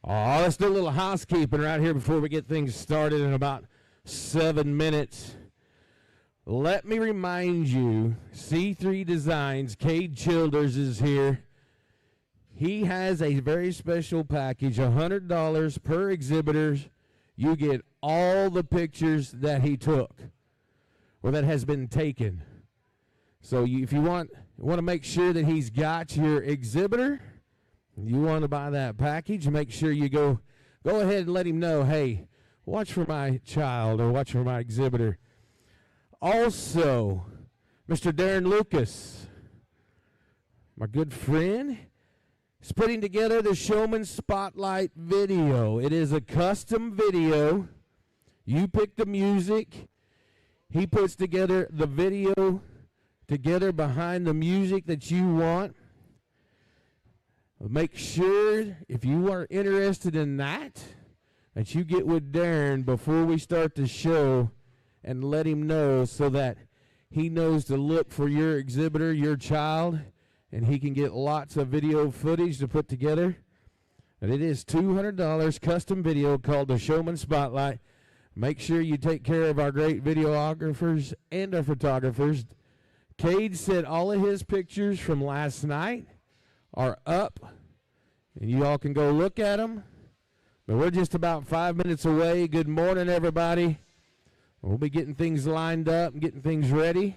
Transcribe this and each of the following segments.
Oh, let's do a little housekeeping right here before we get things started in about 7 minutes. Let me remind you, C3 Designs, Cade Childers is here. He has a very special package, $100 per exhibitor. You get all the pictures that he took or that has been taken. So if you want to make sure that he's got your exhibitor, you want to buy that package, make sure you go ahead and let him know, hey, watch for my child or watch for my exhibitor. Also, Mr. Darren Lucas, my good friend, is putting together the Showman Spotlight video. It is a custom video. You pick the music. He puts together the video together behind the music that you want. Make sure, if you are interested in that you get with Darren before we start the show and let him know so that he knows to look for your exhibitor, your child, and he can get lots of video footage to put together. And it is $200 custom video called the Showman Spotlight. Make sure you take care of our great videographers and our photographers. Cade said all of his pictures from last night are up, and you all can go look at them. But we're just about 5 minutes away. Good morning, everybody. We'll be getting things lined up and getting things ready.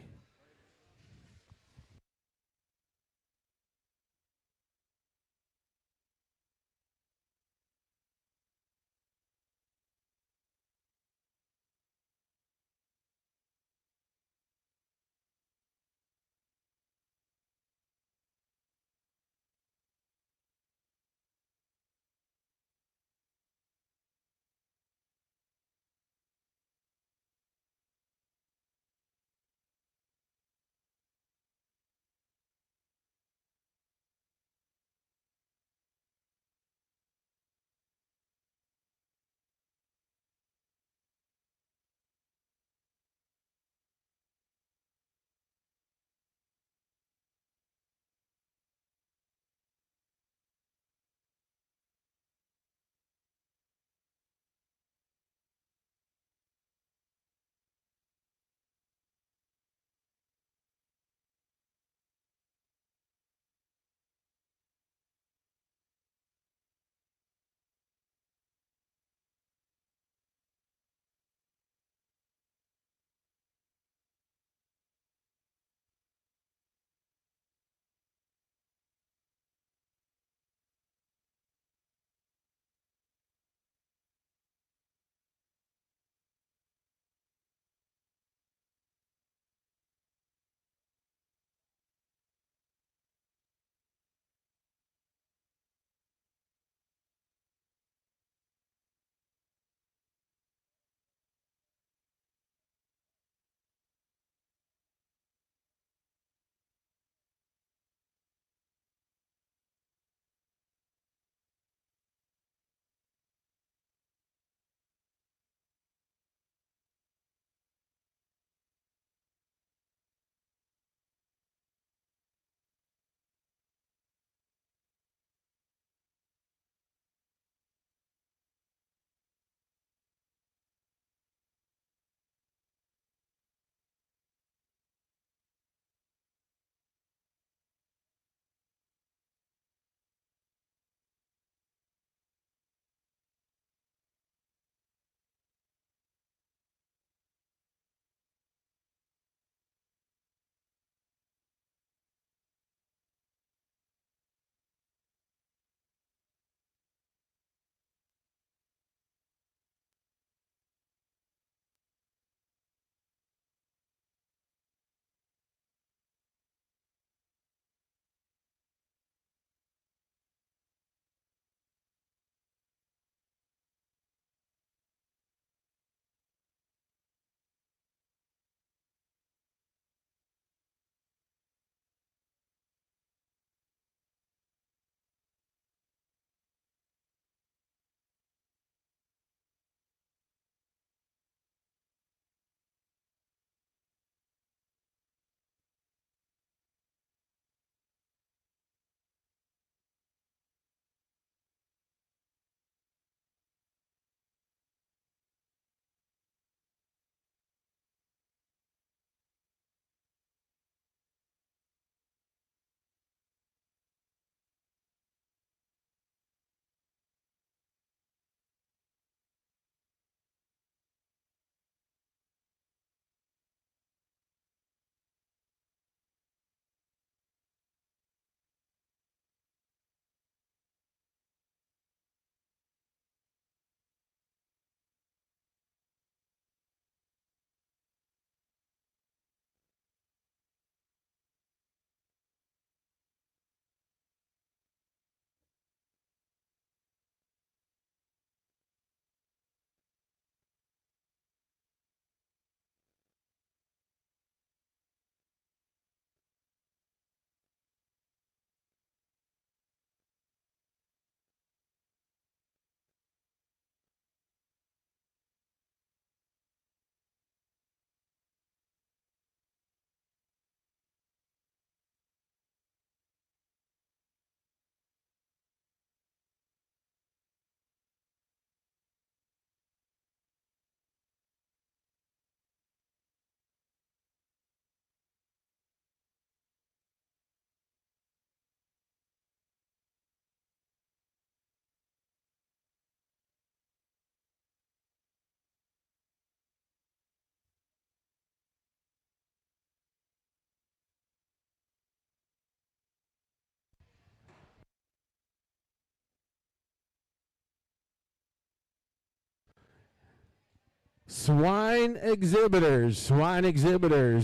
Swine exhibitors,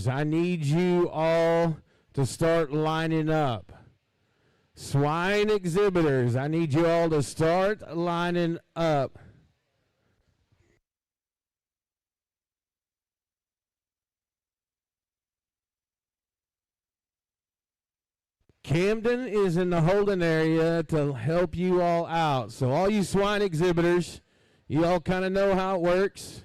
I need you all to start lining up. Swine exhibitors, I need you all to start lining up. Camden is in the holding area to help you all out. So all you swine exhibitors, you all kind of know how it works.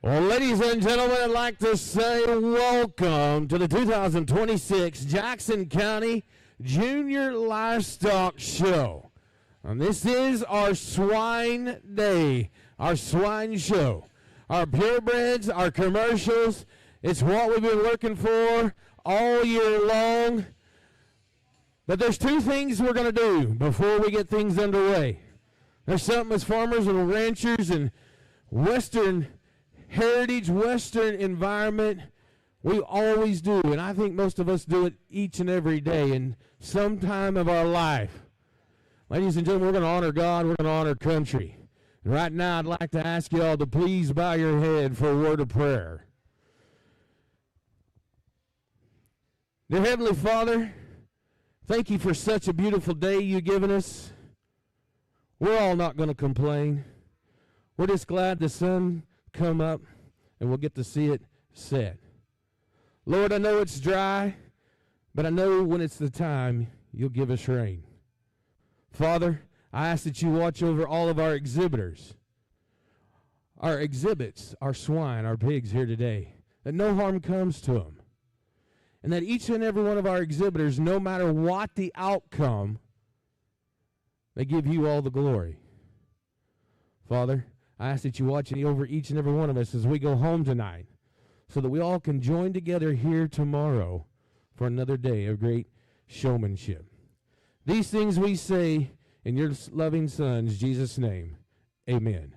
Well, ladies and gentlemen, I'd like to say welcome to the 2026 Jackson County Junior Livestock Show. And this is our Swine Day, our Swine Show. Our purebreds, our commercials, it's what we've been working for all year long. But there's two things we're going to do before we get things underway. There's something as farmers and ranchers and Western heritage, Western environment, we always do, and I think most of us do it each and every day in some time of our life. Ladies and gentlemen, we're going to honor God, we're going to honor country. And right now, I'd like to ask you all to please bow your head for a word of prayer. Dear Heavenly Father, thank you for such a beautiful day you've given us. We're all not going to complain. We're just glad the sun come up and we'll get to see it set. Lord, I know it's dry, but I know when it's the time, you'll give us rain. Father, I ask that you watch over all of our exhibitors, our exhibits, our swine, our pigs here today, that no harm comes to them, and that each and every one of our exhibitors, no matter what the outcome, they give you all the glory. Father, I ask that you watch over each and every one of us as we go home tonight, so that we all can join together here tomorrow for another day of great showmanship. These things we say in your loving Son's Jesus' name, amen.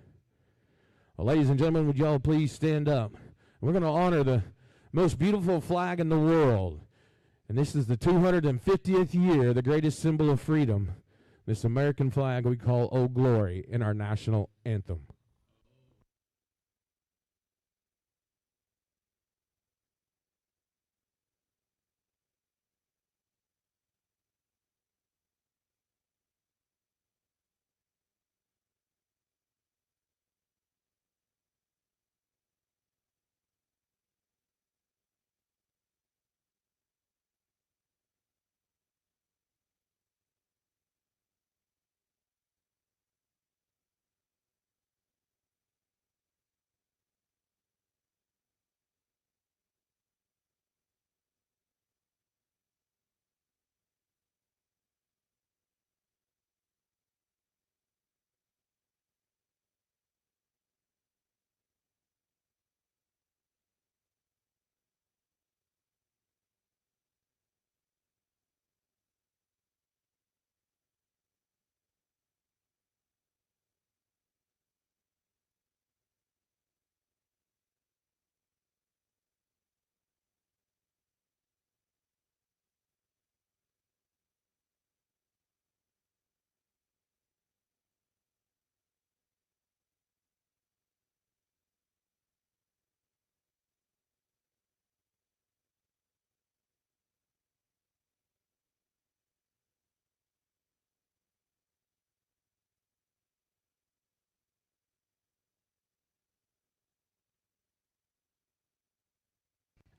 Well, ladies and gentlemen, would y'all please stand up? We're going to honor the most beautiful flag in the world, and this is the 250th year, the greatest symbol of freedom, this American flag we call Old Glory in our national anthem.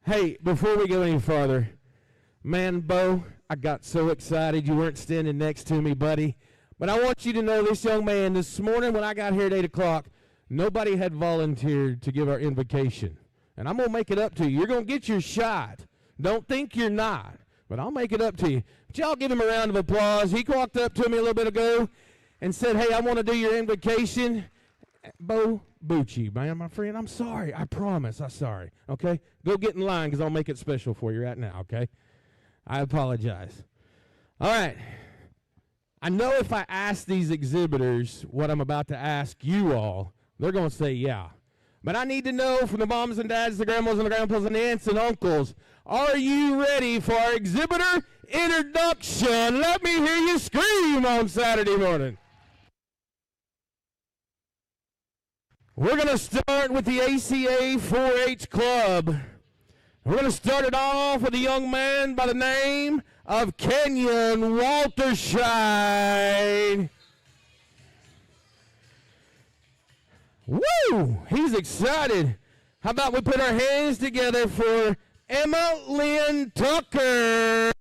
Hey, before we go any farther, man, Bo, I got so excited you weren't standing next to me, buddy. But I want you to know this young man, this morning when I got here at 8 o'clock, nobody had volunteered to give our invocation. And I'm going to make it up to you. You're going to get your shot. Don't think you're not, but I'll make it up to you. But y'all give him a round of applause. He walked up to me a little bit ago and said, hey, I want to do your invocation. Bo Bucci, man, my friend, I'm sorry. I promise, I'm sorry, okay? Go get in line because I'll make it special for you right now, okay? I apologize. All right. I know if I ask these exhibitors what I'm about to ask you all, they're going to say yeah. But I need to know from the moms and dads, the grandmas and the grandpas and the aunts and uncles, are you ready for our exhibitor introduction? Let me hear you scream on Saturday morning. We're going to start with the ACA 4-H Club. We're going to start it off with a young man by the name of Kenyon Walterscheid. Woo! He's excited. How about we put our hands together for Emma Lynn Tucker.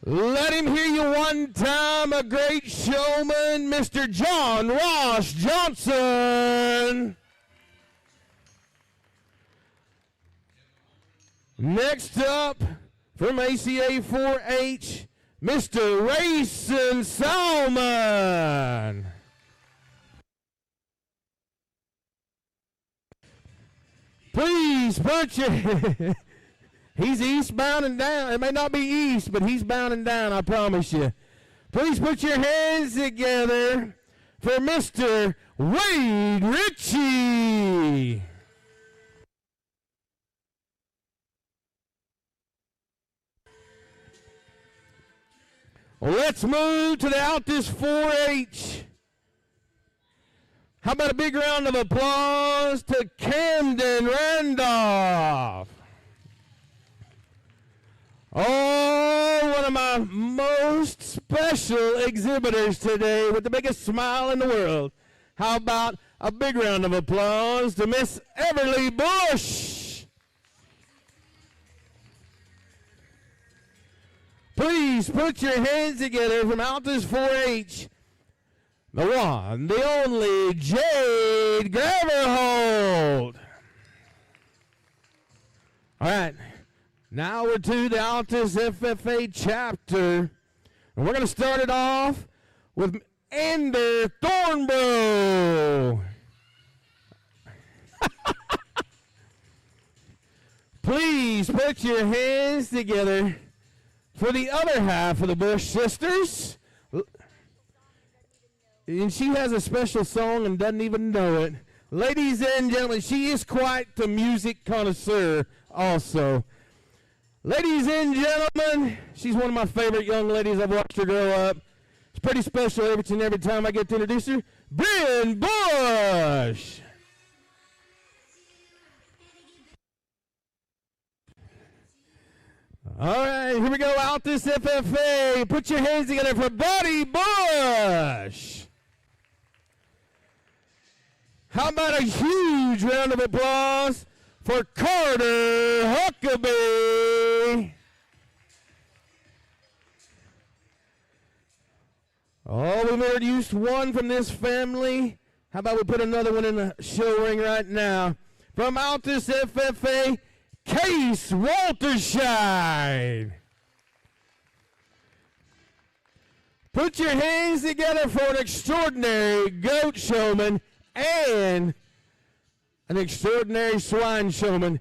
Let him hear you one time, a great showman, Mr. John Ross Johnson. Next up, from ACA 4-H, Mr. Rayson Salmon. Please put your... He's eastbound and down. It may not be east, but he's bound and down, I promise you. Please put your hands together for Mr. Wade Ritchie. Let's move to the Altus 4-H. How about a big round of applause to Camden Randolph? Oh, one of my most special exhibitors today with the biggest smile in the world. How about a big round of applause to Miss Everly Bush? Please put your hands together from Altus 4-H. The one, the only, Jade Graverhold. All right, now we're to the Altus FFA chapter. And we're going to start it off with Ander Thornborough. Please put your hands together for the other half of the Bush sisters. And she has a special song and doesn't even know it. Ladies and gentlemen, she is quite the music connoisseur also. Ladies and gentlemen, she's one of my favorite young ladies. I've watched her grow up. It's pretty special every time I get to introduce her. Bryn Bush. All right, here we go. Altus FFA. Put your hands together for Buddy Bush. How about a huge round of applause for Carter Huckabee? Oh, we've introduced one from this family. How about we put another one in the show ring right now? From Altus FFA, Case Walterscheid. Put your hands together for an extraordinary goat showman and an extraordinary swine showman.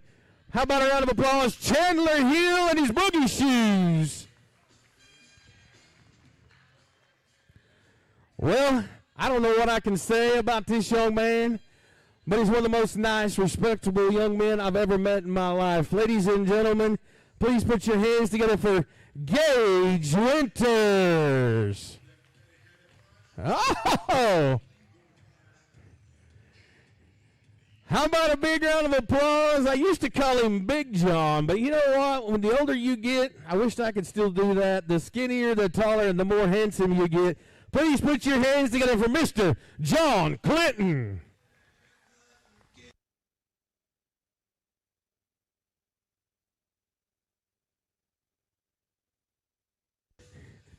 How about a round of applause, Chandler Hill and his boogie shoes. Well, I don't know what I can say about this young man, but he's one of the most nice, respectable young men I've ever met in my life. Ladies and gentlemen, please put your hands together for Gage Winters. Oh! How about a big round of applause? I used to call him Big John, but you know what? When the older you get, I wish I could still do that. The skinnier, the taller, and the more handsome you get. Please put your hands together for Mr. John Clinton.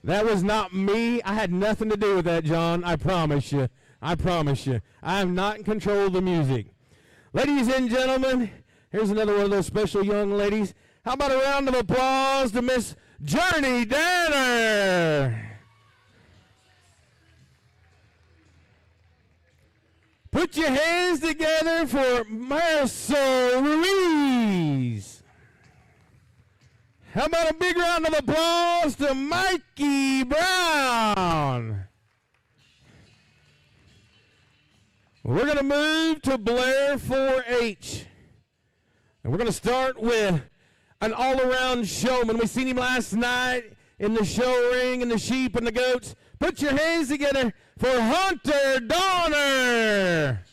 That was not me. I had nothing to do with that, John. I promise you. I promise you. I am not in control of the music. Ladies and gentlemen, here's another one of those special young ladies. How about a round of applause to Miss Journey Danner? Put your hands together for Marisol Ruiz. How about a big round of applause to Mikey Brown? We're going to move to Blair 4-H. And we're going to start with an all-around showman. We seen him last night in the show ring and the sheep and the goats. Put your hands together for Hunter Donner.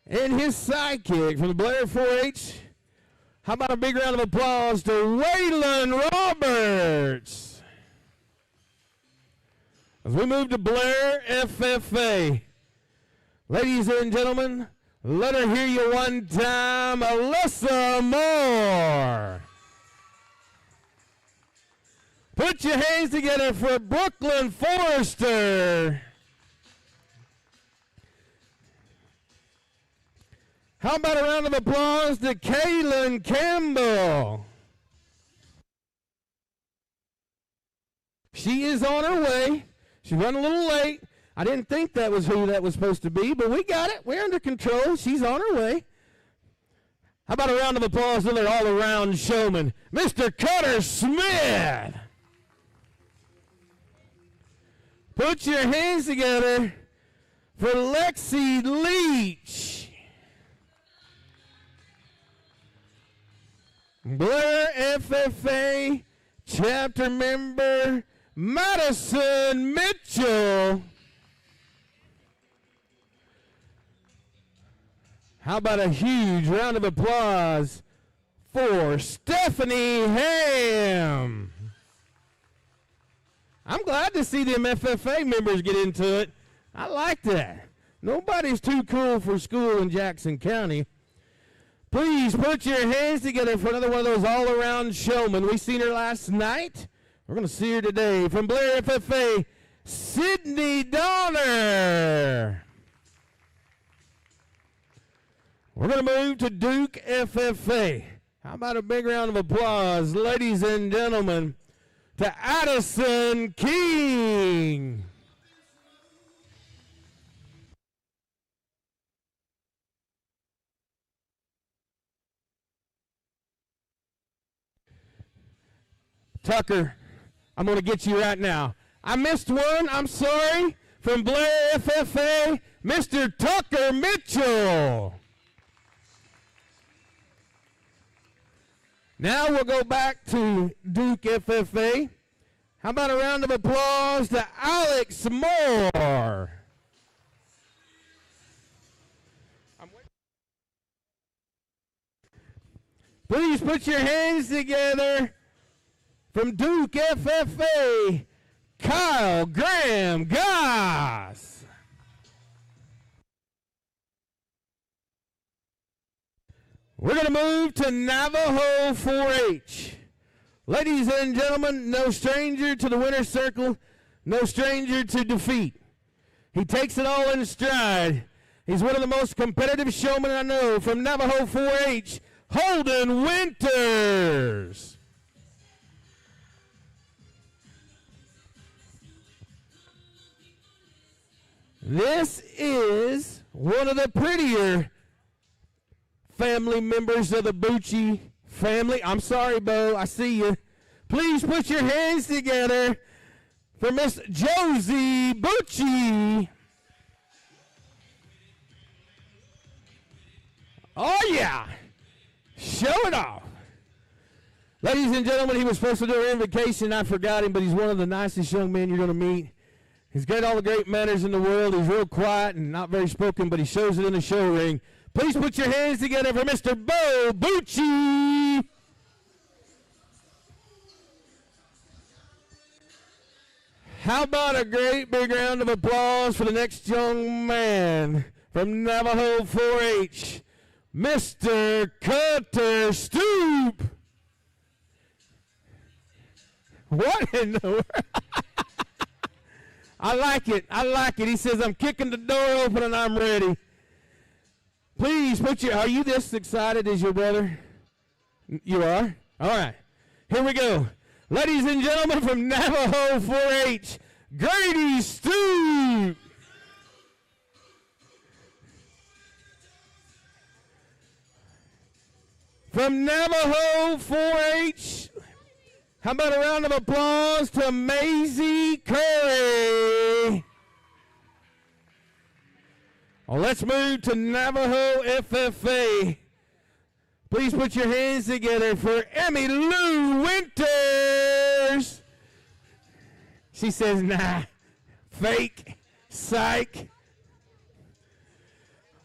And his sidekick from the Blair 4-H. How about a big round of applause to Waylon Roberts? As we move to Blair FFA. Ladies and gentlemen, Let her hear you one time, Alyssa Moore. Put your hands together for Brooklyn Forrester. How about a round of applause to Kaylin Campbell? She is on her way. She ran a little late. I didn't think that was who that was supposed to be, but we got it. We're under control. She's on her way. How about a round of applause to their all-around showman, Mr. Cutter Smith? Put your hands together for Lexi Leach. Blair FFA chapter member Madison Mitchell. How about a huge round of applause for Stephanie Ham? I'm glad to see them FFA members get into it. I like that. Nobody's too cool for school in Jackson County. Please put your hands together for another one of those all-around showmen. We seen her last night. We're going to see her today. From Blair FFA, Sydney Donner. We're going to move to Duke FFA. How about a big round of applause, ladies and gentlemen, to Addison King. Tucker, I'm going to get you right now. I missed one. I'm sorry. From Blair FFA, Mr. Tucker Mitchell. Now we'll go back to Duke FFA. How about a round of applause to Alex Moore? Please put your hands together. From Duke FFA, Kyle Graham Goss. We're going to move to Navajo 4-H. Ladies and gentlemen, no stranger to the winner's circle, no stranger to defeat. He takes it all in stride. He's one of the most competitive showmen I know. From Navajo 4-H, Holden Winters. This is one of the prettier family members of the Bucci family. I'm sorry, Bo. I see you. Please put your hands together for Miss Josie Bucci. Oh, yeah. Show it off. Ladies and gentlemen, he was supposed to do an invocation. I forgot him, but he's one of the nicest young men you're going to meet. He's got all the great manners in the world. He's real quiet and not very spoken, but he shows it in the show ring. Please put your hands together for Mr. Bo Bucci. How about a great big round of applause for the next young man from Navajo 4-H, Mr. Cutter Stoop. What in the world? I like it. I like it. He says, I'm kicking the door open and I'm ready. Please put your, are you this excited as your brother? You are? All right. Here we go. Ladies and gentlemen from Navajo 4-H, Grady Stoop. From Navajo 4-H, how about a round of applause to Maisie Curry? Well, let's move to Navajo FFA. Please put your hands together for Emmy Lou Winters. She says, nah, fake, psych.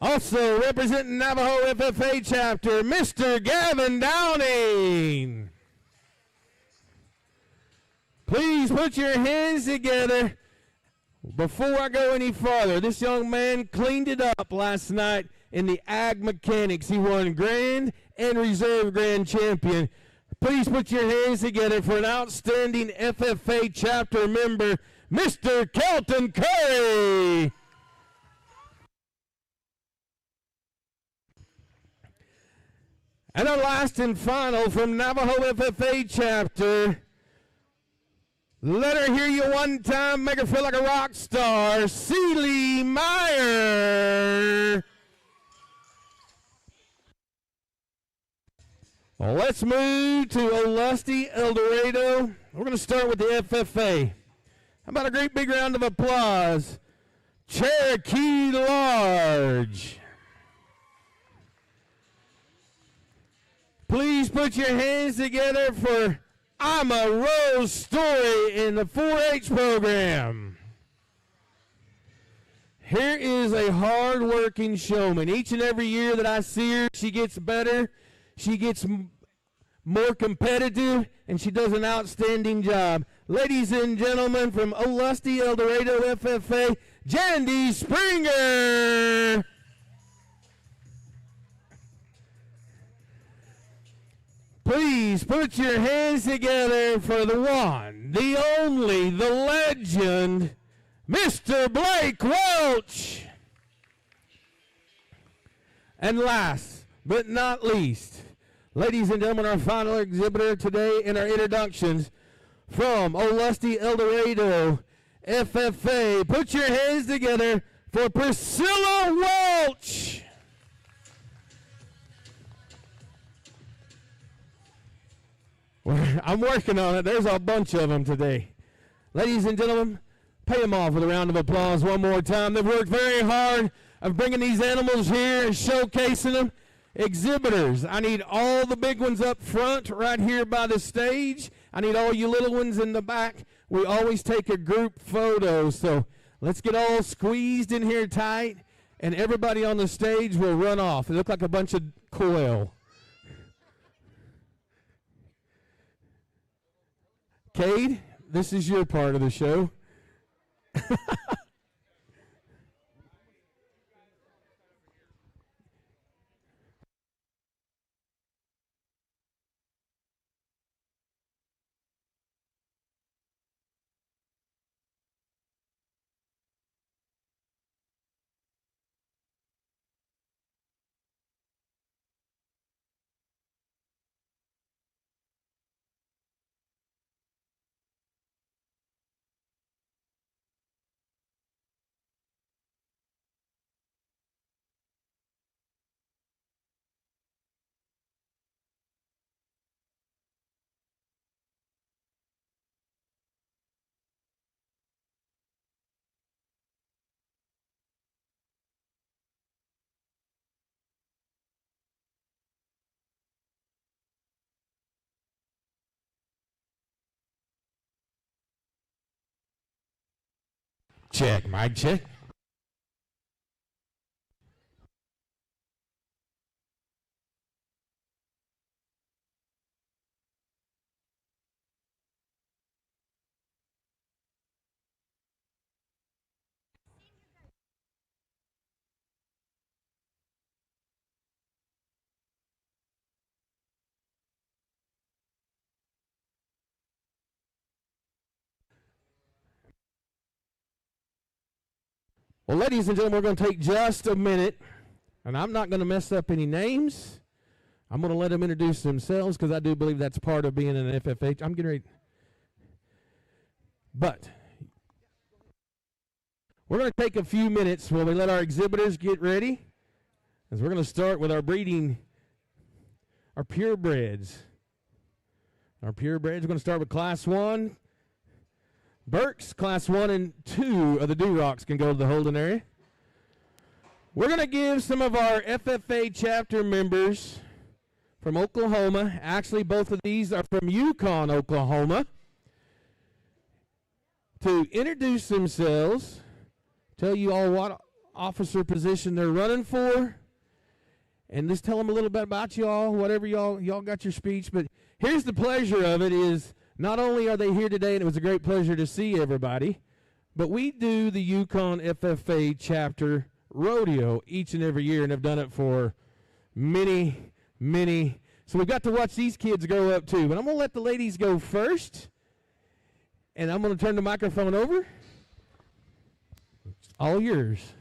Also representing Navajo FFA chapter, Mr. Gavin Downing. Please put your hands together. Before I go any farther, this young man cleaned it up last night in the Ag Mechanics. He won Grand and Reserve Grand Champion. Please put your hands together for an outstanding FFA chapter member, Mr. Kelton Curry. And our last and final from Navajo FFA chapter, let her hear you one time, make her feel like a rock star, Celie Meyer. Well, let's move to Olustee, El Dorado. We're going to start with the FFA. How about a great big round of applause? Cherokee Large. Please put your hands together for I'm a Rose Story in the 4-H program. Here is a hard-working showman. Each and every year that I see her, she gets better, she gets more competitive, and she does an outstanding job. Ladies and gentlemen, from Olustee, El Dorado FFA, Jandy Springer. Please put your hands together for the one, the only, the legend, Mr. Blake Welch. And last but not least, ladies and gentlemen, our final exhibitor today in our introductions from Olustee, El Dorado FFA. Put your hands together for Priscilla Welch. I'm working on it. There's a bunch of them today. Ladies and gentlemen, pay them off with a round of applause one more time. They've worked very hard of bringing these animals here and showcasing them. Exhibitors, I need all the big ones up front right here by the stage. I need all you little ones in the back. We always take a group photo, so let's get all squeezed in here tight, and everybody on the stage will run off. They look like a bunch of quail. Cade, this is your part of the show. Check, mic check. Well, ladies and gentlemen, we're going to take just a minute, and I'm not going to mess up any names. I'm going to let them introduce themselves because I do believe that's part of being an FFH. I'm getting ready. But we're going to take a few minutes while we let our exhibitors get ready, as we're going to start with our breeding, our purebreds. Our purebreds, we're going to start with Class 1. Burks, Class 1 and 2 of the Durocs can go to the holding area. We're going to give some of our FFA chapter members from Oklahoma. Actually, both of these are from Yukon, Oklahoma. To introduce themselves, tell you all what officer position they're running for, and just tell them a little bit about you all, whatever y'all got your speech. But here's the pleasure of it is, not only are they here today, and it was a great pleasure to see everybody, but we do the Yukon FFA chapter rodeo each and every year and have done it for many, many. So we've got to watch these kids grow up too. But I'm going to let the ladies go first. And I'm going to turn the microphone over. It's all yours.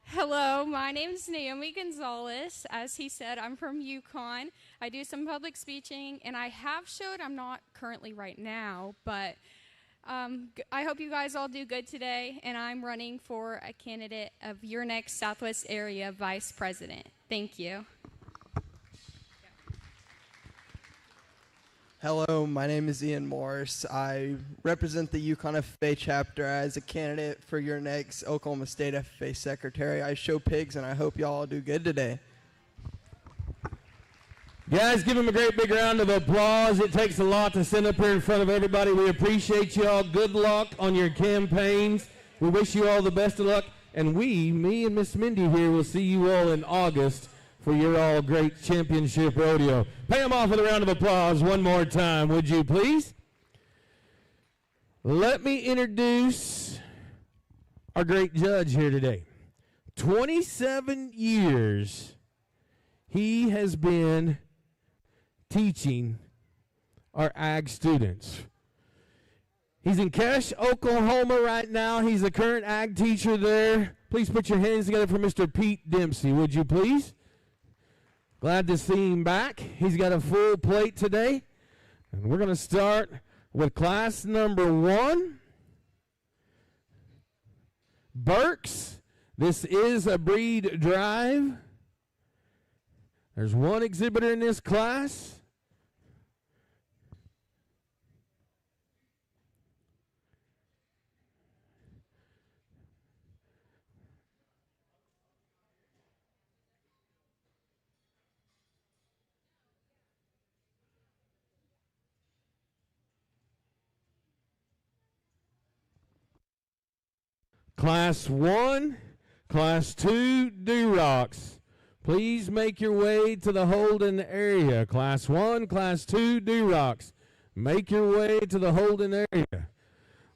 Hello, my name is Naomi Gonzalez. As he said, I'm from Yukon. I do some public speaking, and I have showed. I'm not currently right now, but I hope you guys all do good today, and I'm running for a candidate of your next Southwest Area Vice President. Thank you. Hello, my name is Ian Morris. I represent the Yukon FFA chapter as a candidate for your next Oklahoma State FFA secretary. I show pigs, and I hope y'all all do good today. Guys, give him a great big round of applause. It takes a lot to stand up here in front of everybody. We appreciate y'all. Good luck on your campaigns. We wish you all the best of luck. And me and Miss Mindy here, will see you all in August for your all great championship rodeo. Pay them off with a round of applause one more time, would you please? Let me introduce our great judge here today. 27 years he has been teaching our ag students. He's in Cache, Oklahoma right now. He's the current ag teacher there. Please put your hands together for Mr. Pete Dempsey, would you please? Glad to see him back. He's got a full plate today. And we're going to start with class number 1. Burks. This is a breed drive. There's one exhibitor in this class. Class 1, Class 2, Durocs. Please make your way to the Holden area. Class 1, Class 2, Durocs. Make your way to the Holden area.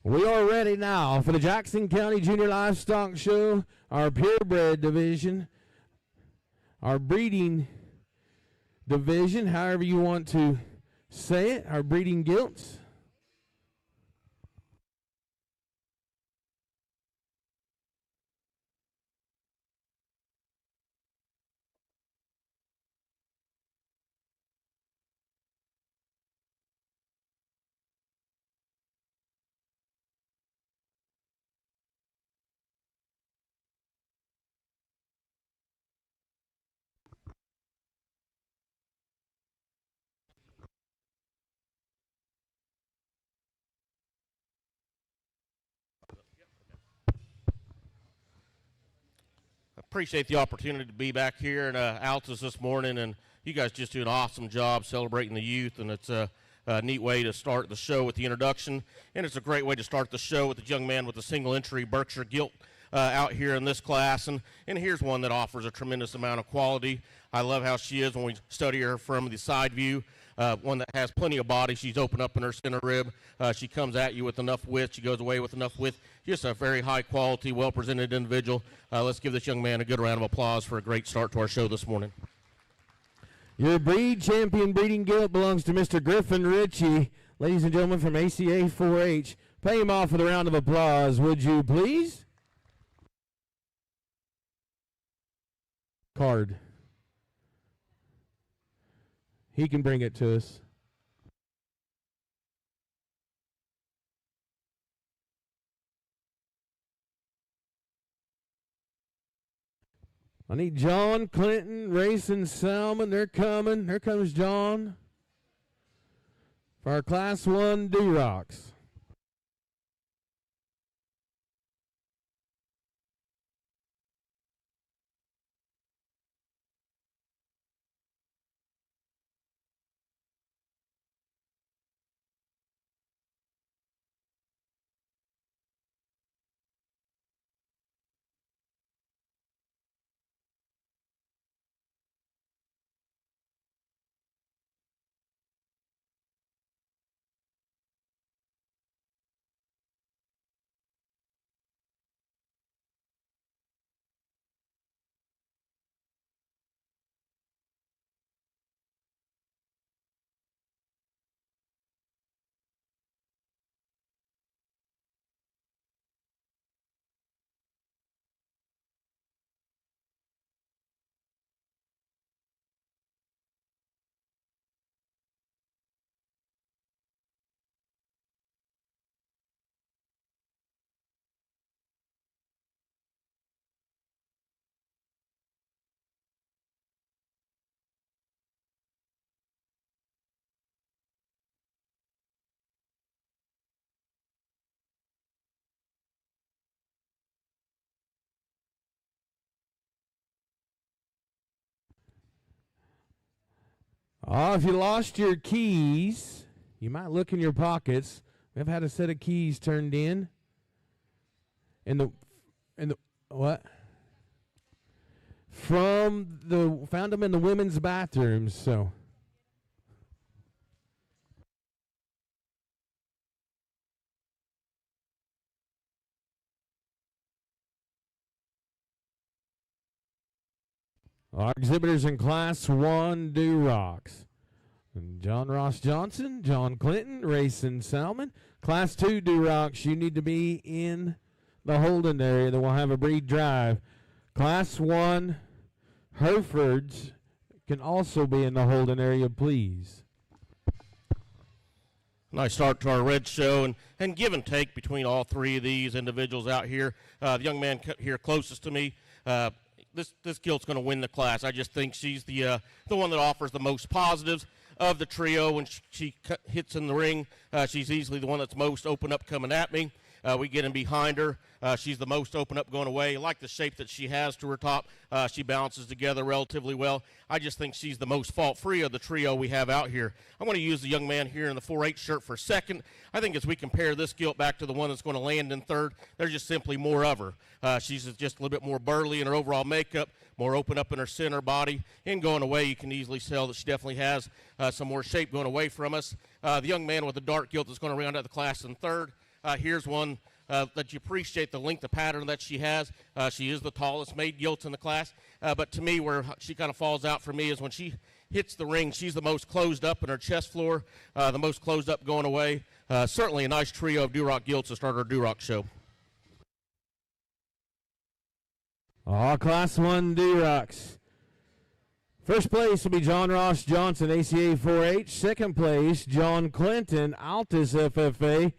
We are ready now for the Jackson County Junior Livestock Show, our purebred division, our breeding division, however you want to say it, our breeding gilts. Appreciate the opportunity to be back here in Altus this morning, and you guys just do an awesome job celebrating the youth, and it's a neat way to start the show with the introduction, and it's a great way to start the show with the young man with the single entry Berkshire gilt out here in this class, and here's one that offers a tremendous amount of quality. I love how she is when we study her from the side view. One that has plenty of body. She's open up in her center rib. She comes at you with enough width. She goes away with enough width. Just a very high quality, well-presented individual. Let's give this young man a good round of applause for a great start to our show this morning. Your breed champion breeding gilt belongs to Mr. Griffin Ritchie. Ladies and gentlemen from ACA 4-H, pay him off with a round of applause, would you please? Card. He can bring it to us. I need John, Clinton, Rayson, Salmon. They're coming. Here comes John for our Class 1 Durocs. If you lost your keys, you might look in your pockets. We've had a set of keys turned in. What? Found them in the women's bathrooms, so. Our exhibitors in Class 1 Durocs. John Ross Johnson, John Clinton, Racing Salmon. Class 2 Durocs, you need to be in the Holden area. Then we'll have a breed drive. Class 1 Herefords can also be in the Holden area, please. Nice start to our red show, and give and take between all three of these individuals out here. The young man here closest to me, this gilt's going to win the class. I just think she's the one that offers the most positives of the trio. When she hits in the ring, she's easily the one that's most open up coming at me. We get in behind her. She's the most open up going away. I like the shape that she has to her top. She balances together relatively well. I just think she's the most fault-free of the trio we have out here. I'm going to use the young man here in the 4-8 shirt for a second. I think as we compare this gilt back to the one that's going to land in third, there's just simply more of her. She's just a little bit more burly in her overall makeup, more open up in her center body. And going away, you can easily tell that she definitely has some more shape going away from us. The young man with the dark gilt is going to round out the class in third. Here's one that you appreciate the length of pattern that she has. She is the tallest made gilt in the class. But to me, where she kind of falls out for me is when she hits the ring, she's the most closed up in her chest floor, the most closed up going away. Certainly a nice trio of Duroc gilts to start our Duroc show. All Class 1 Durocs. First place will be John Ross Johnson, ACA 4H. Second place, John Clinton, Altus FFA.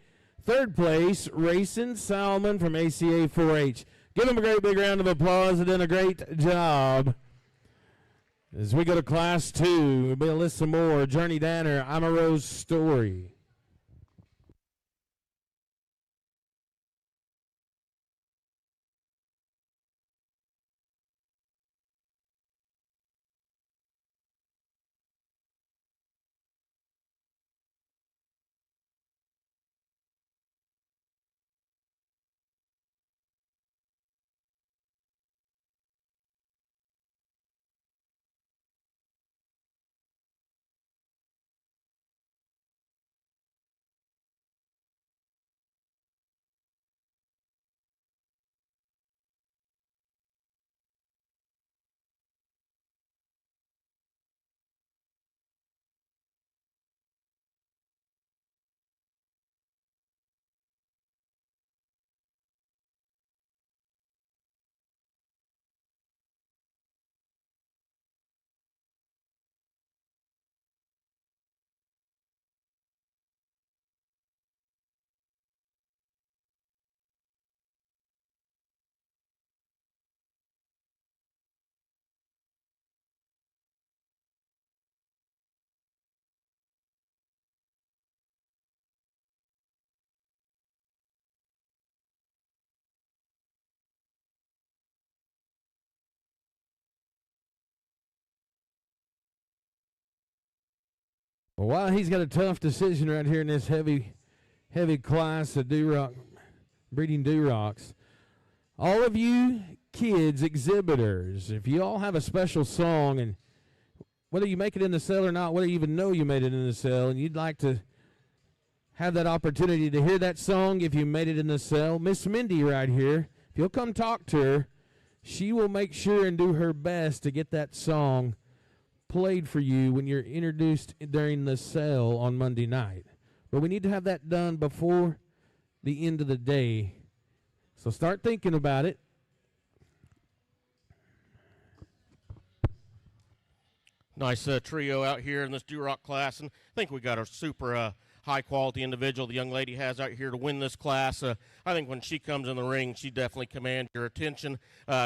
Third place, Racing Salmon from ACA 4H. Give them a great big round of applause. They've done a great job. As we go to Class 2, we'll be able to list some more. Journey Danner, I'm a Rose Story. Well, while he's got a tough decision right here in this heavy class of Duroc, breeding Durocs, all of you kids, exhibitors, if you all have a special song, and whether you make it in the cell or not, whether you even know you made it in the cell, and you'd like to have that opportunity to hear that song if you made it in the cell, Miss Mindy right here, if you'll come talk to her, she will make sure and do her best to get that song played for you when you're introduced during the sale on Monday night. But we need to have that done before the end of the day. So start thinking about it. Nice trio out here in this Duroc class, and I think we got a super high-quality individual the young lady has out here to win this class. I think when she comes in the ring, she definitely commands your attention.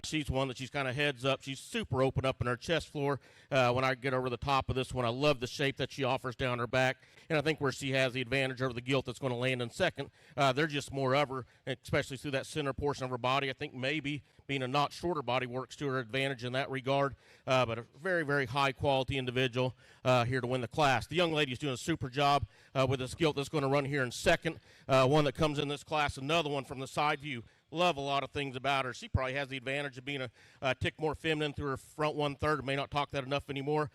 She's one that she's kind of heads up. She's super open up in her chest floor. When I get over the top of this one, I love the shape that she offers down her back, and I think where she has the advantage over the gilt that's going to land in second, they're just more of her, especially through that center portion of her body. I think maybe being a not shorter body works to her advantage in that regard, but a very, very high-quality individual here to win the class. The young lady's doing a super job with this gilt that's going to run here in second. One that comes in this class, another one from the side view. Love a lot of things about her. She probably has the advantage of being a tick more feminine through her front 1/3. May not talk that enough anymore.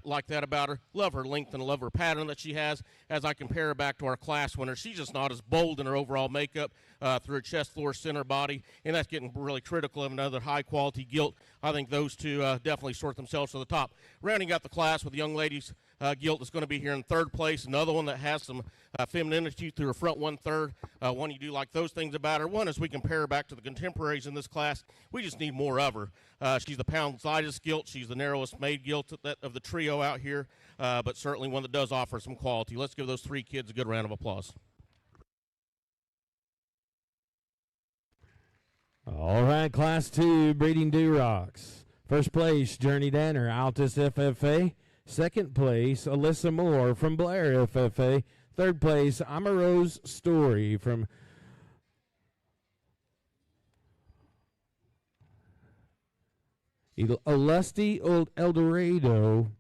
Like that about her. Love her length and love her pattern that she has. As I compare her back to our class winner, she's just not as bold in her overall makeup through her chest, floor, center, body, and that's getting really critical of another high-quality gilt. I think those two definitely sort themselves to the top. Rounding out the class with the young ladies gilt that's going to be here in third place. Another one that has some femininity through her front 1/3. One you do like those things about her. One, as we compare her back to the contemporaries in this class, we just need more of her. She's the pound lightest gilt. She's the narrowest made gilt of the trio out here, but certainly one that does offer some quality. Let's give those three kids a good round of applause. All right, Class 2 Breeding Durocs. First place, Journey Danner, Altus FFA. Second place, Alyssa Moore from Blair FFA. Third place, Amaro's Story from Alusty El Dorado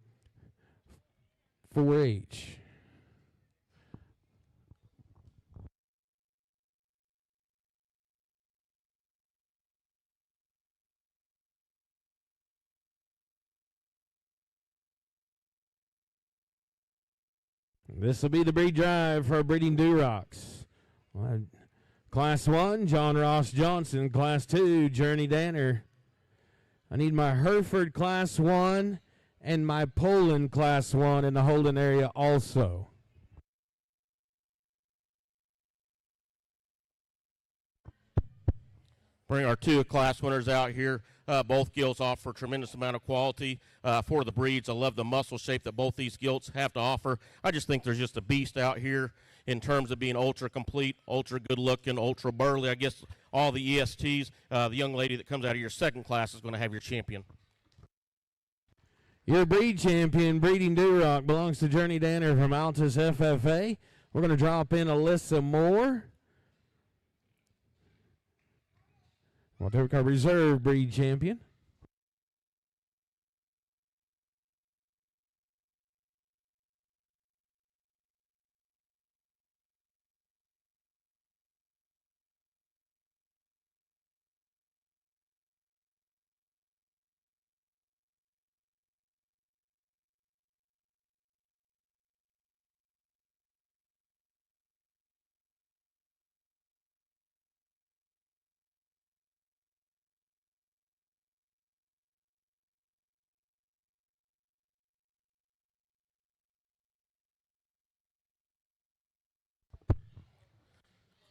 4-H. This will be the breed drive for our Breeding Durocs. Class 1, John Ross Johnson. Class 2, Journey Danner. I need my Hereford Class 1 and my Poland Class 1 in the holding area also. Bring our two class winners out here. Both gilts offer a tremendous amount of quality for the breeds. I love the muscle shape that both these gilts have to offer. I just think there's just a beast out here in terms of being ultra complete, ultra good looking, ultra burly. I guess all the ESTs. The young lady that comes out of your second class is going to have your champion. Your breed champion, Breeding Duroc, belongs to Journey Danner from Altus FFA. We're going to drop in Alyssa Moore. We'll take our reserve breed champion.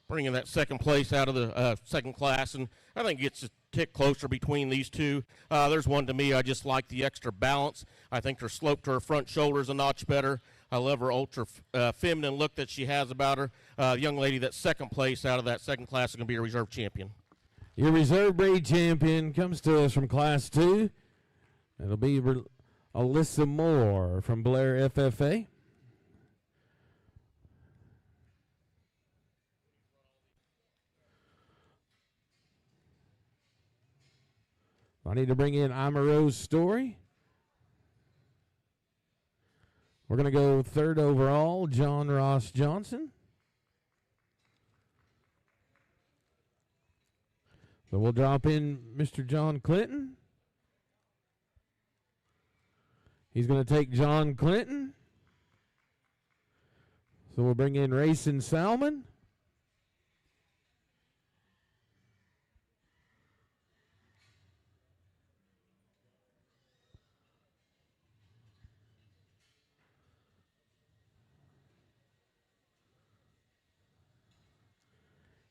Bringing that second place out of the second class, and I think it's a tick closer between these two. There's one to me, I just like the extra balance. I think her slope to her front shoulder is a notch better. I love her ultra feminine look that she has about her. Young lady that's second place out of that second class is going to be a reserve champion. Your reserve breed champion comes to us from Class 2. It'll be Alyssa Moore from Blair FFA. I need to bring in Amaro's Story. We're going to go third overall, John Ross Johnson. So we'll drop in Mr. John Clinton. He's going to take John Clinton. So we'll bring in Racing Salmon.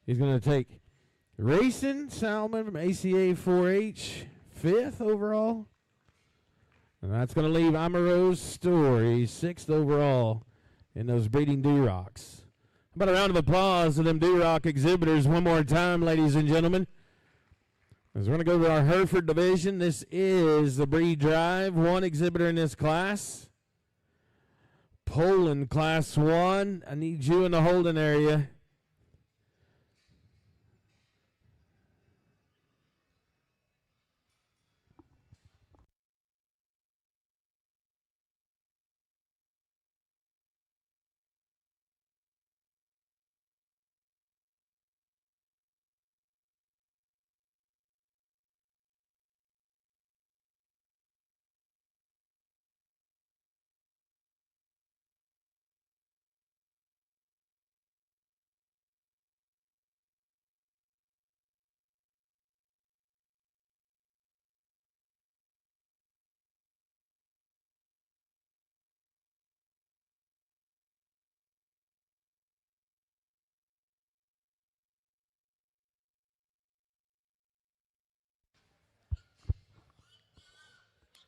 He's going to take Racing Salmon from ACA 4-H, 5th overall. And that's going to leave Amaro's Story, 6th overall in those Breeding Durocs. How about a round of applause to them Duroc exhibitors one more time, ladies and gentlemen. As we're going to go to our Hereford division, this is the breed drive. One exhibitor in this class. Poland Class 1. I need you in the holding area.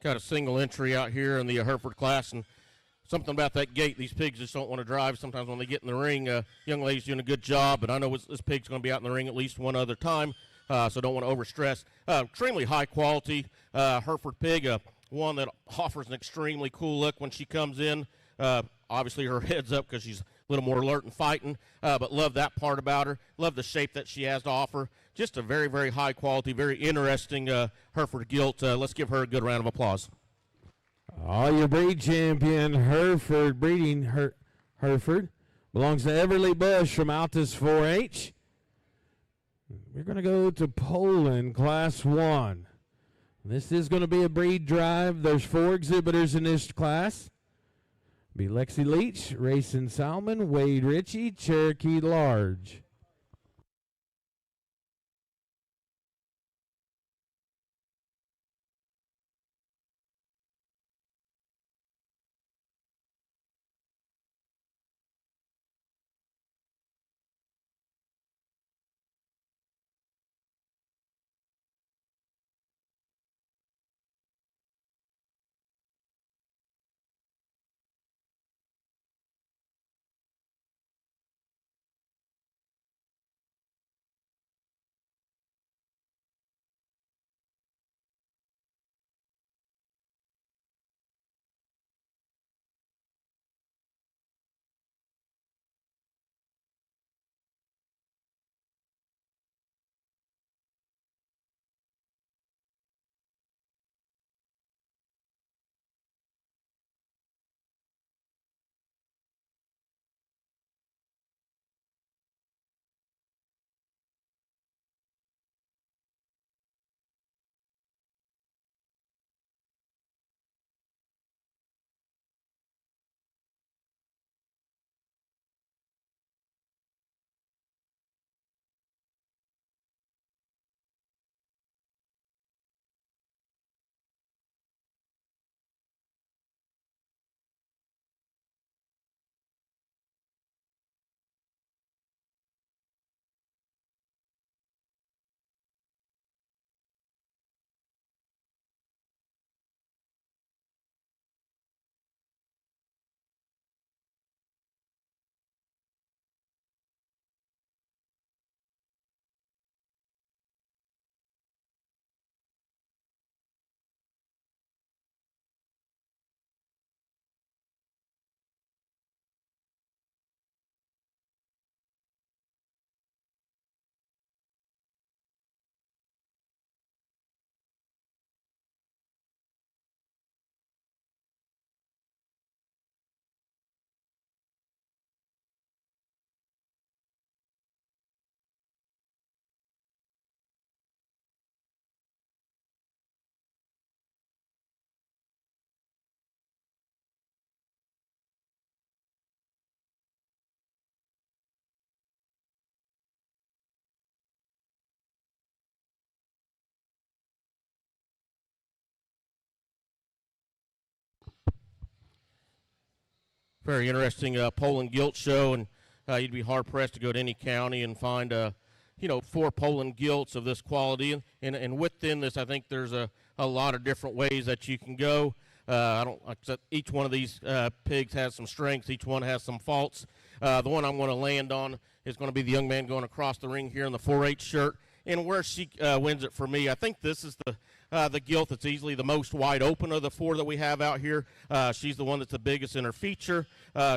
got a single entry out here in the Hereford class, and something about that gate, these pigs just don't want to drive. Sometimes when they get in the ring, young lady's doing a good job, but I know this pig's going to be out in the ring at least one other time, so don't want to overstress. Extremely high quality Hereford pig, one that offers an extremely cool look when she comes in. Obviously her head's up because she's a little more alert and fighting, but love that part about her. Love the shape that she has to offer. Just a very, very high quality, very interesting Hereford gilt. Let's give her a good round of applause. Your breed champion, Hereford breeding. Hereford belongs to Everly Bush from Altus 4-H. We're going to go to Poland, Class 1. This is going to be a breed drive. There's 4 exhibitors in this class. Be Lexi Leach, Racing Salmon, Wade Ritchie, Cherokee Large. Very interesting Poland gilt show, and you'd be hard-pressed to go to any county and find, 4 Poland gilts of this quality. And within this, I think there's a lot of different ways that you can go. Each one of these pigs has some strengths. Each one has some faults. The one I'm going to land on is going to be the young man going across the ring here in the 4-H shirt. And where she wins it for me, I think this is the gilt that's easily the most wide open of the 4 that we have out here. She's the one that's the biggest in her feature.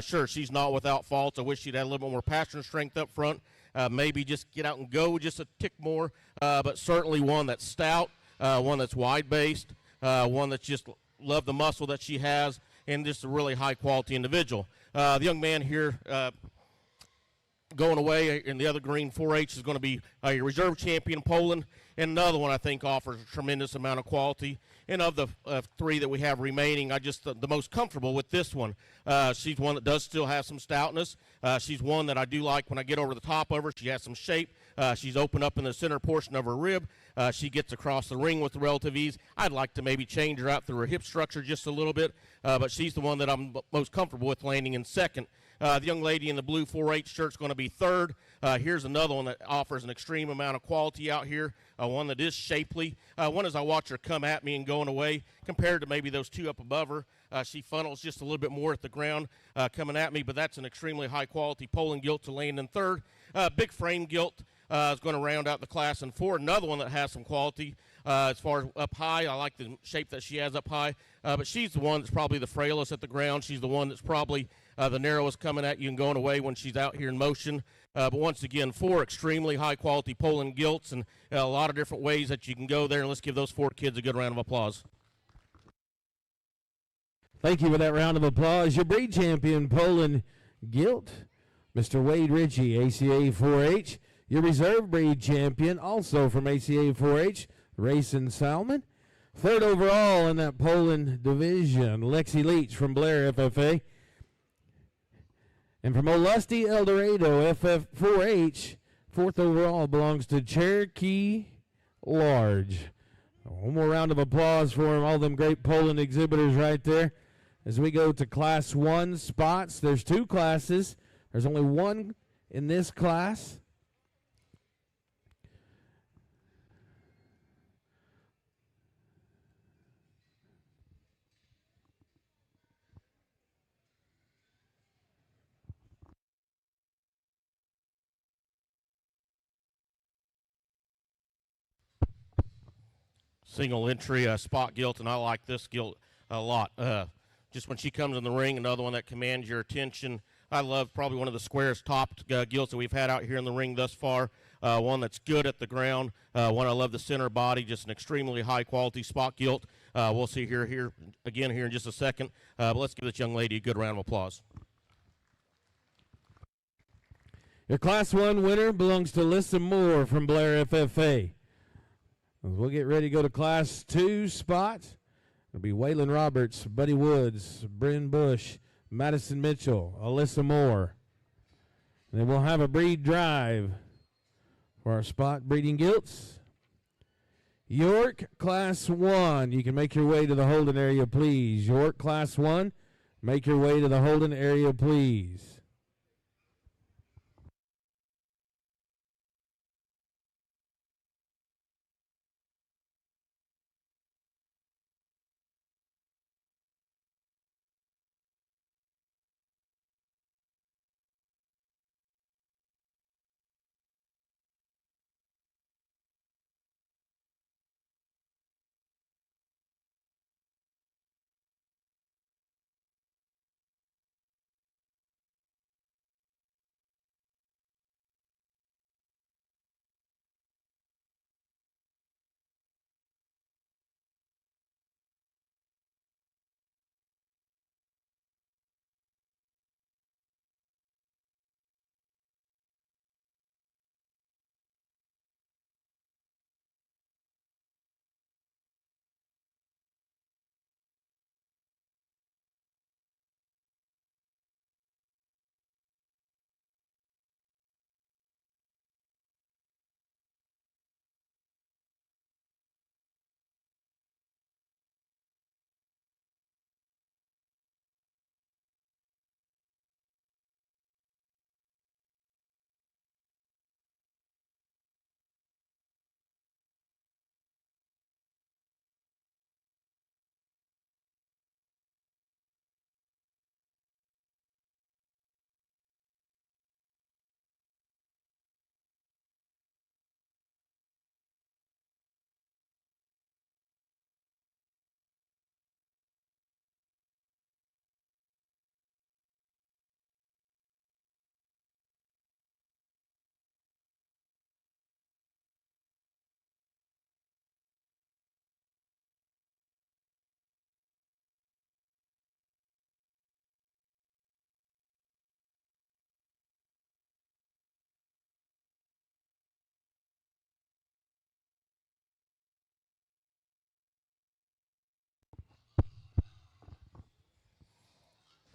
Sure, she's not without faults. I wish she'd had a little bit more passion strength up front. Maybe just get out and go just a tick more. But certainly one that's stout, one that's wide-based, one that's just love the muscle that she has, and just a really high-quality individual. The young man here going away in the other green 4-H is going to be a reserve champion Poland, and another one I think offers a tremendous amount of quality. And of the 3 that we have remaining, I just the most comfortable with this one. She's one that does still have some stoutness. She's one that I do like when I get over the top of her. She has some shape. She's open up in the center portion of her rib. She gets across the ring with relative ease. I'd like to maybe change her out through her hip structure just a little bit, but she's the one that I'm most comfortable with landing in second. The young lady in the blue 4-H shirt is going to be third. Here's another one that offers an extreme amount of quality out here, one that is shapely. One as I watch her come at me and going away, compared to maybe those two up above her, she funnels just a little bit more at the ground coming at me, but that's an extremely high-quality Poland gilt to land in third. Big frame gilt is going to round out the class in four. Another one that has some quality as far as up high. I like the shape that she has up high, but she's the one that's probably the frailest at the ground. She's the one that's probably the narrowest coming at you and going away when she's out here in motion. But once again, four extremely high-quality Poland gilts, and a lot of different ways that you can go there. And let's give those four kids a good round of applause. Thank you for that round of applause. Your breed champion, Poland gilt, Mr. Wade Ritchie, ACA 4-H. Your reserve breed champion, also from ACA 4-H, Rayson Salmon. Third overall in that Poland division, Lexi Leach from Blair FFA. And from Olusty El Dorado FF4H, fourth overall belongs to Cherokee Large. One more round of applause for him, all them great Poland exhibitors right there. As we go to Class 1 spots, there's two classes. There's only one in this class. Single entry spot gilt, and I like this gilt a lot. Just when she comes in the ring, another one that commands your attention. I love probably one of the squarest topped gilts that we've had out here in the ring thus far. One that's good at the ground. One I love the center body, just an extremely high quality spot gilt. We'll see here again here in just a second. But let's give this young lady a good round of applause. Your Class 1 winner belongs to Alyssa Moore from Blair FFA. We'll get ready to go to Class 2 spots. It'll be Waylon Roberts, Buddy Woods, Bryn Bush, Madison Mitchell, Alyssa Moore. And then we'll have a breed drive for our spot breeding gilts. York Class 1. You can make your way to the holding area, please. York Class 1. Make your way to the holding area, please.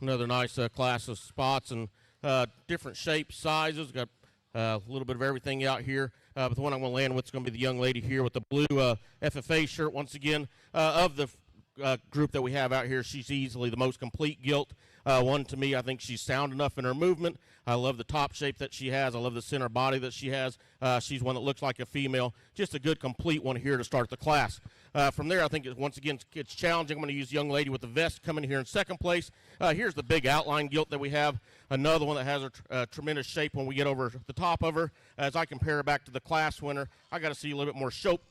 Another nice class of spots and different shapes, sizes. Got a little bit of everything out here. But the one I'm going to land with is going to be the young lady here with the blue FFA shirt. Once again, of the group that we have out here, she's easily the most complete gilt. One, to me, I think she's sound enough in her movement. I love the top shape that she has. I love the center body that she has. She's one that looks like a female. Just a good, complete one here to start the class. From there, I think, once again, it's challenging. I'm going to use young lady with the vest coming here in second place. Here's the big outline gilt that we have. Another one that has a tremendous shape when we get over the top of her. As I compare her back to the class winner, I got to see a little bit more slope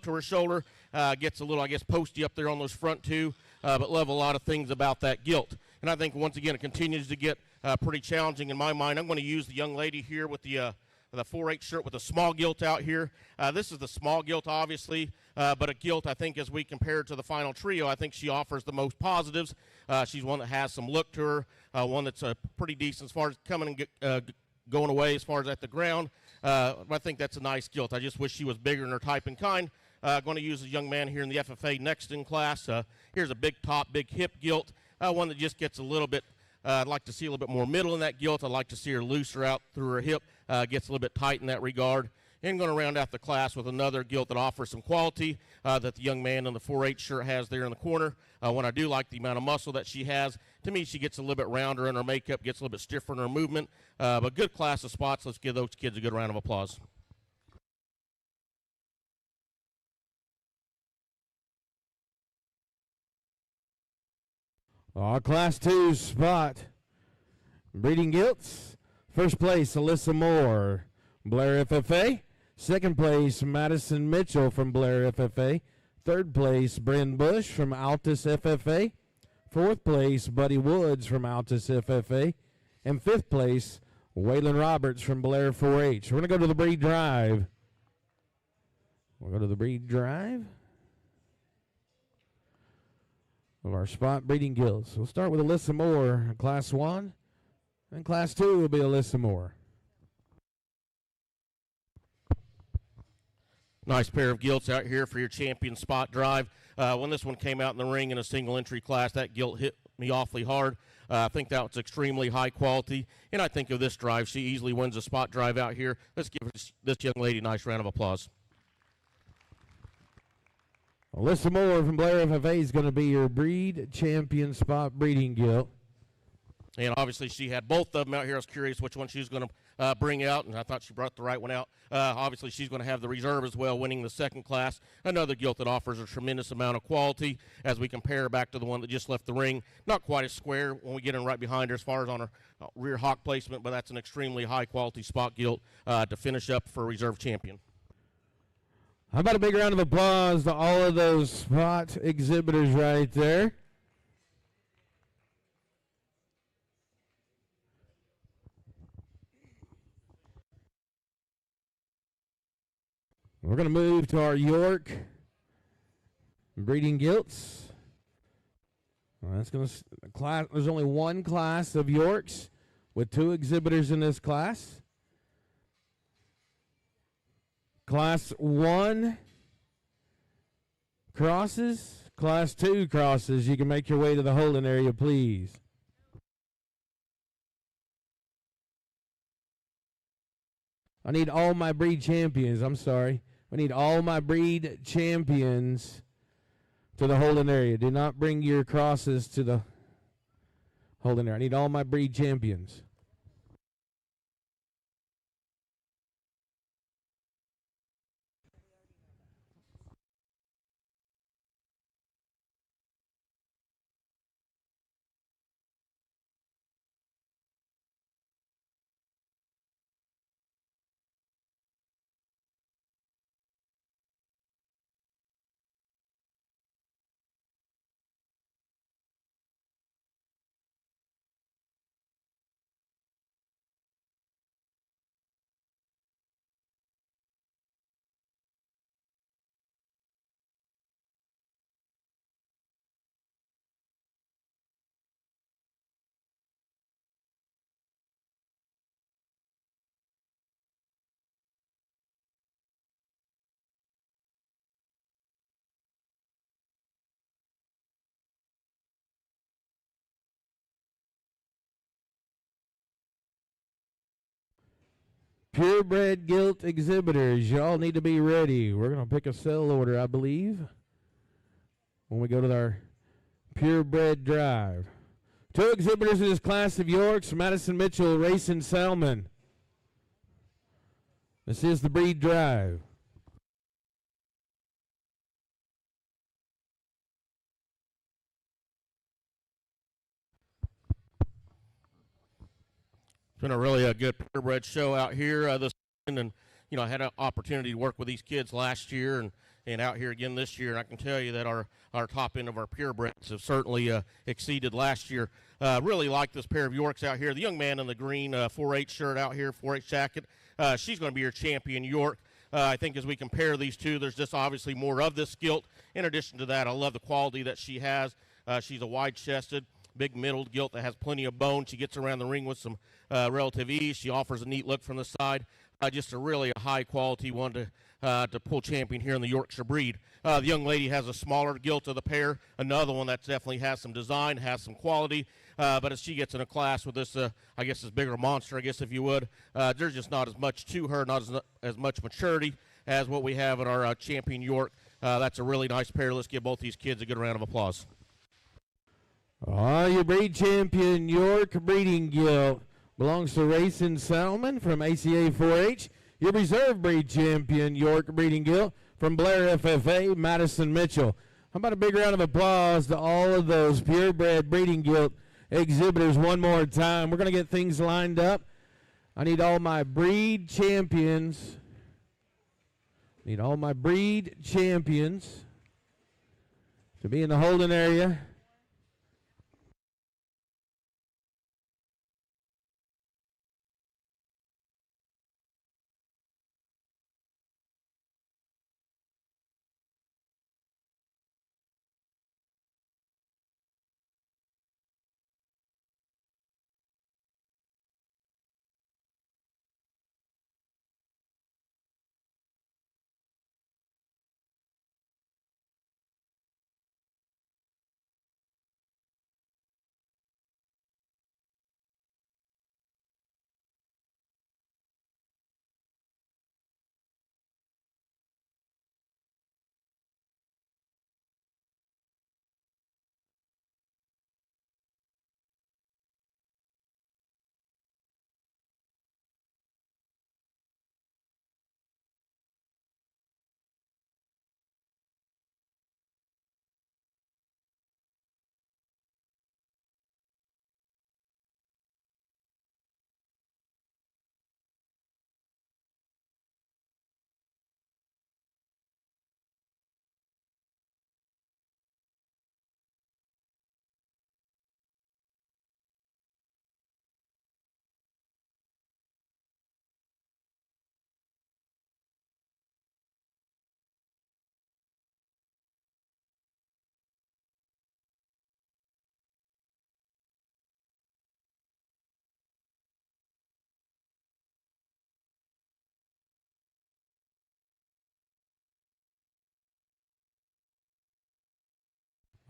to her shoulder. Gets a little, I guess, posty up there on those front two. But love a lot of things about that gilt. And I think, once again, it continues to get pretty challenging in my mind. I'm going to use the young lady here with the 4-H shirt with a small gilt out here. This is the small gilt, obviously, but a gilt, I think, as we compare it to the final trio, I think she offers the most positives. She's one that has some look to her, one that's pretty decent as far as coming and going away as far as at the ground. I think that's a nice gilt. I just wish she was bigger in her type and kind. Going to use a young man here in the FFA next in class. Here's a big top, big hip gilt, one that just gets a little bit, I'd like to see a little bit more middle in that gilt. I'd like to see her looser out through her hip, gets a little bit tight in that regard. And going to round out the class with another gilt that offers some quality that the young man in the 4-H shirt has there in the corner. When I do like the amount of muscle that she has, to me she gets a little bit rounder in her makeup, gets a little bit stiffer in her movement. But good class of spots. Let's give those kids a good round of applause. Class 2 spot. Breeding gilts. First place, Alyssa Moore, Blair FFA. Second place, Madison Mitchell from Blair FFA. Third place, Bryn Bush from Altus FFA. Fourth place, Buddy Woods from Altus FFA. And fifth place, Waylon Roberts from Blair 4-H. We're going to go to the breed drive. We'll go to the breed drive of our spot breeding gilts. We'll start with Alyssa Moore, Class 1, and Class 2 will be Alyssa Moore. Nice pair of gilts out here for your champion spot drive. When this one came out in the ring in a single entry class, that gilt hit me awfully hard. I think that was extremely high quality, and I think of this drive, she easily wins a spot drive out here. Let's give this young lady a nice round of applause. Alyssa Moore from Blair FFA is going to be your breed champion spot breeding gilt. And obviously she had both of them out here. I was curious which one she was going to bring out, and I thought she brought the right one out. Obviously she's going to have the reserve as well, winning the second class. Another gilt that offers a tremendous amount of quality as we compare back to the one that just left the ring. Not quite as square when we get in right behind her as far as on her rear hock placement, but that's an extremely high-quality spot gilt to finish up for reserve champion. How about a big round of applause to all of those spot exhibitors right there? We're going to move to our York breeding gilts. That's going to class. There's only one class of Yorks with 2 exhibitors in this class. Class 1 crosses, Class 2 crosses. You can make your way to the holding area, please. I need all my breed champions. I'm sorry. I need all my breed champions to the holding area. Do not bring your crosses to the holding area. I need all my breed champions. Purebred gilt exhibitors, y'all need to be ready. We're going to pick a sell order, I believe, when we go to our purebred drive. Two exhibitors in this class of Yorks, Madison Mitchell racing Salmon. This is the breed drive. It's been a really good purebred show out here this season, and I had an opportunity to work with these kids last year and out here again this year, and I can tell you that our top end of our purebreds have certainly exceeded last year. Really like this pair of Yorks out here. The young man in the green 4-H shirt out here, 4-H jacket, she's going to be your champion York. I think as we compare these two, there's just obviously more of this gilt. In addition to that, I love the quality that she has. She's a wide-chested, big-middled gilt that has plenty of bone. She gets around the ring with some relative ease. She offers a neat look from the side. Just a really high-quality one to pull champion here in the Yorkshire breed. The young lady has a smaller gilt of the pair, another one that definitely has some design, has some quality. But as she gets in a class with this, I guess this bigger monster, I guess if you would, there's just not as much to her, not as much maturity as what we have in our champion York. That's a really nice pair. Let's give both these kids a good round of applause. Your breed champion York breeding gilt belongs to Racing Salmon from ACA 4-H. Your reserve breed champion York breeding gilt from Blair FFA, Madison Mitchell. How about a big round of applause to all of those purebred breeding gilt exhibitors one more time. We're going to get things lined up. I need all my breed champions. Need all my breed champions to be in the holding area.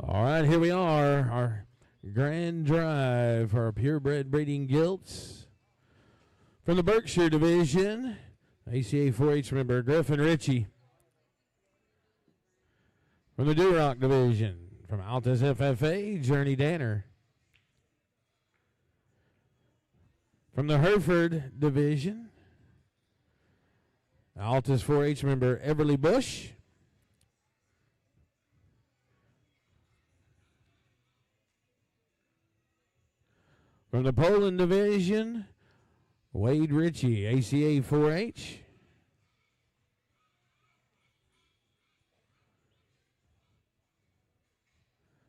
All right, here we are, our grand drive for our purebred breeding gilts. From the Berkshire Division, ACA 4-H member Griffin Ritchie. From the Duroc Division, from Altus FFA, Journey Danner. From the Hereford Division, Altus 4-H member Everly Bush. From the Poland Division, Wade Ritchie, ACA 4-H.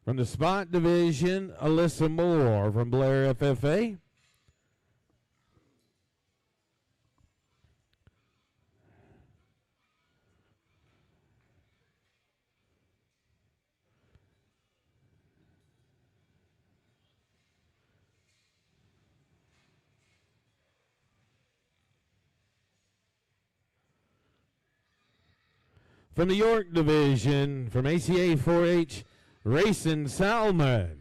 From the Spot Division, Alyssa Moore from Blair FFA. From the York Division, from ACA 4-H, Racing Salmon.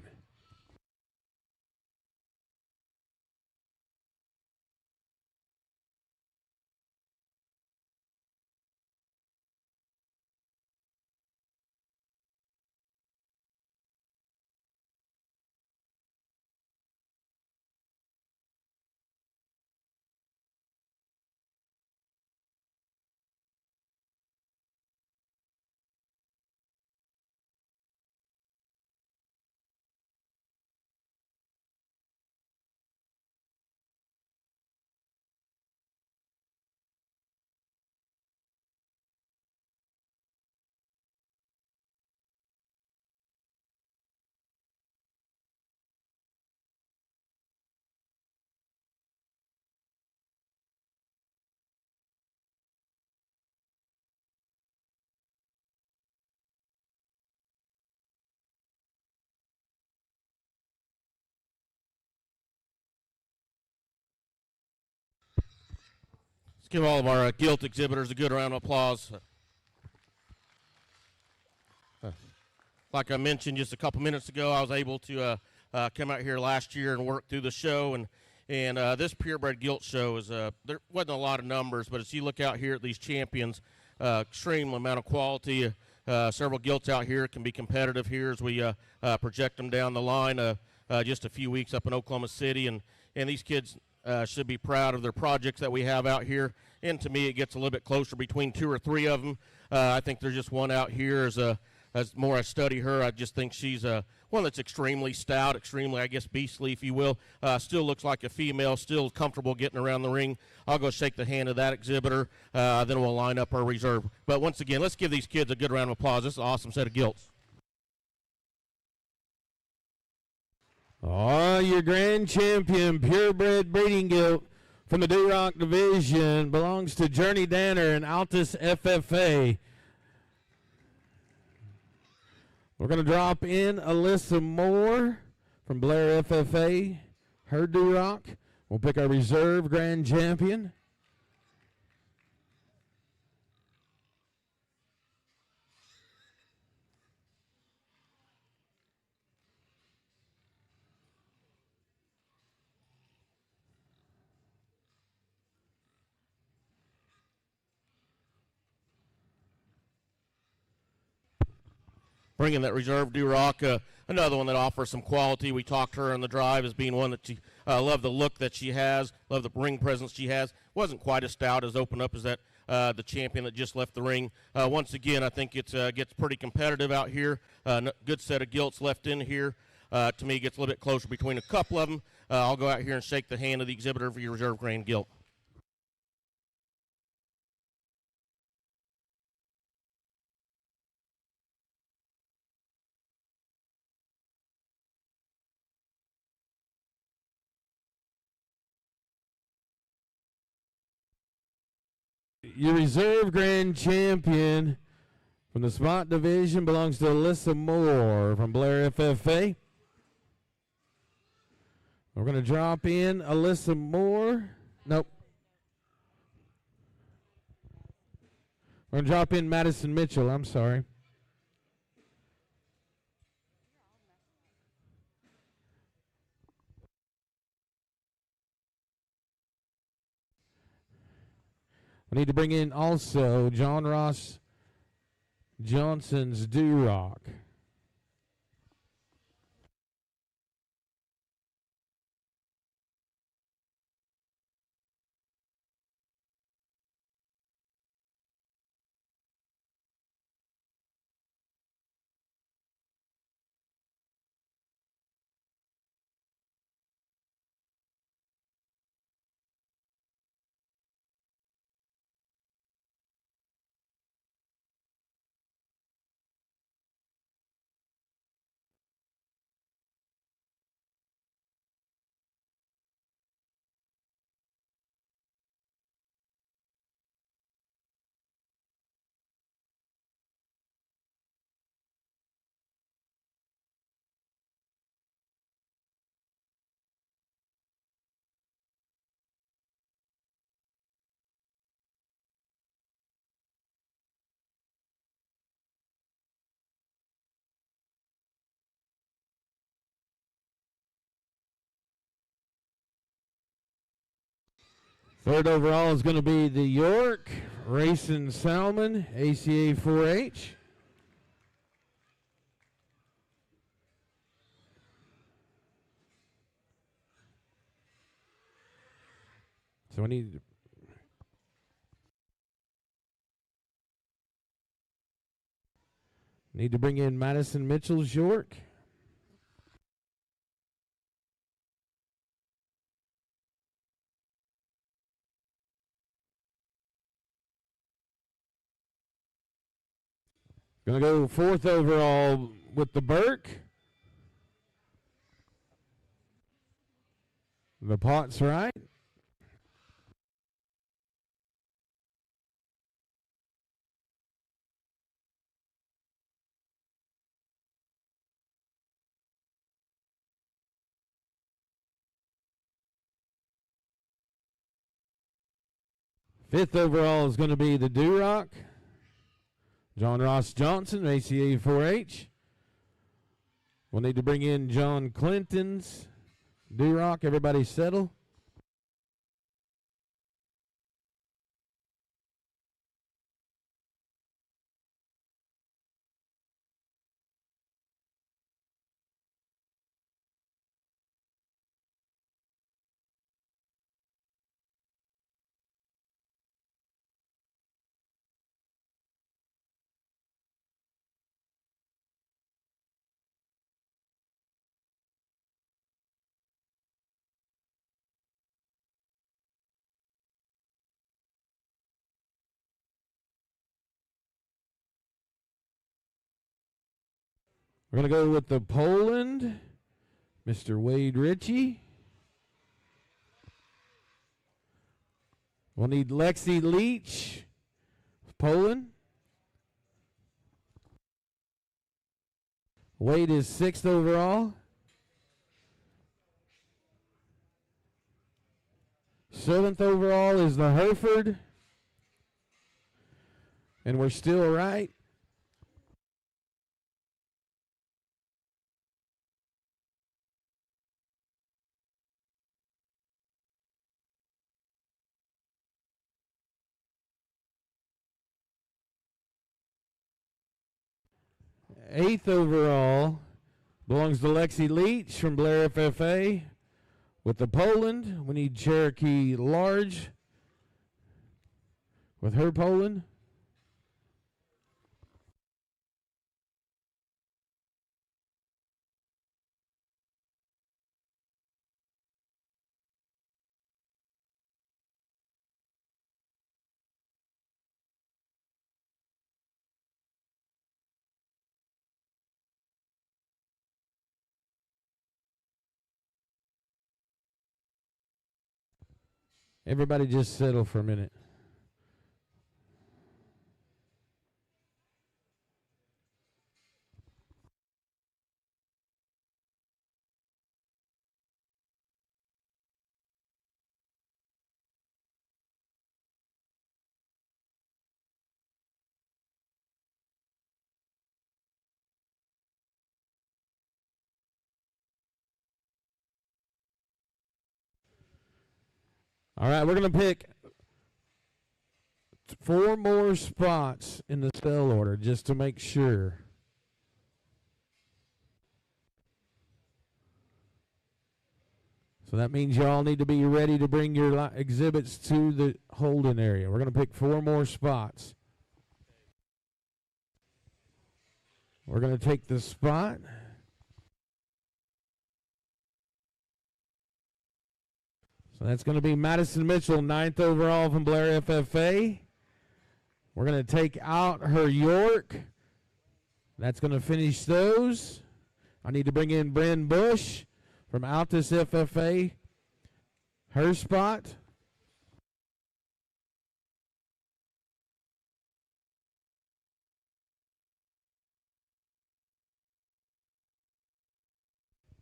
give all of our gilt exhibitors a good round of applause. Like I mentioned just a couple minutes ago, I was able to come out here last year and work through the show, and this purebred gilt show is there wasn't a lot of numbers, but as you look out here at these champions, extreme amount of quality. Several gilts out here can be competitive here as we project them down the line. Just a few weeks up in Oklahoma City, and these kids should be proud of their projects that we have out here. And to me, it gets a little bit closer between 2 or 3 of them. I think there's just one out here as more I study her, I just think she's one that's extremely stout, extremely, I guess, beastly, if you will. Still looks like a female, still comfortable getting around the ring. I'll go shake the hand of that exhibitor, then we'll line up our reserve. But once again, let's give these kids a good round of applause. This is an awesome set of gilts. Oh, your grand champion, purebred breeding gilt from the Duroc division belongs to Journey Danner and Altus FFA. We're going to drop in Alyssa Moore from Blair FFA, her Duroc. We'll pick our reserve grand champion. Bringing that reserve Duroc, another one that offers some quality. We talked to her on the drive as being one that she loved the look that she has, loved the ring presence she has. Wasn't quite as stout as open up as that the champion that just left the ring. Once again, I think it gets pretty competitive out here. Good set of gilts left in here. To me, it gets a little bit closer between a couple of them. I'll go out here and shake the hand of the exhibitor for your reserve grand gilt. Your reserve grand champion from the Spot division belongs to Alyssa Moore from Blair FFA. We're going to drop in Alyssa Moore. Nope. We're going to drop in Madison Mitchell. I'm sorry. We need to bring in also John Ross Johnson's Duroc. Third overall is going to be the York Racing Salmon ACA 4H. So we need to bring in Madison Mitchell's York. Going to go fourth overall with the Burke. The pot's right. 5th overall is going to be the Duroc. John Ross Johnson, ACA 4-H. We'll need to bring in John Clinton's Duroc. Everybody settle. We're going to go with the Poland, Mr. Wade Ritchie. We'll need Lexi Leach, Poland. Wade is 6th overall. 7th overall is the Hereford. And we're still right. Eighth overall belongs to Lexi Leach from Blair FFA. With the Poland, we need Cherokee Large with her Poland. Everybody just settle for a minute. All right, we're going to pick 4 more spots in the sell order just to make sure. So that means y'all need to be ready to bring your exhibits to the holding area. We're going to pick 4 more spots. We're going to take the spot. So that's going to be Madison Mitchell, 9th overall from Blair FFA. We're going to take out her York. That's going to finish those. I need to bring in Bryn Bush from Altus FFA. Her spot.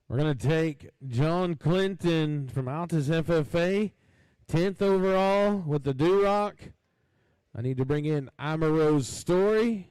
We're going to take John Clinton from Altus FFA, 10th overall with the Duroc. I need to bring in Amaro's Story.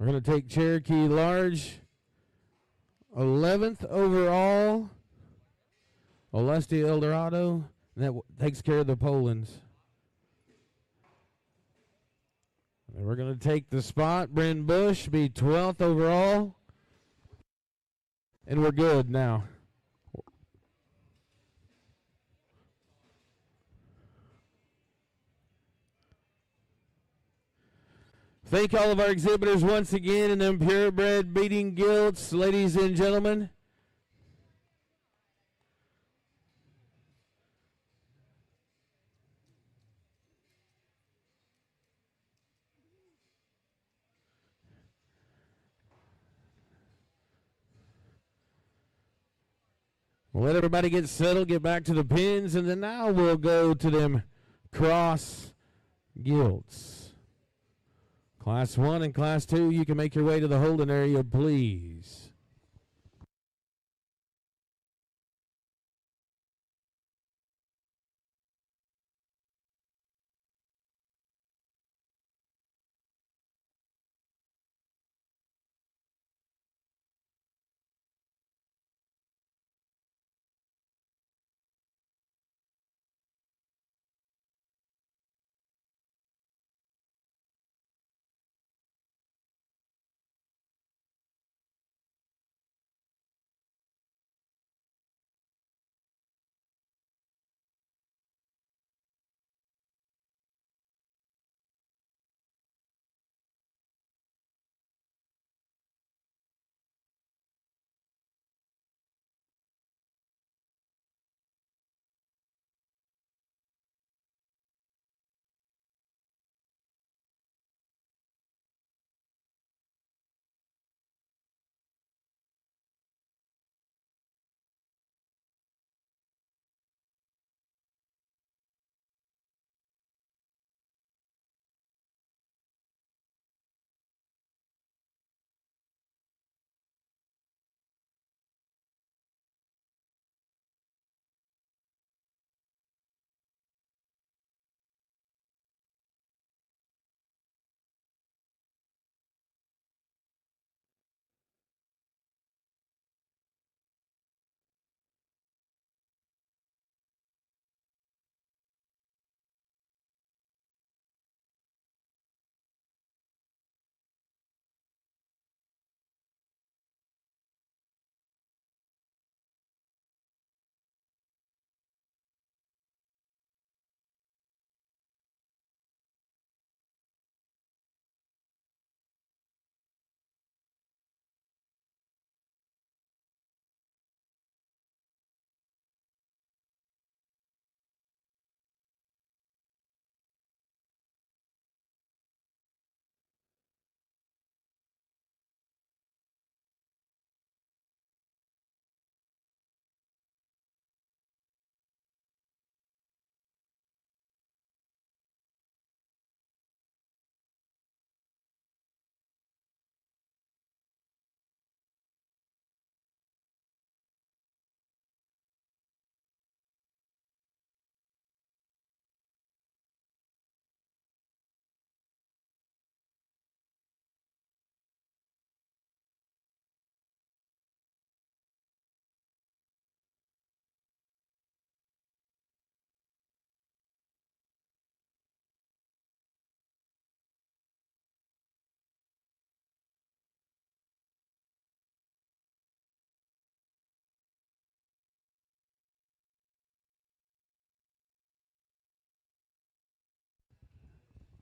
We're going to take Cherokee Large, 11th overall, Olesti Eldorado, and that takes care of the Polands. And we're going to take the spot. Bryn Bush be 12th overall, and we're good now. Thank all of our exhibitors once again in them purebred beating gilts, ladies and gentlemen. We'll let everybody get settled, get back to the pins, and then now we'll go to them cross gilts. Class 1 and Class 2, you can make your way to the holding area, please.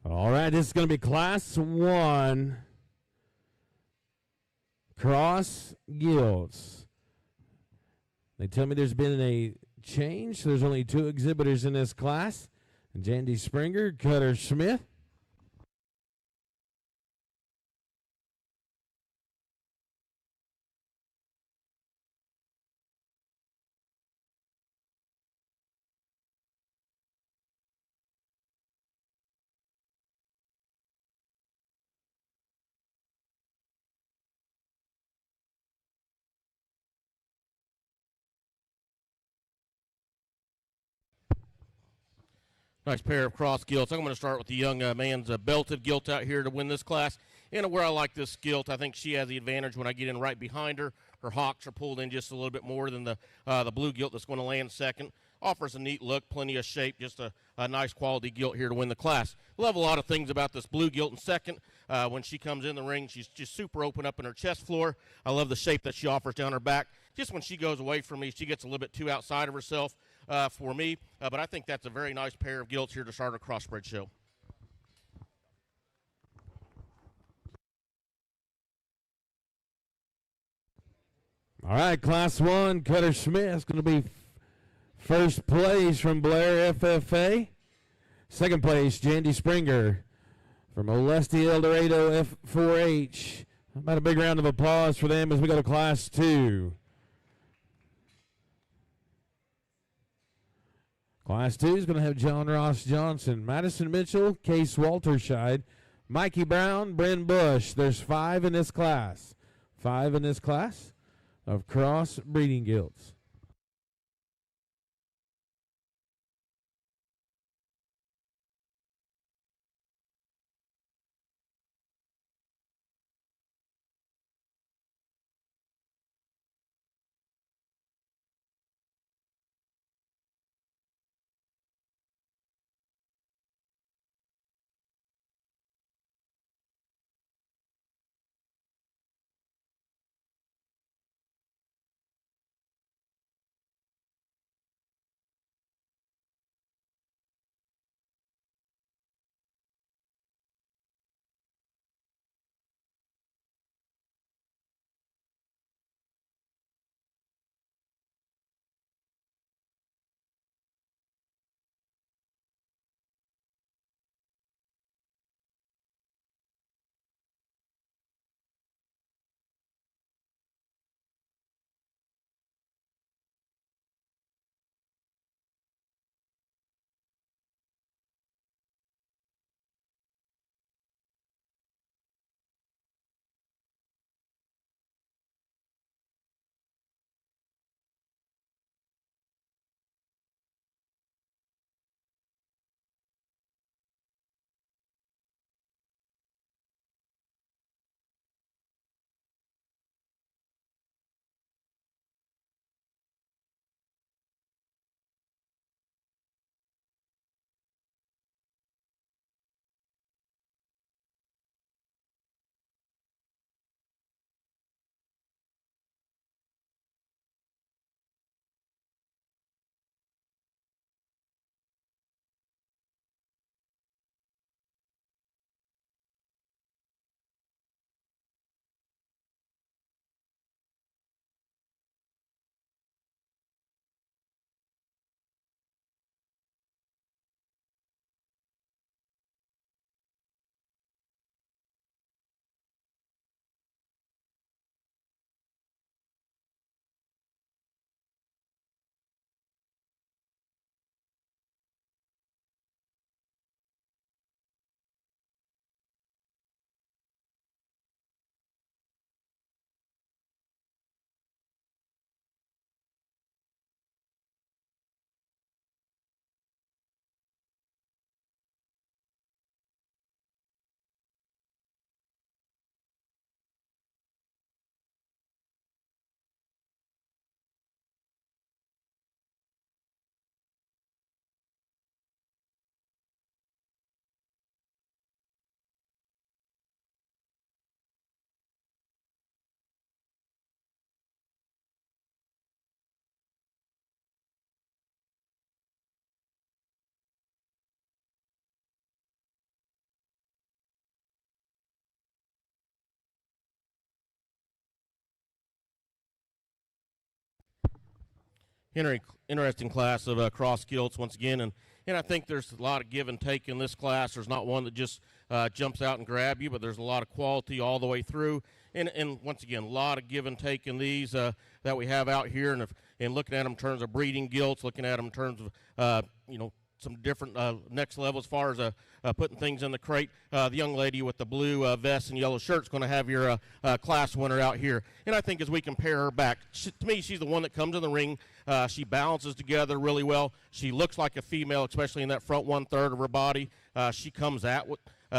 All right, this is going to be Class 1 cross gilts. They tell me there's been a change. There's only 2 exhibitors in this class. Jandy Springer, Cutter Smith. Nice pair of cross gilts. I'm going to start with the young man's belted gilt out here to win this class. And where I like this gilt, I think she has the advantage when I get in right behind her. Her hocks are pulled in just a little bit more than the blue gilt that's going to land second. Offers a neat look, plenty of shape, just a nice quality gilt here to win the class. Love a lot of things about this blue gilt in second. When she comes in the ring, she's just super open up in her chest floor. I love the shape that she offers down her back. Just when she goes away from me, she gets a little bit too outside of herself for me. But I think that's a very nice pair of gilts here to start a crossbred show. All right, Class 1, Cutter Smith's going to be first place from Blair FFA. Second place, Jandy Springer from Olesti El Dorado F4H. How about a big round of applause for them as we go to Class 2. Class 2 is going to have John Ross Johnson, Madison Mitchell, Case Walterscheid, Mikey Brown, Bryn Bush. There's 5 in this class. 5 in this class of cross breeding gilts. Interesting class of cross gilts once again, and I think there's a lot of give and take in this class. There's not one that just jumps out and grab you, but there's a lot of quality all the way through, and once again, a lot of give and take in these that we have out here, and looking at them in terms of breeding gilts, looking at them in terms of some different next level as far as putting things in the crate. The young lady with the blue vest and yellow shirt is going to have your class winner out here. And I think as we compare her back, to me, she's the one that comes in the ring. She balances together really well. She looks like a female, especially in that front 1/3 of her body. She comes at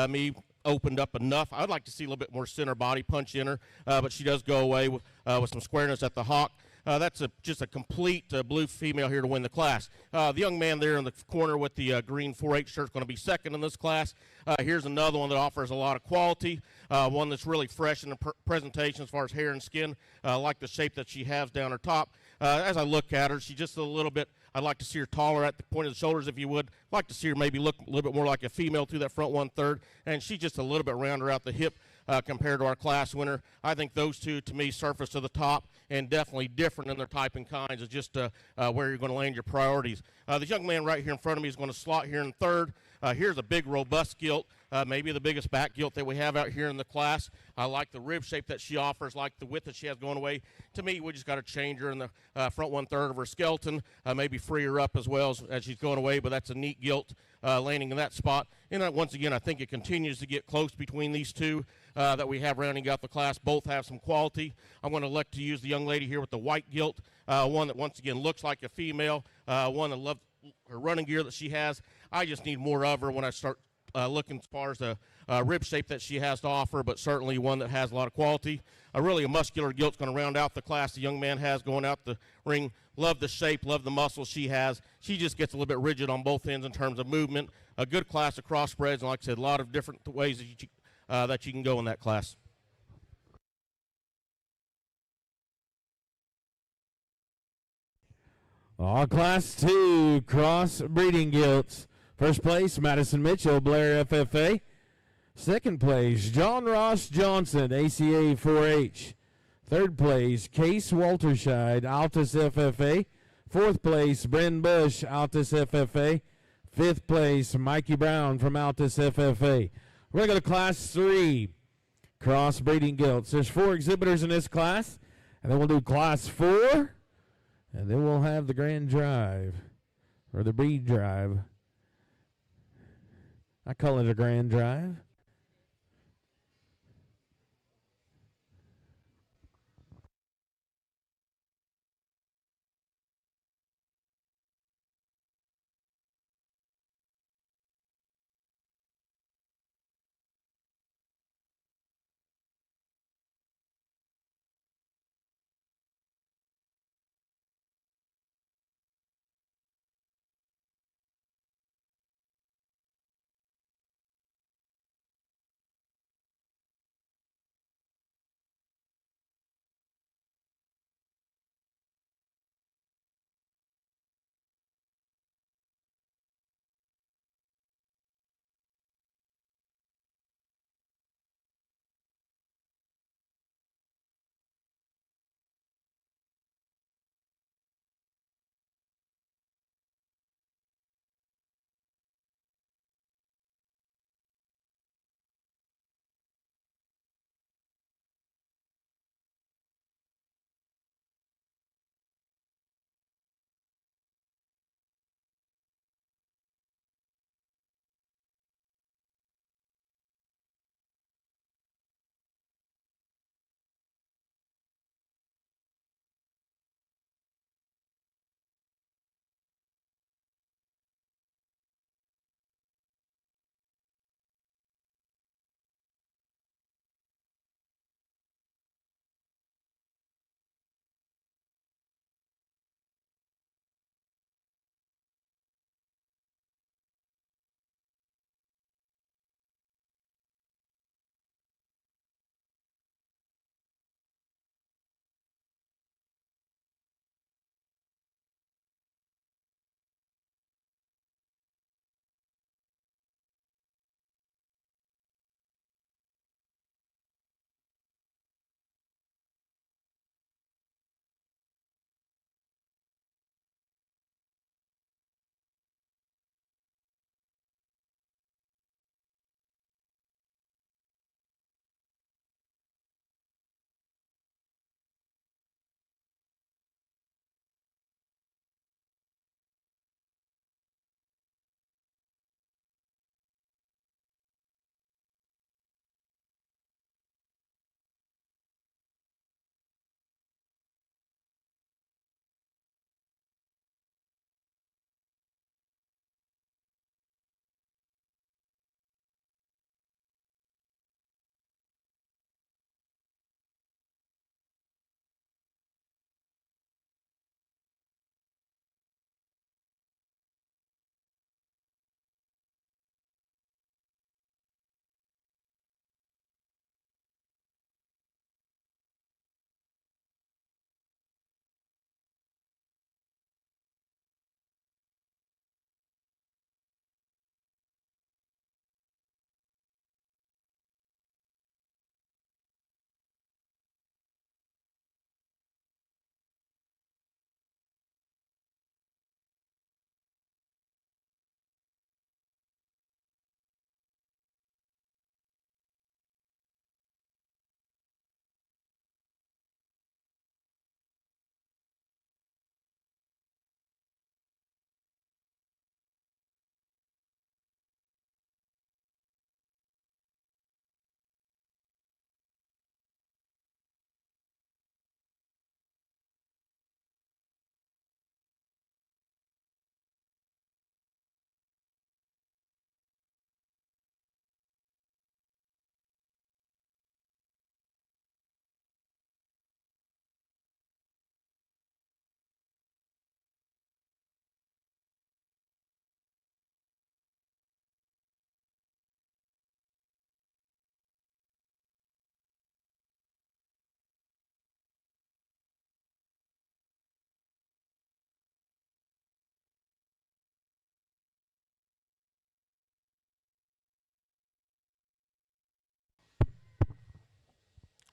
me opened up enough. I'd like to see a little bit more center body punch in her, but she does go away with some squareness at the hock. That's just a complete blue female here to win the class. The young man there in the corner with the green 4-H shirt is going to be second in this class. Here's another one that offers a lot of quality, one that's really fresh in the presentation as far as hair and skin. I like the shape that she has down her top. As I look at her, she's just a little bit, I'd like to see her taller at the point of the shoulders, if you would. I'd like to see her maybe look a little bit more like a female through that front 1/3, and she's just a little bit rounder out the hip compared to our class winner. I think those two, to me, surface to the top and definitely different in their type and kinds. It's just where you're going to land your priorities. This young man right here in front of me is going to slot here in third. Here's a big, robust gilt, maybe the biggest back gilt that we have out here in the class. I like the rib shape that she offers, like the width that she has going away. To me, we just got to change her in the front 1/3 of her skeleton, maybe free her up as well as she's going away, but that's a neat gilt landing in that spot. And once again, I think it continues to get close between these two that we have rounding out the class. Both have some quality. I'm going to elect to use the young lady here with the white gilt, one that once again looks like a female, one that loves her running gear that she has. I just need more of her when I start looking as far as the rib shape that she has to offer, but certainly one that has a lot of quality. Really a muscular gilt's going to round out the class the young man has going out the ring. Love the shape, love the muscles she has. She just gets a little bit rigid on both ends in terms of movement. A good class of crossbreds, and like I said, a lot of different ways that you can go in that class. All Class 2 cross breeding gilts. First place, Madison Mitchell, Blair FFA. Second place, John Ross Johnson, ACA 4-H. Third place, Case Walterscheid, Altus FFA. Fourth place, Bren Bush, Altus FFA. Fifth place, Mikey Brown from Altus FFA. We're going to go to Class 3, cross breeding gilts. There's 4 exhibitors in this class, and then we'll do Class 4, and then we'll have the grand drive, or the breed drive. I call it a grand drive.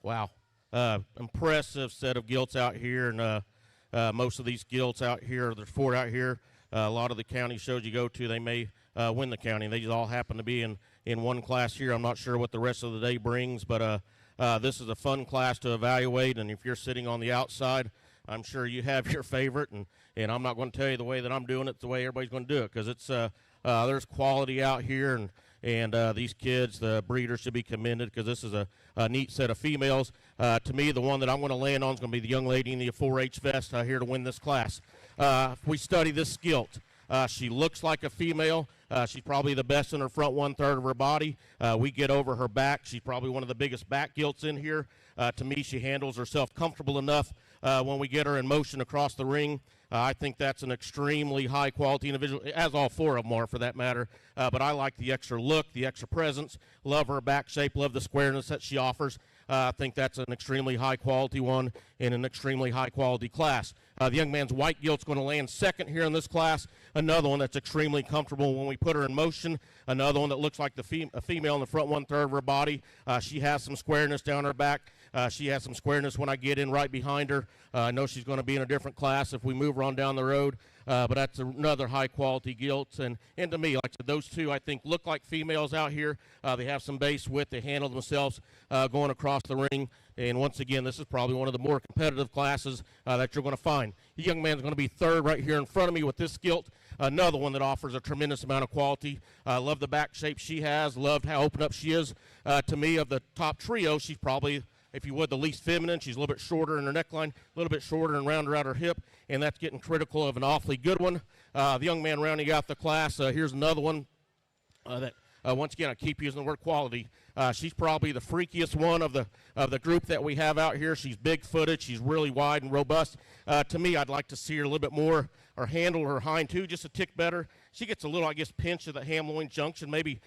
Wow. Impressive set of gilts out here, and most of these gilts out here, there's 4 out here. A lot of the county shows you go to, they may win the county. They just all happen to be in one class here. I'm not sure what the rest of the day brings, but this is a fun class to evaluate, and if you're sitting on the outside, I'm sure you have your favorite, and I'm not going to tell you the way that I'm doing it, the way everybody's going to do it, because it's there's quality out here, and these kids, the breeders, should be commended because this is a neat set of females. To me, the one that I'm going to land on is going to be the young lady in the 4-H vest here to win this class. We study this skilt. She looks like a female. She's probably the best in her front 1/3 of her body. We get over her back. She's probably one of the biggest back gilts in here. To me, she handles herself comfortable enough when we get her in motion across the ring. I think that's an extremely high-quality individual, as all 4 of them are for that matter. But I like the extra look, the extra presence, love her back shape, love the squareness that she offers. I think that's an extremely high-quality one in an extremely high-quality class. The young man's white gilt's going to land second here in this class. Another one that's extremely comfortable when we put her in motion. Another one that looks like a female in the front 1/3 of her body. She has some squareness down her back. She has some squareness when I get in right behind her. I know she's going to be in a different class if we move her on down the road, but that's another high-quality gilt. And to me, like I said, those 2, I think, look like females out here. They have some base width. They handle themselves going across the ring. And once again, this is probably one of the more competitive classes that you're going to find. The young man's going to be third right here in front of me with this gilt. Another one that offers a tremendous amount of quality. Love the back shape she has. Loved how open up she is. To me, of the top trio, she's probably, if you would, the least feminine. She's a little bit shorter in her neckline, a little bit shorter and rounder out her hip, and that's getting critical of an awfully good one. The young man rounding out the class, here's another one that, once again, I keep using the word quality. She's probably the freakiest one of the group that we have out here. She's big-footed. She's really wide and robust. To me, I'd like to see her a little bit more, or handle her hind two just a tick better. She gets a little, I guess, pinch of the ham-loin junction, maybe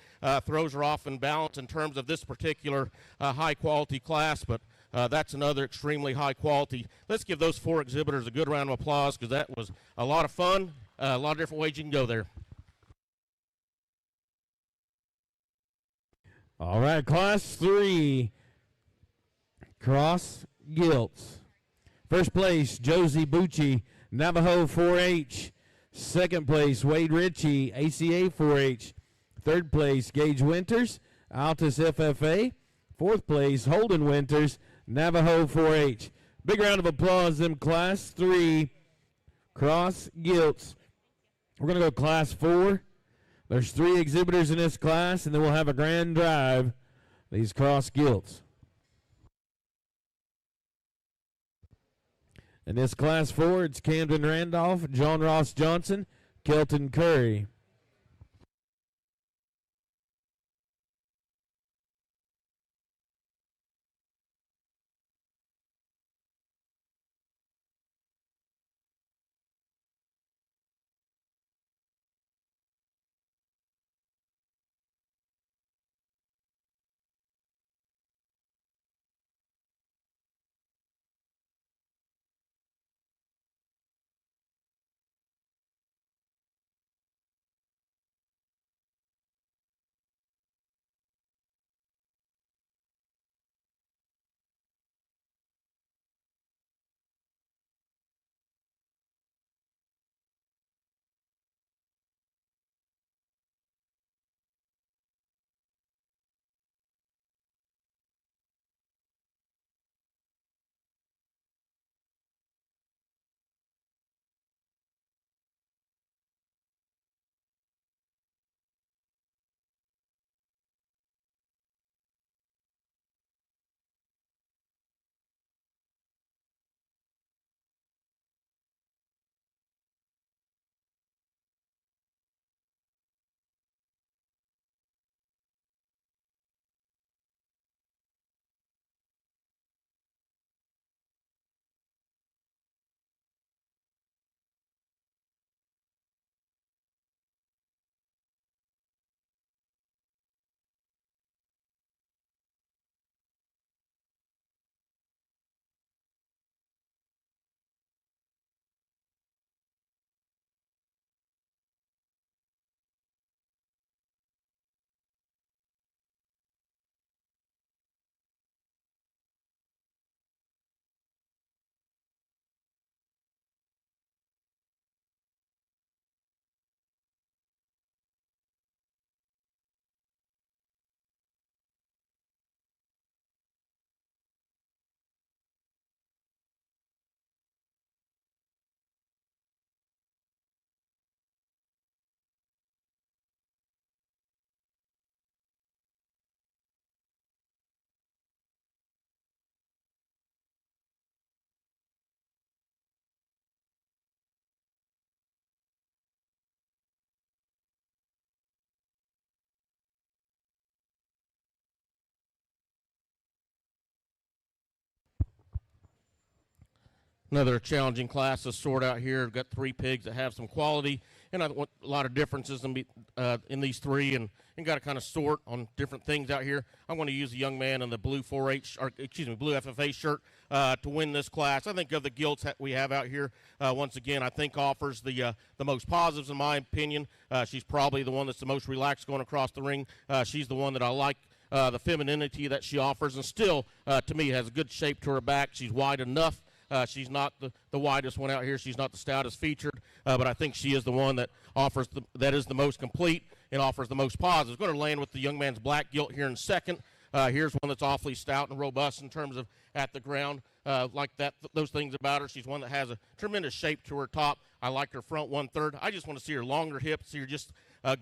throws her off in balance in terms of this particular high-quality class, but that's another extremely high quality. Let's give those 4 exhibitors a good round of applause because that was a lot of fun, a lot of different ways you can go there. All right, Class 3, cross gilts. First place, Josie Bucci, Navajo 4-H. Second place, Wade Ritchie, ACA 4-H. Third place, Gage Winters, Altus FFA. Fourth place, Holden Winters, Navajo 4-H. Big round of applause, them Class 3 cross gilts. We're going to go Class 4. There's 3 exhibitors in this class, and then we'll have a grand drive, these cross gilts. In this Class 4, it's Camden Randolph, John Ross Johnson, Kelton Curry. Another challenging class to sort out here. We've got 3 pigs that have some quality, and I want a lot of differences in these 3, and got to kind of sort on different things out here. I'm going to use a young man in the blue blue FFA shirt to win this class. I think of the gilts that we have out here, once again, I think offers the most positives in my opinion. She's probably the one that's the most relaxed going across the ring. She's the one that I like. The femininity that she offers, and still, to me, has a good shape to her back. She's wide enough. She's not the widest one out here. She's not the stoutest featured, but I think she is the one that offers that is the most complete and offers the most positives. Going to land with the young man's black gilt here in second. Here's one that's awfully stout and robust in terms of at the ground. Like that, those things about her. She's one that has a tremendous shape to her top. I like her front 1/3. I just want to see her longer hips. See her just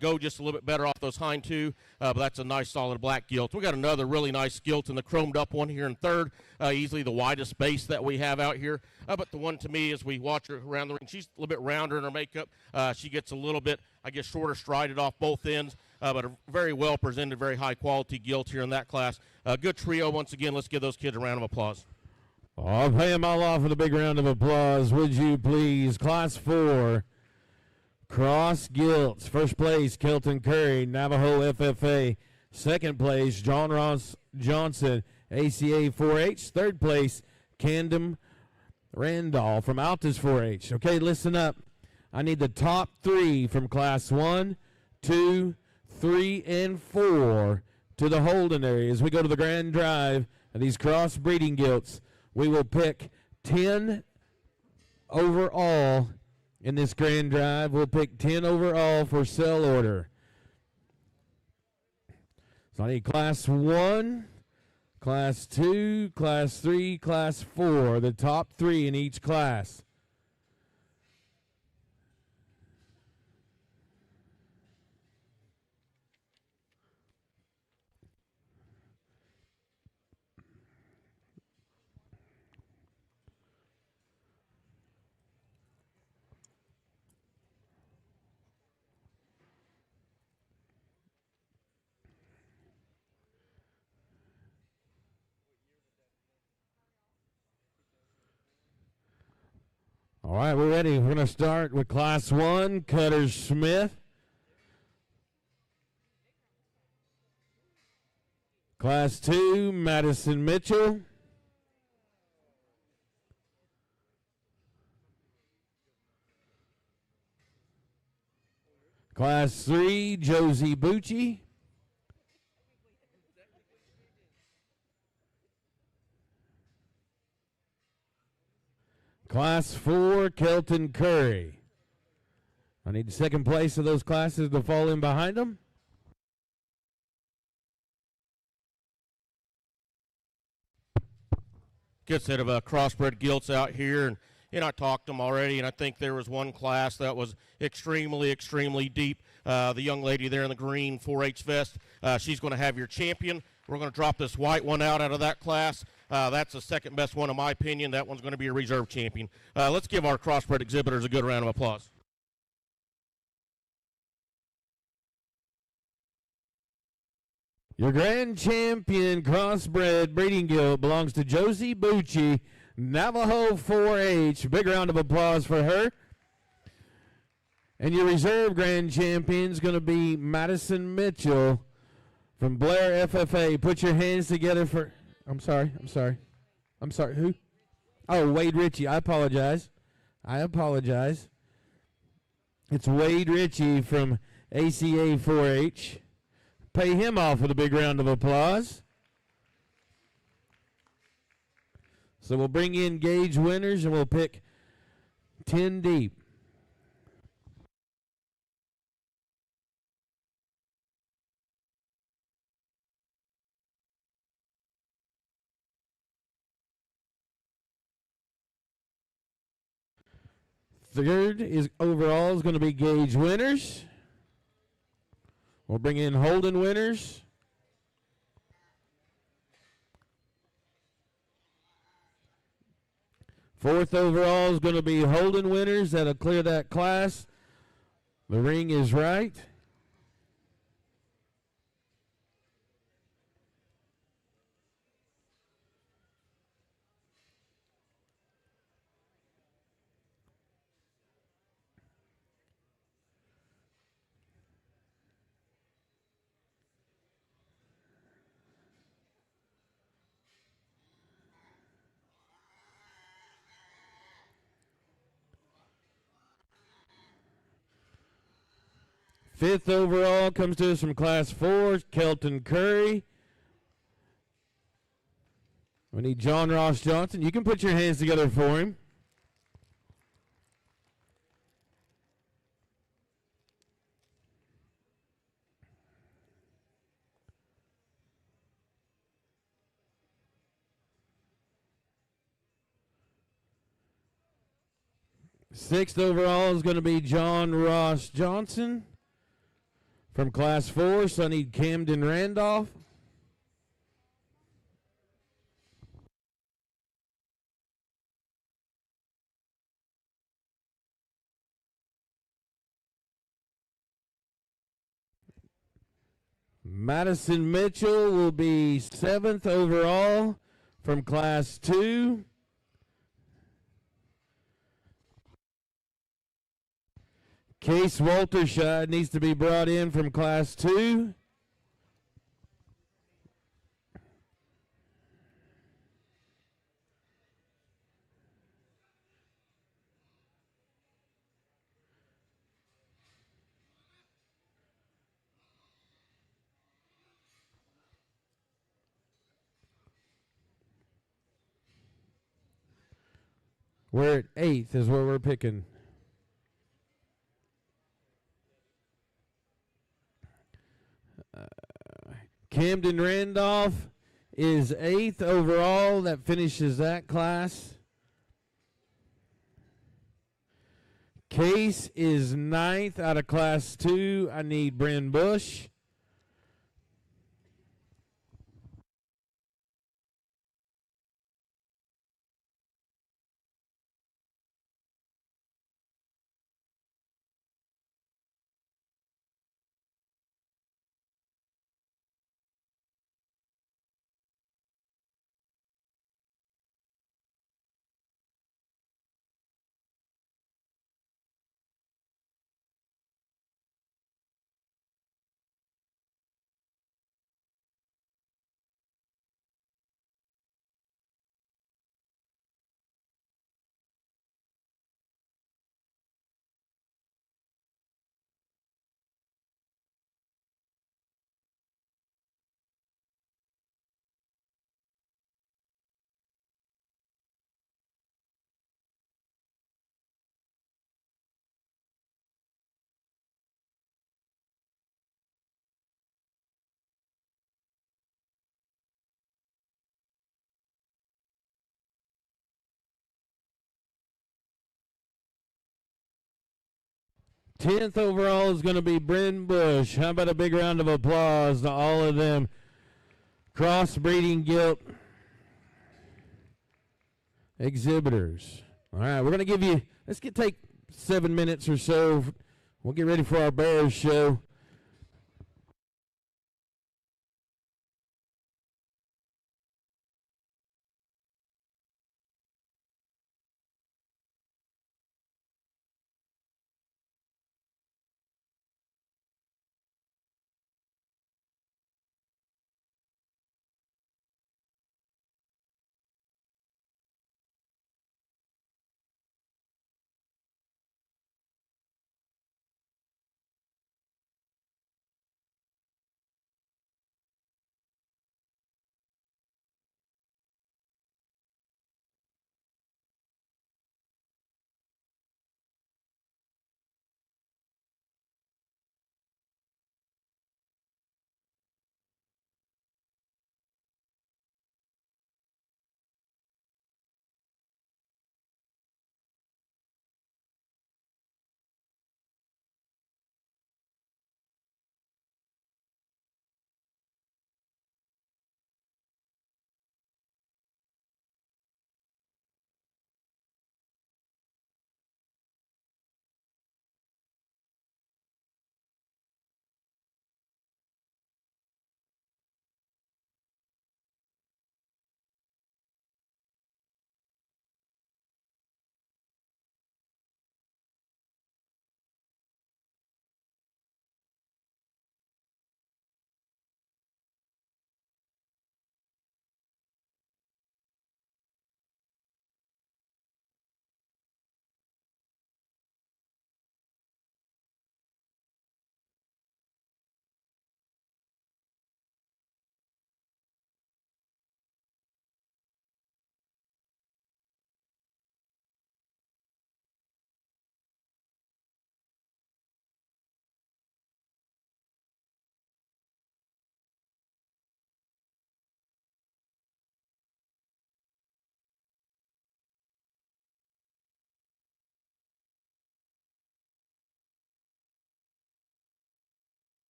go just a little bit better off those hind 2. But that's a nice solid black gilt. We got another really nice gilt in the chromed up one here in third. Easily the widest base that we have out here. But the one to me, as we watch her around the ring, she's a little bit rounder in her makeup. She gets a little bit, I guess, shorter strided off both ends. But a very well presented, very high quality gilt here in that class. Good trio once again. Let's give those kids a round of applause. I'll pay them all off with a big round of applause, would you please? Class 4, cross gilts. First place, Kelton Curry, Navajo FFA. Second place, John Ross Johnson, ACA 4-H. Third place, Camden Randolph from Altus 4-H. Okay, listen up. I need the top 3 from class 1, 2, 3, and 4 to the holding area as we go to the grand drive of these cross breeding gilts. We will pick 10 overall in this grand drive. We'll pick 10 overall for sell order. So I need class 1, class 2, class 3, class 4, the top 3 in each class. All right, we're ready. We're going to start with class 1, Cutter Smith. Class 2, Madison Mitchell. Class 3, Josie Bucci. Class 4, Kelton Curry. I need the second place of those classes to fall in behind them. Good set of crossbred gilts out here, and I talked to them already, and I think there was one class that was extremely, extremely deep. The young lady there in the green 4-H vest, she's going to have your champion. We're going to drop this white one out of that class. That's the second best one in my opinion. That one's going to be a reserve champion. Let's give our crossbred exhibitors a good round of applause. Your grand champion crossbred breeding gilt belongs to Josie Bucci, Navajo 4-H. Big round of applause for her. And your reserve grand champion is going to be Madison Mitchell from Blair FFA. Put your hands together for... I'm sorry. Who? Oh, Wade Ritchie. I apologize. It's Wade Ritchie from ACA 4-H. Pay him off with a big round of applause. So we'll bring in gauge winners and we'll pick 10 deep. Third is overall is going to be gauge winners. We'll bring in Holden winners. Fourth overall is going to be Holden winners. That'll clear that class. The ring is right. 5th overall comes to us from Class 4, Kelton Curry. We need John Ross Johnson. You can put your hands together for him. Sixth overall is going to be John Ross Johnson from Class 4, so I need Camden Randolph. Madison Mitchell will be 7th overall from Class 2. Case Waltershire needs to be brought in from Class 2. We're at 8th is where we're picking. Camden Randolph is 8th overall. That finishes that class. Case is 9th out of Class 2. I need Bryn Bush. Tenth overall is going to be Bryn Bush. How about a big round of applause to all of them crossbreeding gilt exhibitors. All right, we're going to give you, take 7 minutes or so. We'll get ready for our Bears show.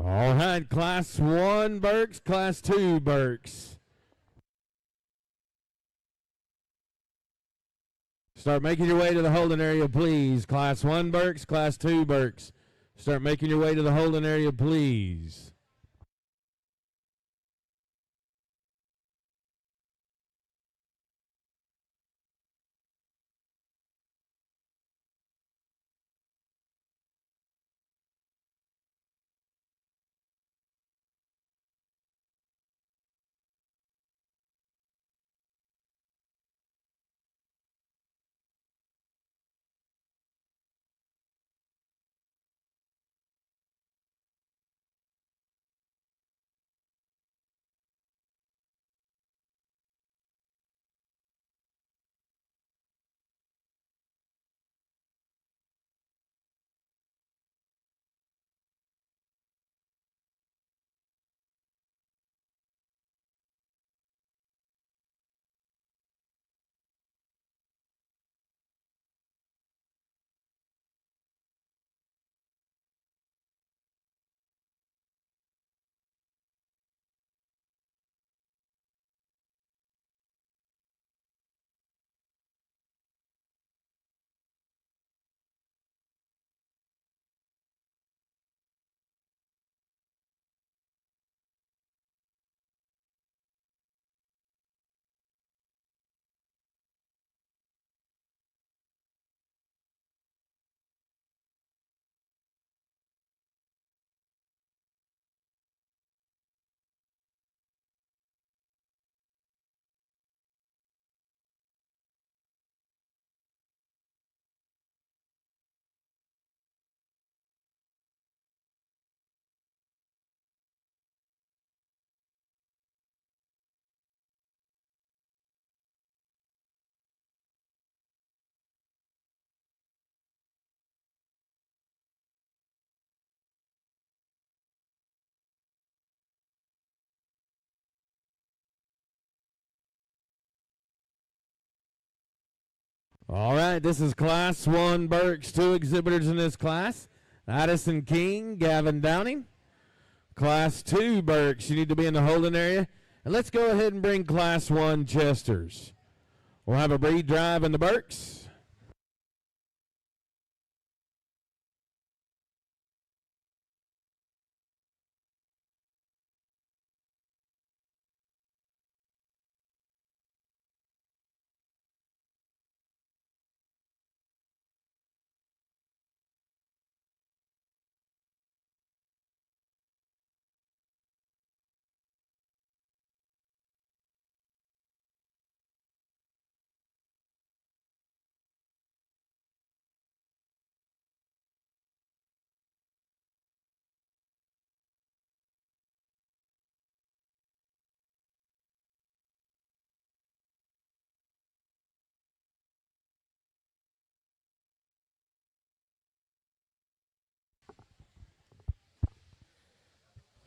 All right, Class 1 Berks, Class 2 Berks. Start making your way to the holding area, please. Class 1 Berks, Class 2 Berks. Start making your way to the holding area, please. All right, this is Class 1 Berks. 2 exhibitors in this class. Addison King, Gavin Downing. Class 2 Berks, you need to be in the holding area. And let's go ahead and bring Class 1 Chesters. We'll have a breed drive in the Berks.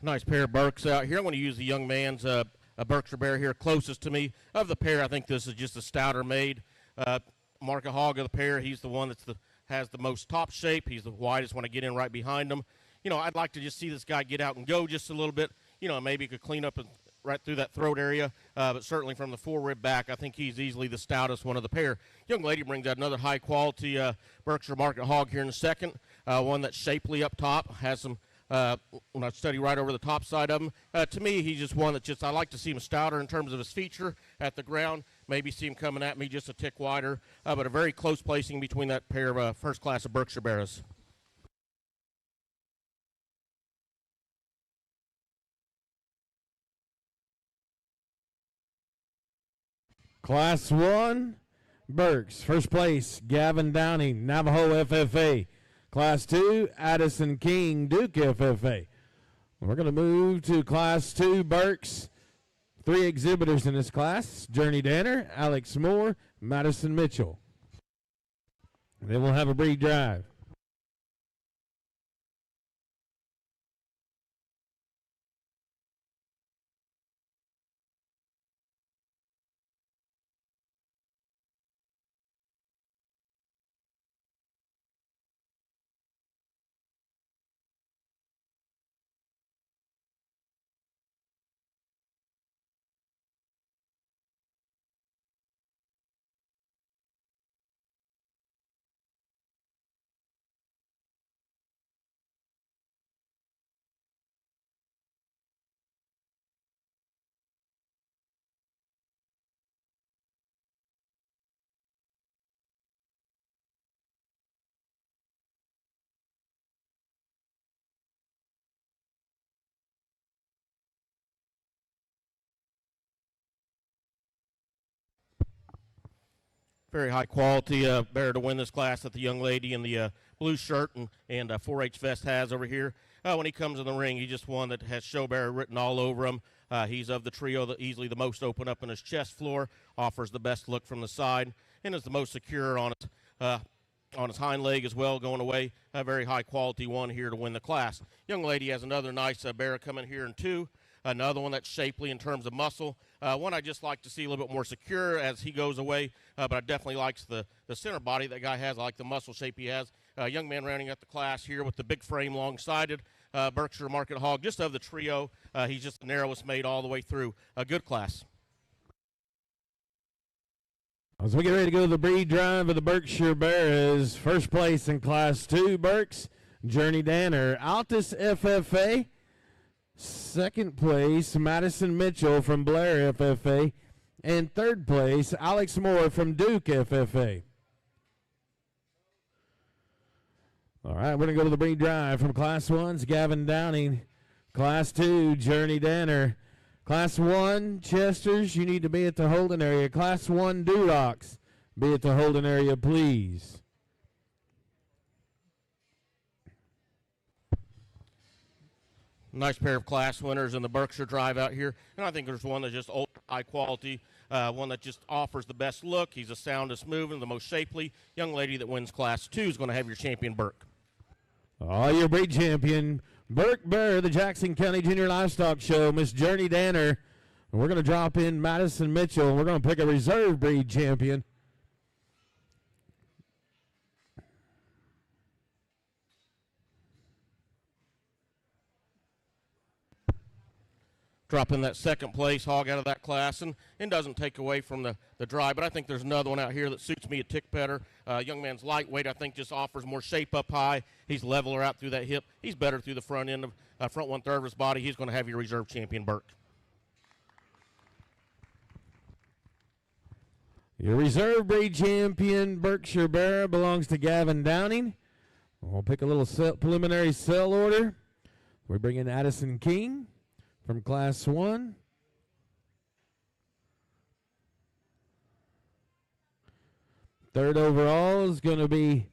Nice pair of Berks out here. I'm going to use the young man's a Berkshire Bear here closest to me. Of the pair, I think this is just a stouter made. Market hog of the pair, he's the one that's has the most top shape. He's the widest when I get in right behind him. You know, I'd like to just see this guy get out and go just a little bit. You know, maybe he could clean up right through that throat area. But certainly from the forerib back, I think he's easily the stoutest one of the pair. Young lady brings out another high-quality Berkshire Market hog here in a second. One that's shapely up top, has some when I study right over the top side of him. To me, he's just one that I like to see him stouter in terms of his feature at the ground. Maybe see him coming at me just a tick wider, but a very close placing between that pair of first class of Berkshire Bears. Class 1 Berks, first place, Gavin Downing, Navajo FFA. Class 2, Addison King, Duke FFA. We're going to move to Class 2 Berks. 3 exhibitors in this class, Journey Danner, Alex Moore, Madison Mitchell. Then we'll have a breed drive. very high quality bear to win this class that the young lady in the blue shirt and 4-H vest has over here. When he comes in the ring, he's just one that has show bear written all over him. He's of the trio that easily the most open up in his chest floor, offers the best look from the side, and is the most secure on his hind leg as well, going away. A very high quality one here to win the class. Young lady has another nice bear coming here in 2. Another one that's shapely in terms of muscle. One I just like to see a little bit more secure as he goes away, but I definitely likes the center body that guy has. I like the muscle shape he has. Young man rounding out the class here with the big frame, long-sided. Berkshire Market Hog, just of the trio. He's just the narrowest made all the way through. A good class. As we get ready to go to the breed drive of the Berkshire Bears, first place in Class 2, Berks, Journey Danner. Altus FFA, second place, Madison Mitchell from Blair FFA, and third place, Alex Moore from Duke FFA. All right, we're going to go to the breed drive from Class 1's Gavin Downing. Class 2, Journey Danner. Class 1, Chesters, you need to be at the holding area. Class 1, Durocs, be at the holding area, please. Nice pair of class winners in the Berkshire drive out here. And I think there's one that's just high quality, one that just offers the best look. He's the soundest moving, the most shapely. Young lady that wins Class 2 is going to have your champion, Burke. Oh, your breed champion, Burke Burr, the Jackson County Junior Livestock Show, Miss Journey Danner. And we're going to drop in Madison Mitchell, and we're going to pick a reserve breed champion. Dropping that second place hog out of that class and doesn't take away from the drive. But I think there's another one out here that suits me a tick better. Young man's lightweight, I think, just offers more shape up high. He's leveler out through that hip. He's better through the front end of front 1/3 of his body. He's going to have your reserve champion, Burke. Your reserve breed champion, Berkshire Bear, belongs to Gavin Downing. We'll pick a little preliminary sell order. We bring in Addison King from Class 1. Third overall is going to be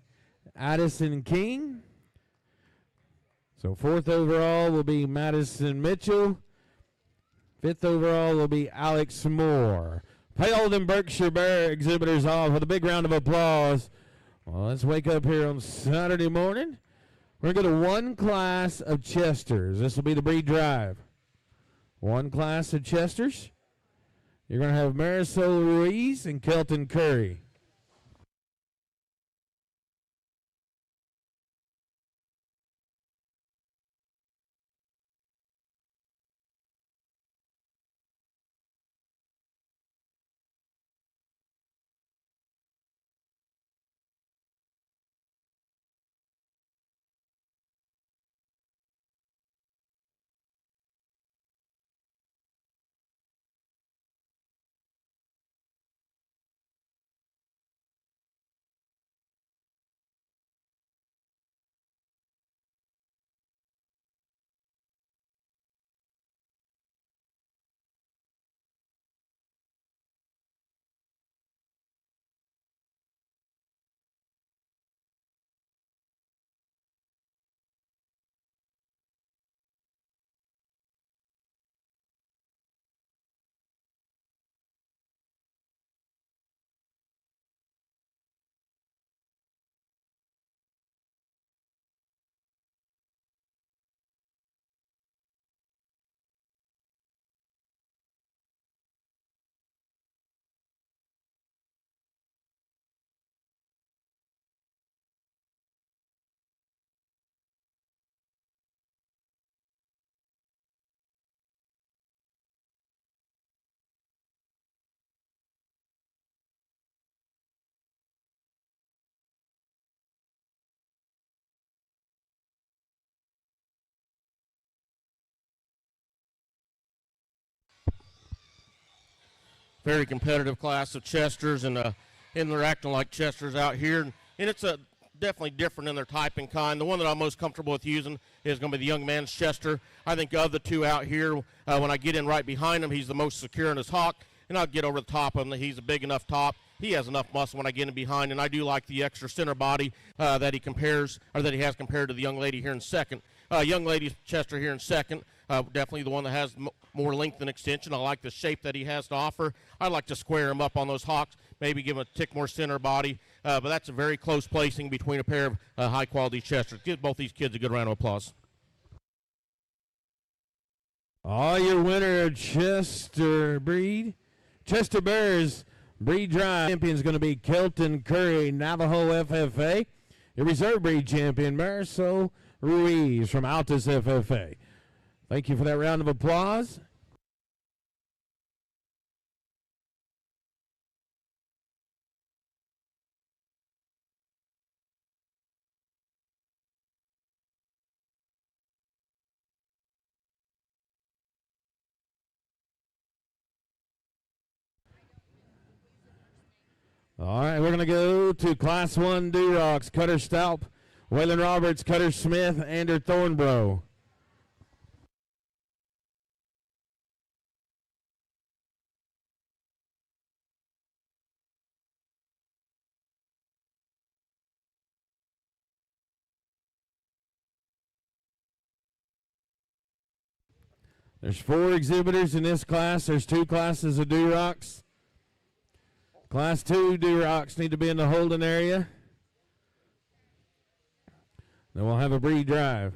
Addison King. So fourth overall will be Madison Mitchell. Fifth overall will be Alex Moore. Pay all them Berkshire Bear exhibitors off with a big round of applause. Well, let's wake up here on Saturday morning. We're going to go to one class of Chesters. This will be the breed drive. One class of Chesters. You're going to have Marisol Ruiz and Kelton Curry. Very competitive class of Chesters, and they're acting like Chesters out here. And it's definitely different in their type and kind. The one that I'm most comfortable with using is going to be the young man's Chester. I think of the two out here, when I get in right behind him, he's the most secure in his hock. and I'll get over the top of him. He's a big enough top. He has enough muscle when I get him behind, and I do like the extra center body that he has compared to the young lady here in second. Young lady Chester here in second, definitely the one that has more length and extension. I like the shape that he has to offer. I like to square him up on those hocks, maybe give him a tick more center body, but that's a very close placing between a pair of high-quality Chesters. Give both these kids a good round of applause. Your winner of Chester Bears Breed Drive champion is going to be Kelton Curry, Navajo FFA. Your reserve breed champion, Marisol Ruiz from Altus FFA. Thank you for that round of applause. All right, we're going to go to Class 1 Durocs, Cutter Stalp, Waylon Roberts, Cutter Smith, Ander Thornbrough. There's 4 exhibitors in this class. There's 2 classes of Durocs. Class 2 Durocs need to be in the holding area. Then we'll have a breed drive.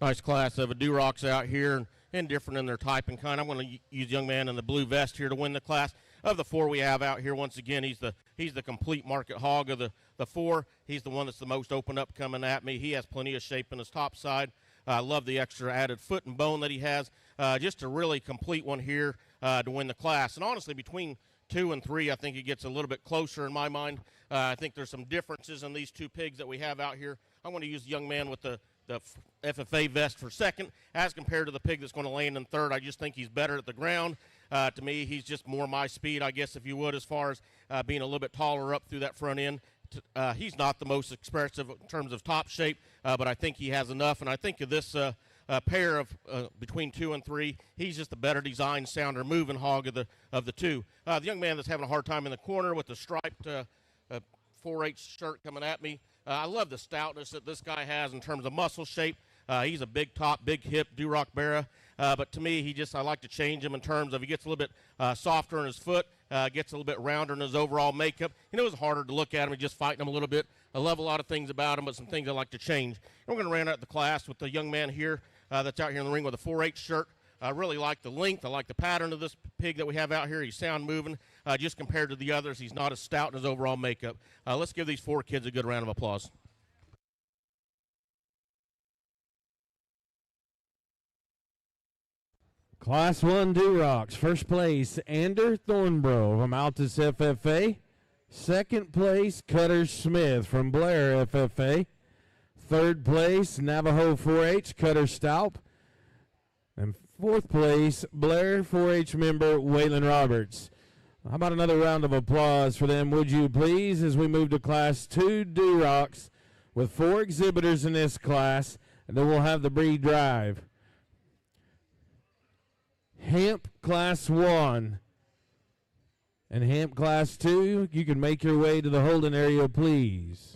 Nice class of Durocs out here, and different in their type and kind. I'm going to use young man in the blue vest here to win the class. Of the 4 we have out here, once again, he's the complete market hog of the 4. He's the one that's the most open up coming at me. He has plenty of shape in his top side. I love the extra added foot and bone that he has. Just a really complete one here to win the class. And honestly, between 2 and 3, I think it gets a little bit closer in my mind. I think there's some differences in these 2 pigs that we have out here. I'm going to use the young man with the FFA vest for second as compared to the pig that's going to land in third. I just think he's better at the ground. To me, he's just more my speed, I guess, if you would, as far as being a little bit taller up through that front end. He's not the most expressive in terms of top shape, but I think he has enough. And I think of this pair of between 2 and 3, he's just the better design, sounder, moving hog of the 2. The young man that's having a hard time in the corner with the striped 4H shirt coming at me. I love the stoutness that this guy has in terms of muscle shape. He's a big top, big hip Duroc Barra. But to me, I like to change him in terms of he gets a little bit softer in his foot, gets a little bit rounder in his overall makeup. You know, it's harder to look at him and just fighting him a little bit. I love a lot of things about him, but some things I like to change. And we're going to round out the class with the young man here that's out here in the ring with a 4H shirt. I really like the length. I like the pattern of this pig that we have out here. He's sound moving. just compared to the others. He's not as stout in his overall makeup. Let's give these 4 kids a good round of applause. Class 1 Durocs, first place, Ander Thornbrough from Altus FFA. Second place, Cutter Smith from Blair FFA. Third place, Navajo 4-H, Cutter Stalp. And fourth place, Blair 4-H member, Waylon Roberts. How about another round of applause for them, would you please, as we move to Class 2 Durocs with 4 exhibitors in this class, and then we'll have the breed drive. Hamp Class 1 and Hamp Class 2, you can make your way to the holding area, please.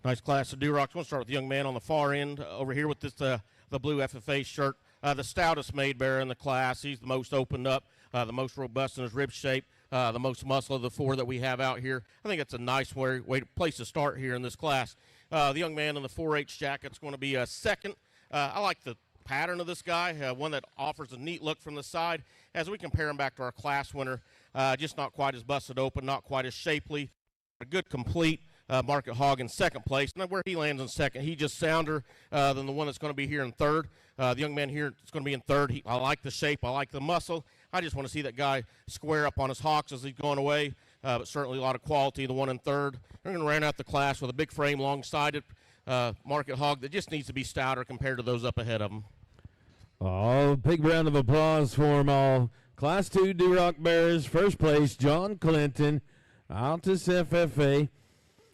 Nice class of Durocs. We'll start with the young man on the far end over here with this the blue FFA shirt. The stoutest made bear in the class. He's the most opened up, the most robust in his rib shape, the most muscle of the 4 that we have out here. I think it's a nice place to start here in this class. The young man in the 4-H jacket is going to be a second. I like the pattern of this guy, one that offers a neat look from the side. As we compare him back to our class winner, just not quite as busted open, not quite as shapely, a good complete. Market Hog in second place. And where he lands in second, he just sounder than the one that's going to be here in third. The young man here is going to be in third. I like the shape. I like the muscle. I just want to see that guy square up on his hocks as he's going away. But certainly a lot of quality, the one in third. They're going to round out the class with a big frame, long-sided Market Hog that just needs to be stouter compared to those up ahead of him. Oh, big round of applause for them all. Class 2 Duroc Bears, first place, John Clinton, Altus FFA.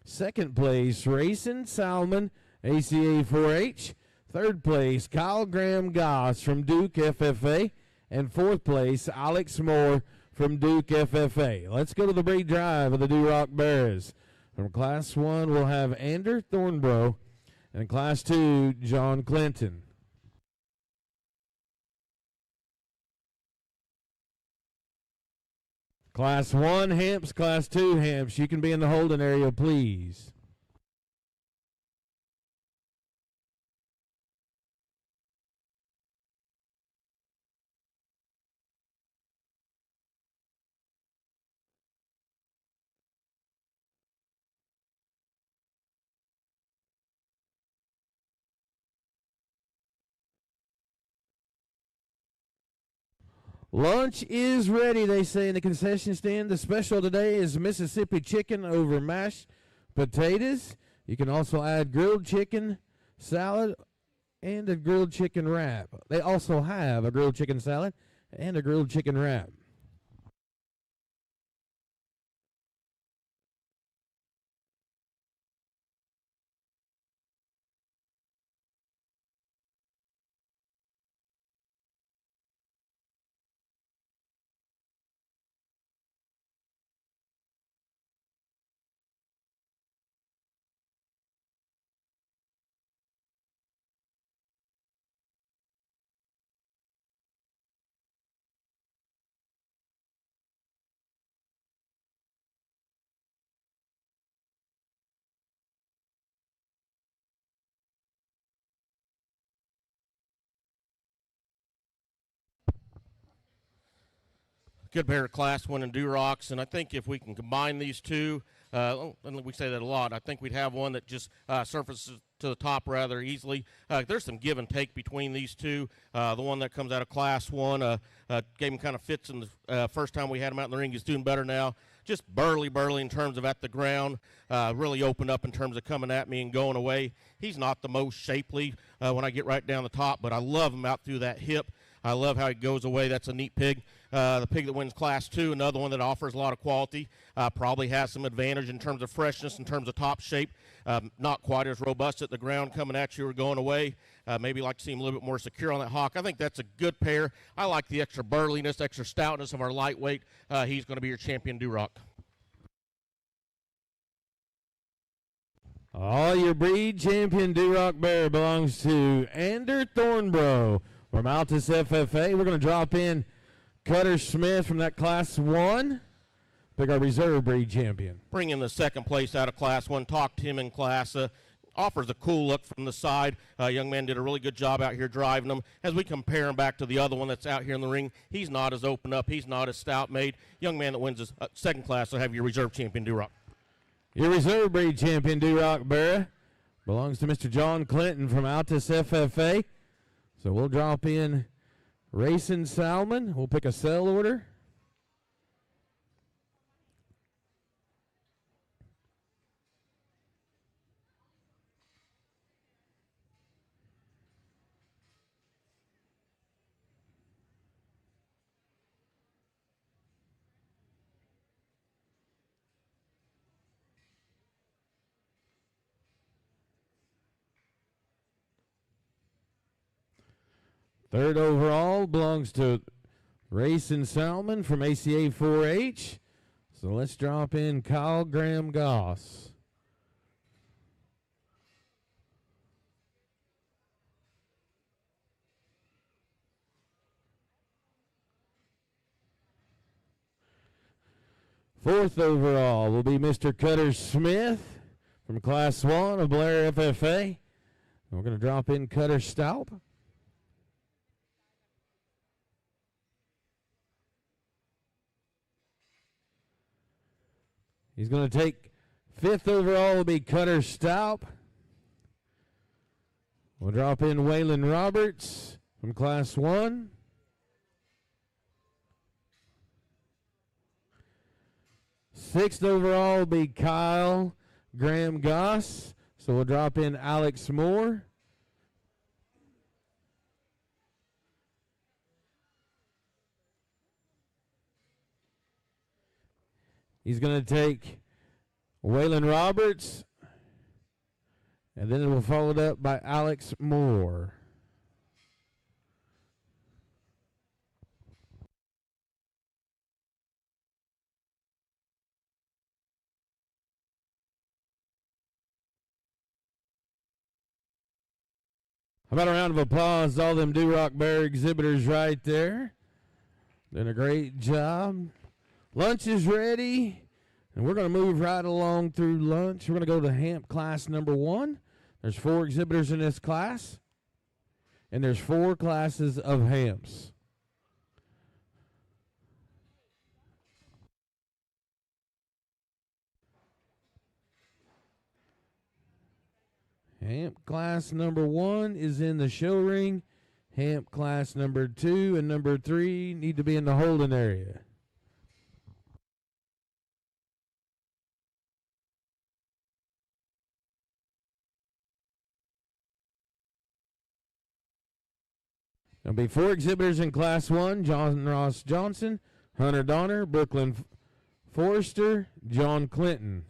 Second place, Rayson Salmon, ACA 4-H. Third place, Kyle Graham Goss from Duke FFA. And fourth place, Alex Moore from Duke FFA. Let's go to the breed drive of the Duroc Bears. From Class 1, we'll have Ander Thornbrough. And Class 2, John Clinton. Class 1 Hamps, Class 2 Hamps. You can be in the holding area, please. Lunch is ready, they say in the concession stand. The special today is Mississippi chicken over mashed potatoes. You can also add grilled chicken salad and a grilled chicken wrap. They also have a grilled chicken salad and a grilled chicken wrap. good pair of Class 1 Endurocs, and I think if we can combine these two, and we say that a lot, I think we'd have one that just surfaces to the top rather easily. There's some give and take between these two. The one that comes out of Class 1 gave him kind of fits in the first time we had him out in the ring. He's doing better now. Just burly in terms of at the ground. Really opened up in terms of coming at me and going away. He's not the most shapely when I get right down the top, but I love him out through that hip. I love how he goes away. That's a neat pig. The pig that wins Class 2, another one that offers a lot of quality, probably has some advantage in terms of freshness, in terms of top shape. Not quite as robust at the ground coming at you or going away. Maybe like to see him a little bit more secure on that hock. I think that's a good pair. I like the extra burliness, extra stoutness of our lightweight. He's going to be your champion Duroc. All your breed champion Duroc bear belongs to Ander Thornbrough from Altus FFA. We're going to drop in Cutter Smith from that Class 1. Pick our reserve breed champion. Bring in the second place out of Class 1. Talked to him in class. Offers a cool look from the side. Young man did a really good job out here driving him. As we compare him back to the other one that's out here in the ring, he's not as open up. He's not as stout made. Young man that wins his second class will have your reserve champion Duroc. Your reserve breed champion Duroc bear belongs to Mr. John Clinton from Altus FFA. So we'll drop in Racing Salmon. We'll pick a sell order. Third overall belongs to Racing Salmon from ACA 4H. So let's drop in Kyle Graham Goss. Fourth overall will be Mr. Cutter Smith from Class 1 of Blair FFA. We're going to drop in Cutter Staup. He's going to take fifth overall will be Cutter Staup. We'll drop in Waylon Roberts from Class 1. Sixth overall will be Kyle Graham Goss. So we'll drop in Alex Moore. He's going to take Waylon Roberts, and then it will followed up by Alex Moore. How about a round of applause to all them Duroc Bear exhibitors right there? Doing a great job. Lunch is ready, and we're going to move right along through lunch. We're going to go to Hamp class number 1. There's 4 exhibitors in this class, and there's 4 classes of Hamps. Hamp class number 1 is in the show ring. Hamp class number 2 and number 3 need to be in the holding area. There'll be 4 exhibitors in Class 1, John Ross Johnson, Hunter Donner, Brooklyn Forrester, John Clinton.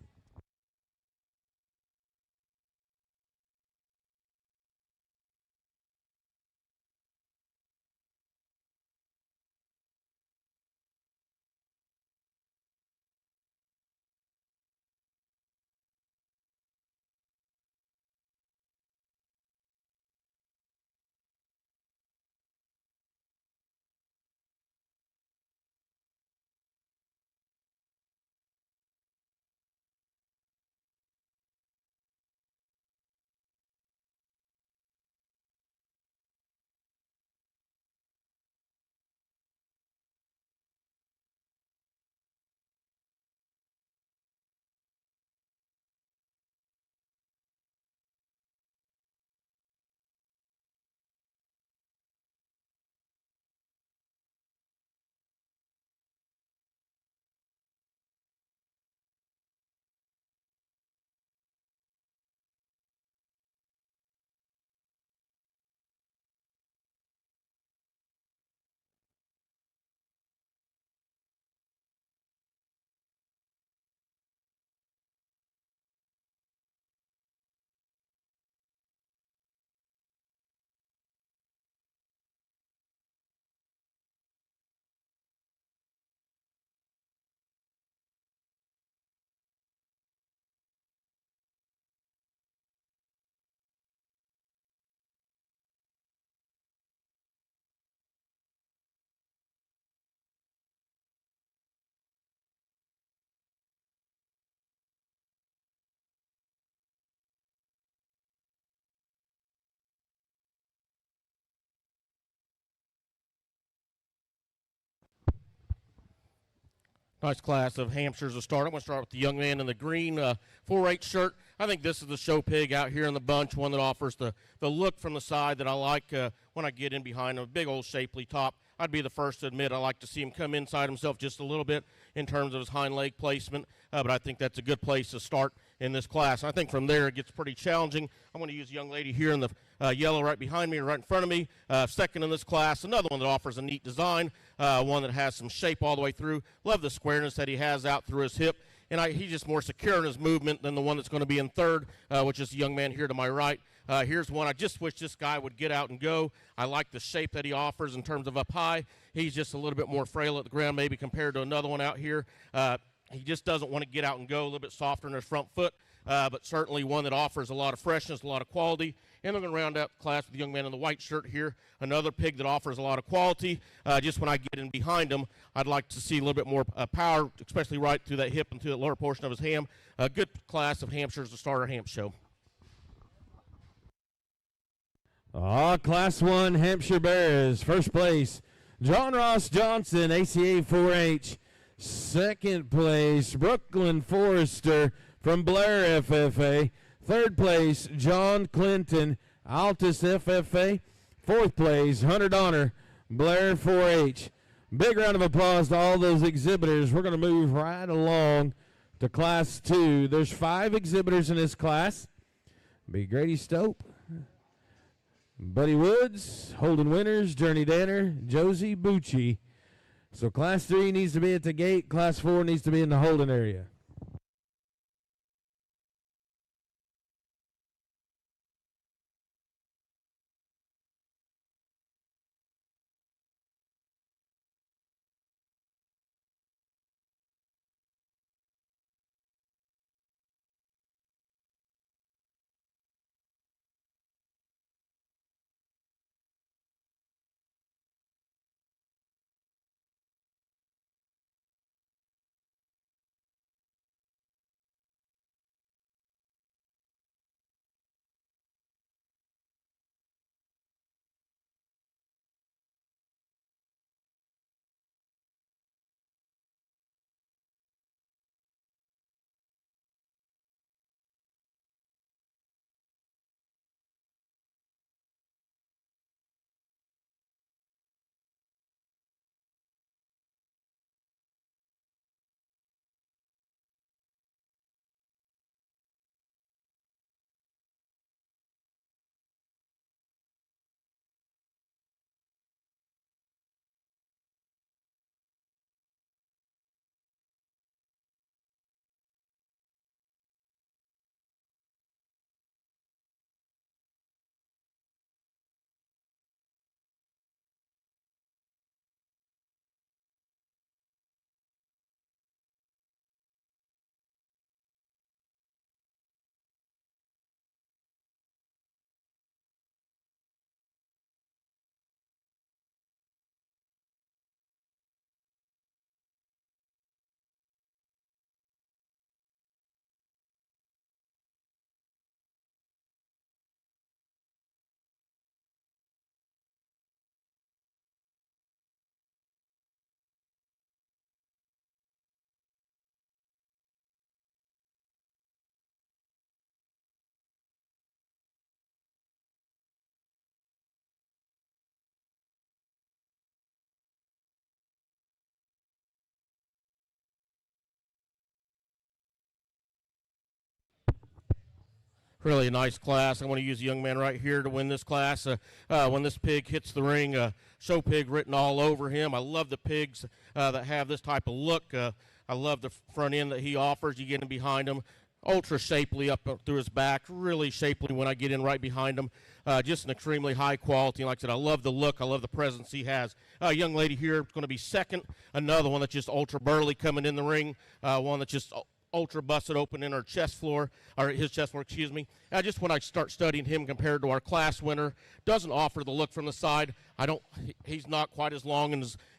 nice class of Hampshires to start. I'm going to start with the young man in the green 4-H shirt. I think this is the show pig out here in the bunch, one that offers the look from the side that I like when I get in behind him. A big old shapely top. I'd be the first to admit I like to see him come inside himself just a little bit in terms of his hind leg placement, but I think that's a good place to start in this class. I think from there it gets pretty challenging. I'm going to use a young lady here in the yellow right behind me, right in front of me, second in this class. Another one that offers a neat design, one that has some shape all the way through. Love the squareness that he has out through his hip, and he's just more secure in his movement than the one that's going to be in third, which is the young man here to my right. Here's one I just wish this guy would get out and go. I like the shape that he offers in terms of up high. He's just a little bit more frail at the ground maybe compared to another one out here. He just doesn't want to get out and go, a little bit softer in his front foot, but certainly one that offers a lot of freshness, a lot of quality. And I'm going to round out the class with the young man in the white shirt here, another pig that offers a lot of quality. Just when I get in behind him, I'd like to see a little bit more power, especially right through that hip and through that lower portion of his ham. A good class of Hampshires to start our Hamp Show. Class 1 Hampshire Bears. First place, John Ross Johnson, ACA 4-H. Second place, Brooklyn Forrester from Blair FFA. Third place, John Clinton, Altus FFA. Fourth place, Hunter Donner, Blair 4-H. Big round of applause to all those exhibitors. We're going to move right along to Class 2. There's 5 exhibitors in this class. Be Grady Stope, Buddy Woods, Holden Winters, Journey Danner, Josie Bucci. So Class 3 needs to be at the gate. Class 4 needs to be in the Holden area. Really a nice class. I want to use a young man right here to win this class. When this pig hits the ring, show pig written all over him. I love the pigs that have this type of look. I love the front end that he offers. You get in behind him, ultra shapely up through his back, really shapely when I get in right behind him. Just an extremely high quality. Like I said, I love the look. I love the presence he has. A young lady here is going to be second. Another one that's just ultra burly coming in the ring. One that's just ultra busted open in her chest floor, or his chest floor, excuse me. Just when I start studying him compared to our class winner, doesn't offer the look from the side. He's not quite as long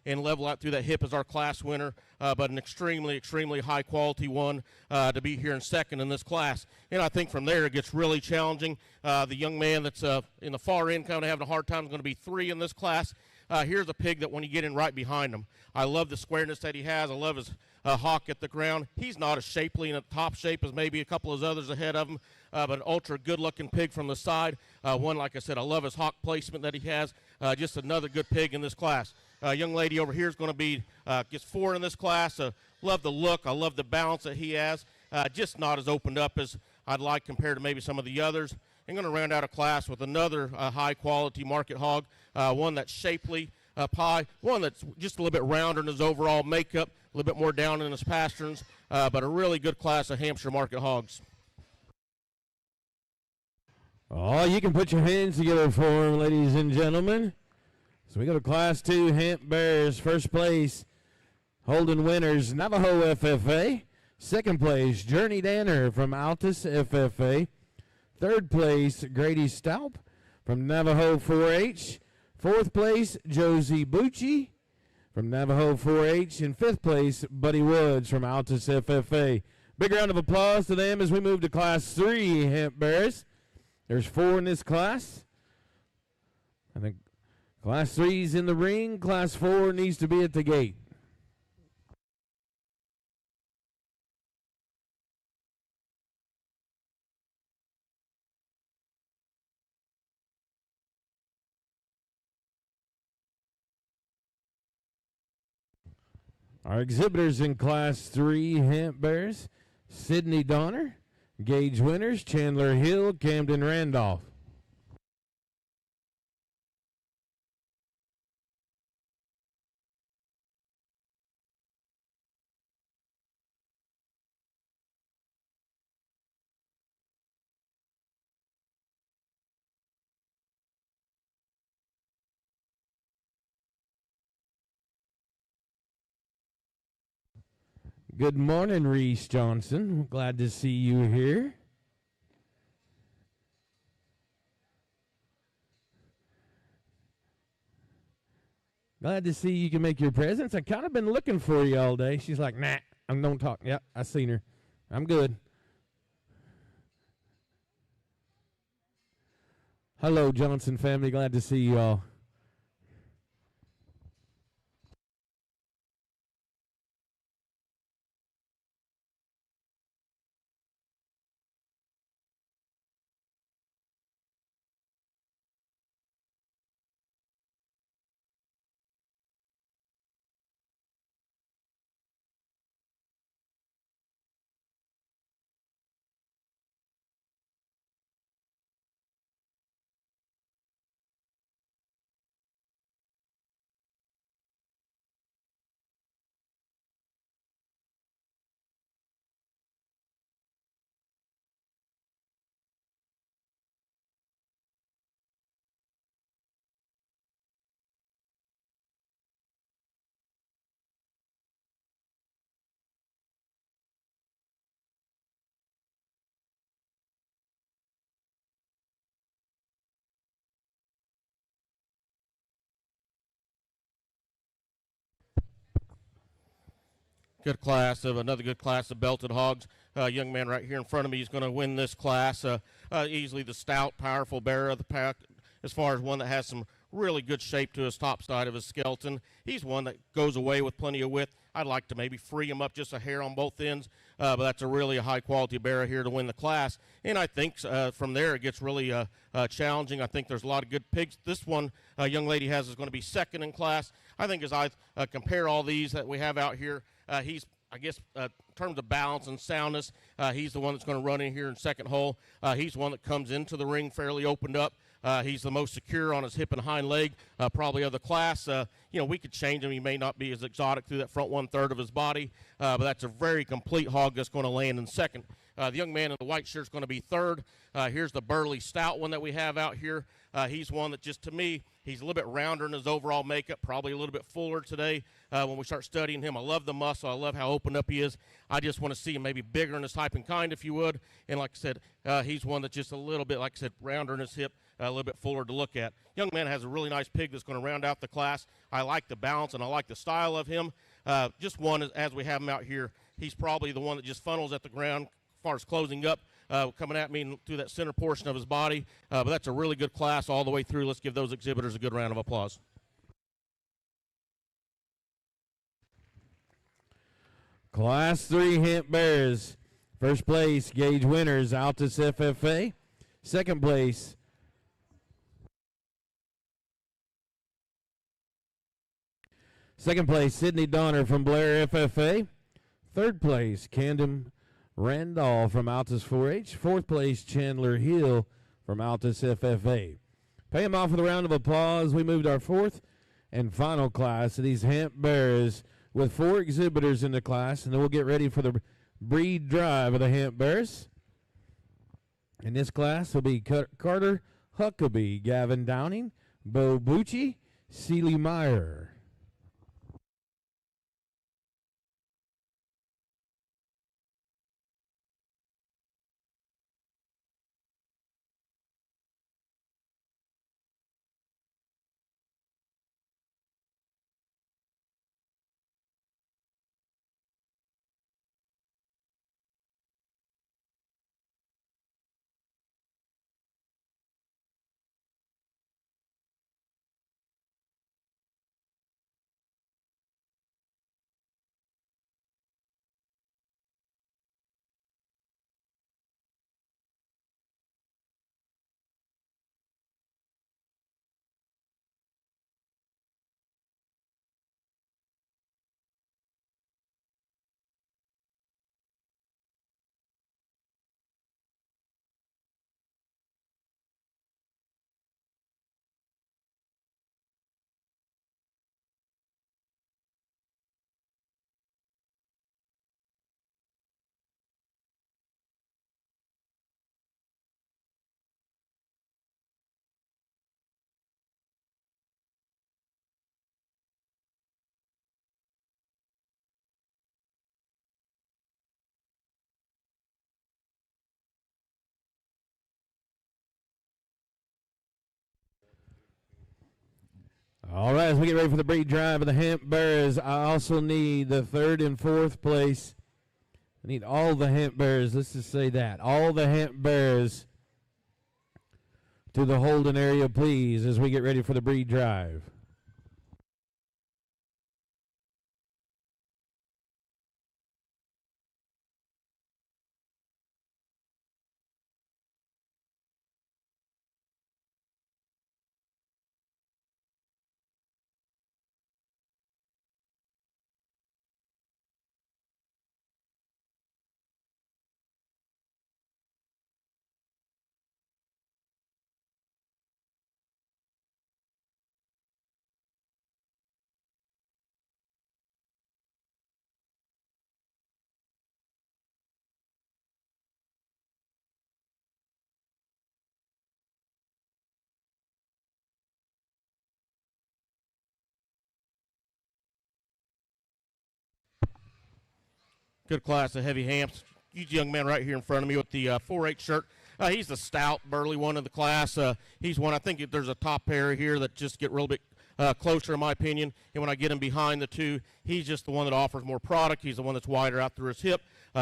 and level out through that hip as our class winner, but an extremely, extremely high quality one to be here in second in this class. And I think from there it gets really challenging. The young man that's in the far end kind of having a hard time is going to be 3 in this class. Here's a pig that when you get in right behind him, I love the squareness that he has. I love his hock at the ground. He's not as shapely in a top shape as maybe a couple of others ahead of him, but an ultra good-looking pig from the side. One, like I said, I love his hock placement that he has. Just another good pig in this class. Young lady over here is going to be gets 4 in this class. Love the look. I love the balance that he has. Just not as opened up as I'd like compared to maybe some of the others. I'm going to round out a class with another high-quality market hog, one that's shapely pie, one that's just a little bit rounder in his overall makeup, a little bit more down in his pasterns, but a really good class of Hampshire market hogs. Oh, you can put your hands together for him, ladies and gentlemen. So we go to Class 2 Hamp Bears, first place, holding winners, Navajo FFA. Second place, Journey Danner from Altus FFA. Third place, Grady Staup from Navajo 4-H. Fourth place, Josie Bucci from Navajo 4-H. And fifth place, Buddy Woods from Altus FFA. Big round of applause to them as we move to Class 3 Hamp Bears. There's 4 in this class. I think Class 3's in the ring. Class 4 needs to be at the gate. Our exhibitors in Class 3 Hamp Bears, Sydney Donner. Gauge winners, Chandler Hill, Camden Randolph. Good morning, Reese Johnson. Glad to see you here. Glad to see you can make your presence. I kind of been looking for you all day. She's like, nah, don't talk. Yep, I seen her. I'm good. Hello, Johnson family. Glad to see you all. Good class of another good class of belted hogs. Young man right here in front of me is going to win this class. Easily the stout, powerful bearer of the pack, as far as one that has some really good shape to his top side of his skeleton. He's one that goes away with plenty of width. I'd like to maybe free him up just a hair on both ends, but that's a really high-quality bearer here to win the class. And I think from there it gets really challenging. I think there's a lot of good pigs. This one young lady has is going to be second in class. I think as I compare all these that we have out here, he's, I guess, in terms of balance and soundness, he's the one that's going to run in here in second hole. He's one that comes into the ring fairly opened up. He's the most secure on his hip and hind leg, probably of the class. We could change him. He may not be as exotic through that front one-third of his body, but that's a very complete hog that's going to land in second. The young man in the white shirt is going to be third. Here's the burly stout one that we have out here. He's one that just, to me, he's a little bit rounder in his overall makeup, probably a little bit fuller today when we start studying him. I love the muscle. I love how opened up he is. I just want to see him maybe bigger in his type and kind, if you would. And like I said, he's one that's just a little bit, like I said, rounder in his hip, a little bit fuller to look at. Young man has a really nice pig that's going to round out the class. I like the balance and I like the style of him. Just one, as we have him out here, he's probably the one that just funnels at the ground as far as closing up, coming at me through that center portion of his body. But that's a really good class all the way through. Let's give those exhibitors a good round of applause. Class 3 Hemp Bears. First place, Gauge winners, Altus FFA. Second place, Sydney Donner from Blair FFA. Third place, Camden Randall from Altus 4-H. Fourth place, Chandler Hill from Altus FFA. Pay them off with a round of applause. We moved our fourth and final class of these Hemp Bears with 4 exhibitors in the class, and then we'll get ready for the breed drive of the Hemp Bears. In this class will be Carter Huckabee, Gavin Downing, Bo Bucci, Seeley Meyer. All right, as we get ready for the breed drive of the Hemp Bears, I also need the third and fourth place. I need all the Hemp Bears, let's just say that, all the Hemp Bears to the holding area, please, as we get ready for the breed drive. Good class of heavy hams. Huge young man right here in front of me with the 4-H shirt. He's the stout, burly one of the class. He's one, I think there's a top pair here that just get a little bit closer, in my opinion. And when I get him behind the two, he's just the one that offers more product. He's the one that's wider out through his hip,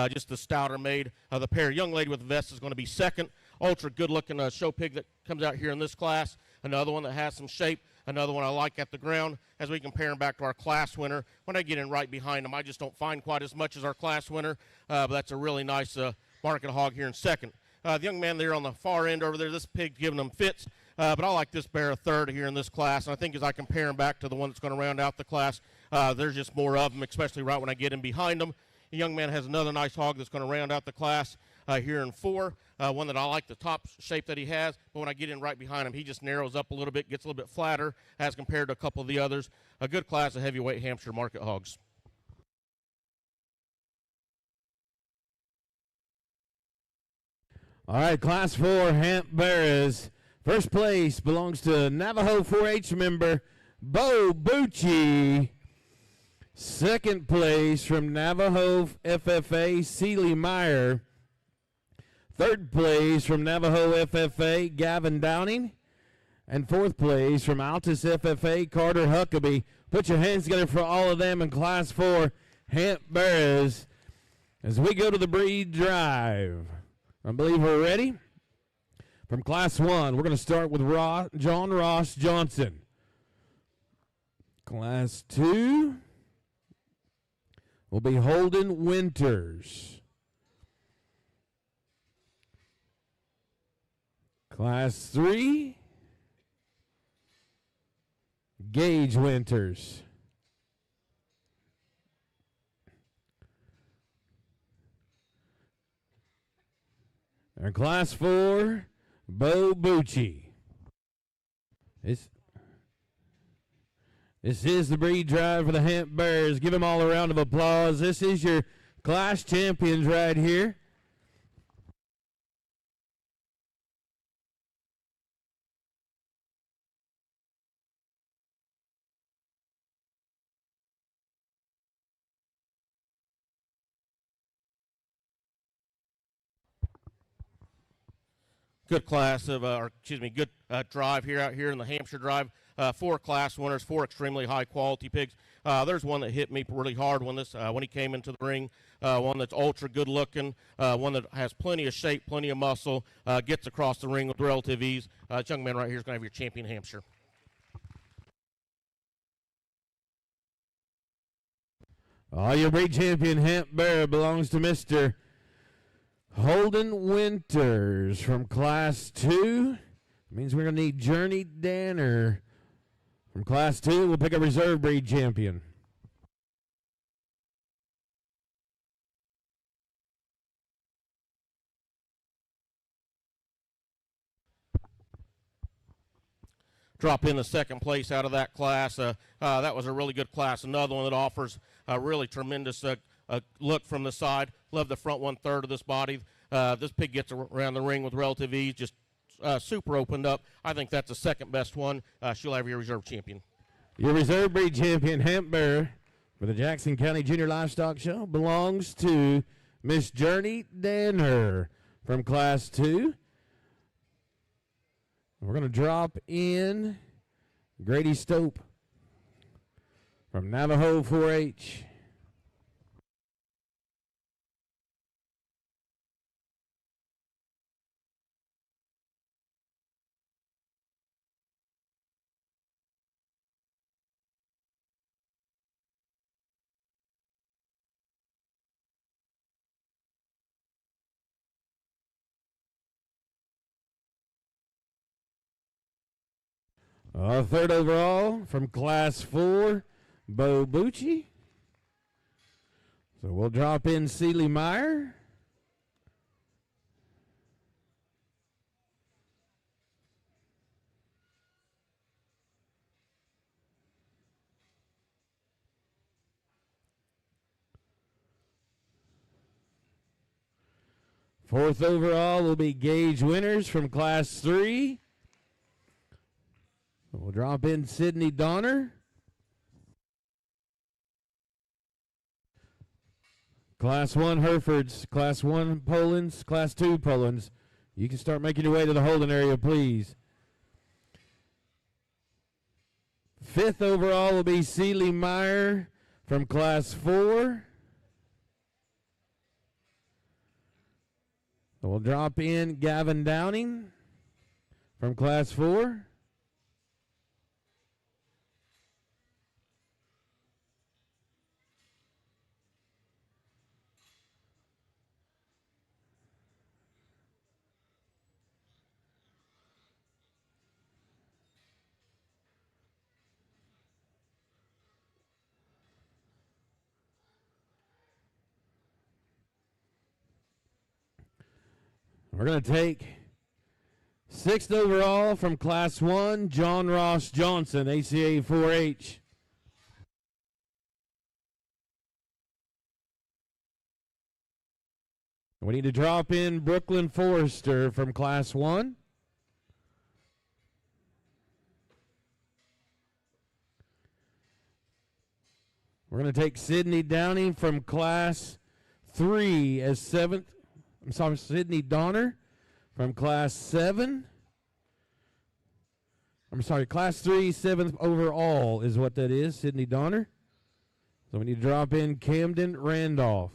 just the stouter made of the pair. Young lady with the vest is going to be second. Ultra good-looking show pig that comes out here in this class. Another one that has some shape. Another one I like at the ground as we compare him back to our class winner. When I get in right behind him, I just don't find quite as much as our class winner, but that's a really nice market hog here in second. The young man there on the far end over there, this pig giving him fits, but I like this bear a third here in this class, and I think as I compare him back to the one that's going to round out the class, there's just more of them, especially right when I get him behind him. The young man has another nice hog that's going to round out the class here in 4. One that I like the top shape that he has, but when I get in right behind him, he just narrows up a little bit, gets a little bit flatter as compared to a couple of the others. A good class of heavyweight Hampshire market hogs. All right, Class 4 Hemp Bears. First place belongs to Navajo 4-H member Bo Bucci. Second place from Navajo FFA, Seeley Meyer. Third place from Navajo FFA, Gavin Downing. And fourth place from Altus FFA, Carter Huckabee. Put your hands together for all of them in Class 4 Hemp Bears as we go to the breed drive. I believe we're ready. From Class 1, we're going to start with John Ross Johnson. Class 2, will be Holden Winters. Class 3, Gage Winters. And Class 4, Bo Bucci. This is the breed drive for the Hamp Bears. Give them all a round of applause. This is your class champions right here. Good class of, good drive here out here in the Hampshire Drive. 4 class winners, 4 extremely high quality pigs. There's one that hit me really hard when he came into the ring. One that's ultra good looking, one that has plenty of shape, plenty of muscle, gets across the ring with relative ease. This young man right here is going to have your champion Hampshire. Your breed champion Hamp Bear belongs to Mr. Holden Winters from Class 2. Means we're going to need Journey Danner from Class 2. We'll pick a reserve breed champion. Drop in the second place out of that class. That was a really good class. Another one that offers a really tremendous look from the side. Love the front 1/3 of this body. This pig gets around the ring with relative ease, just super opened up. I think that's the second best one. She'll have your reserve champion. Your reserve breed champion, Hamp Bear, for the Jackson County Junior Livestock Show belongs to Miss Journey Danner from Class 2. We're going to drop in Grady Stope from Navajo 4-H. Third overall from Class 4, Bo Bucci. So we'll drop in Seeley Meyer. Fourth overall will be Gage Winters from Class 3. We'll drop in Sydney Donner. Class 1 Herefords, Class 1 Poland's, Class 2 Poland's. You can start making your way to the holding area, please. Fifth overall will be Seeley Meyer from Class 4. We'll drop in Gavin Downing from Class 4. We're going to take sixth overall from Class 1, John Ross Johnson, ACA 4-H. We need to drop in Brooklyn Forrester from Class 1. We're going to take Sydney Downing from Class 3 as seventh. I'm sorry, Sydney Donner from Class 7. I'm sorry, Class 3, 7th overall is what that is, Sydney Donner. So we need to drop in Camden Randolph.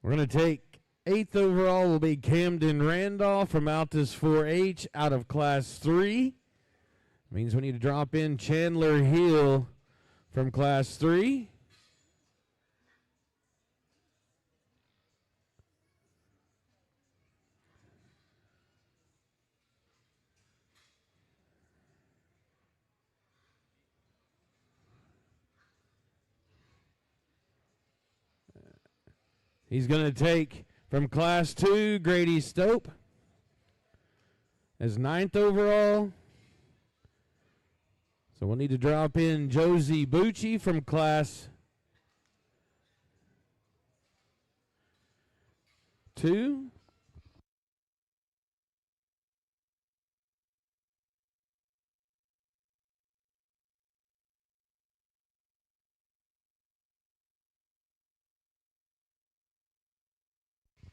We're going to take 8th overall will be Camden Randolph from Altus 4-H out of Class 3. Means we need to drop in Chandler Hill from Class 3. He's going to take from Class 2, Grady Stope as 9th overall. So we'll need to drop in Josie Bucci from Class 2.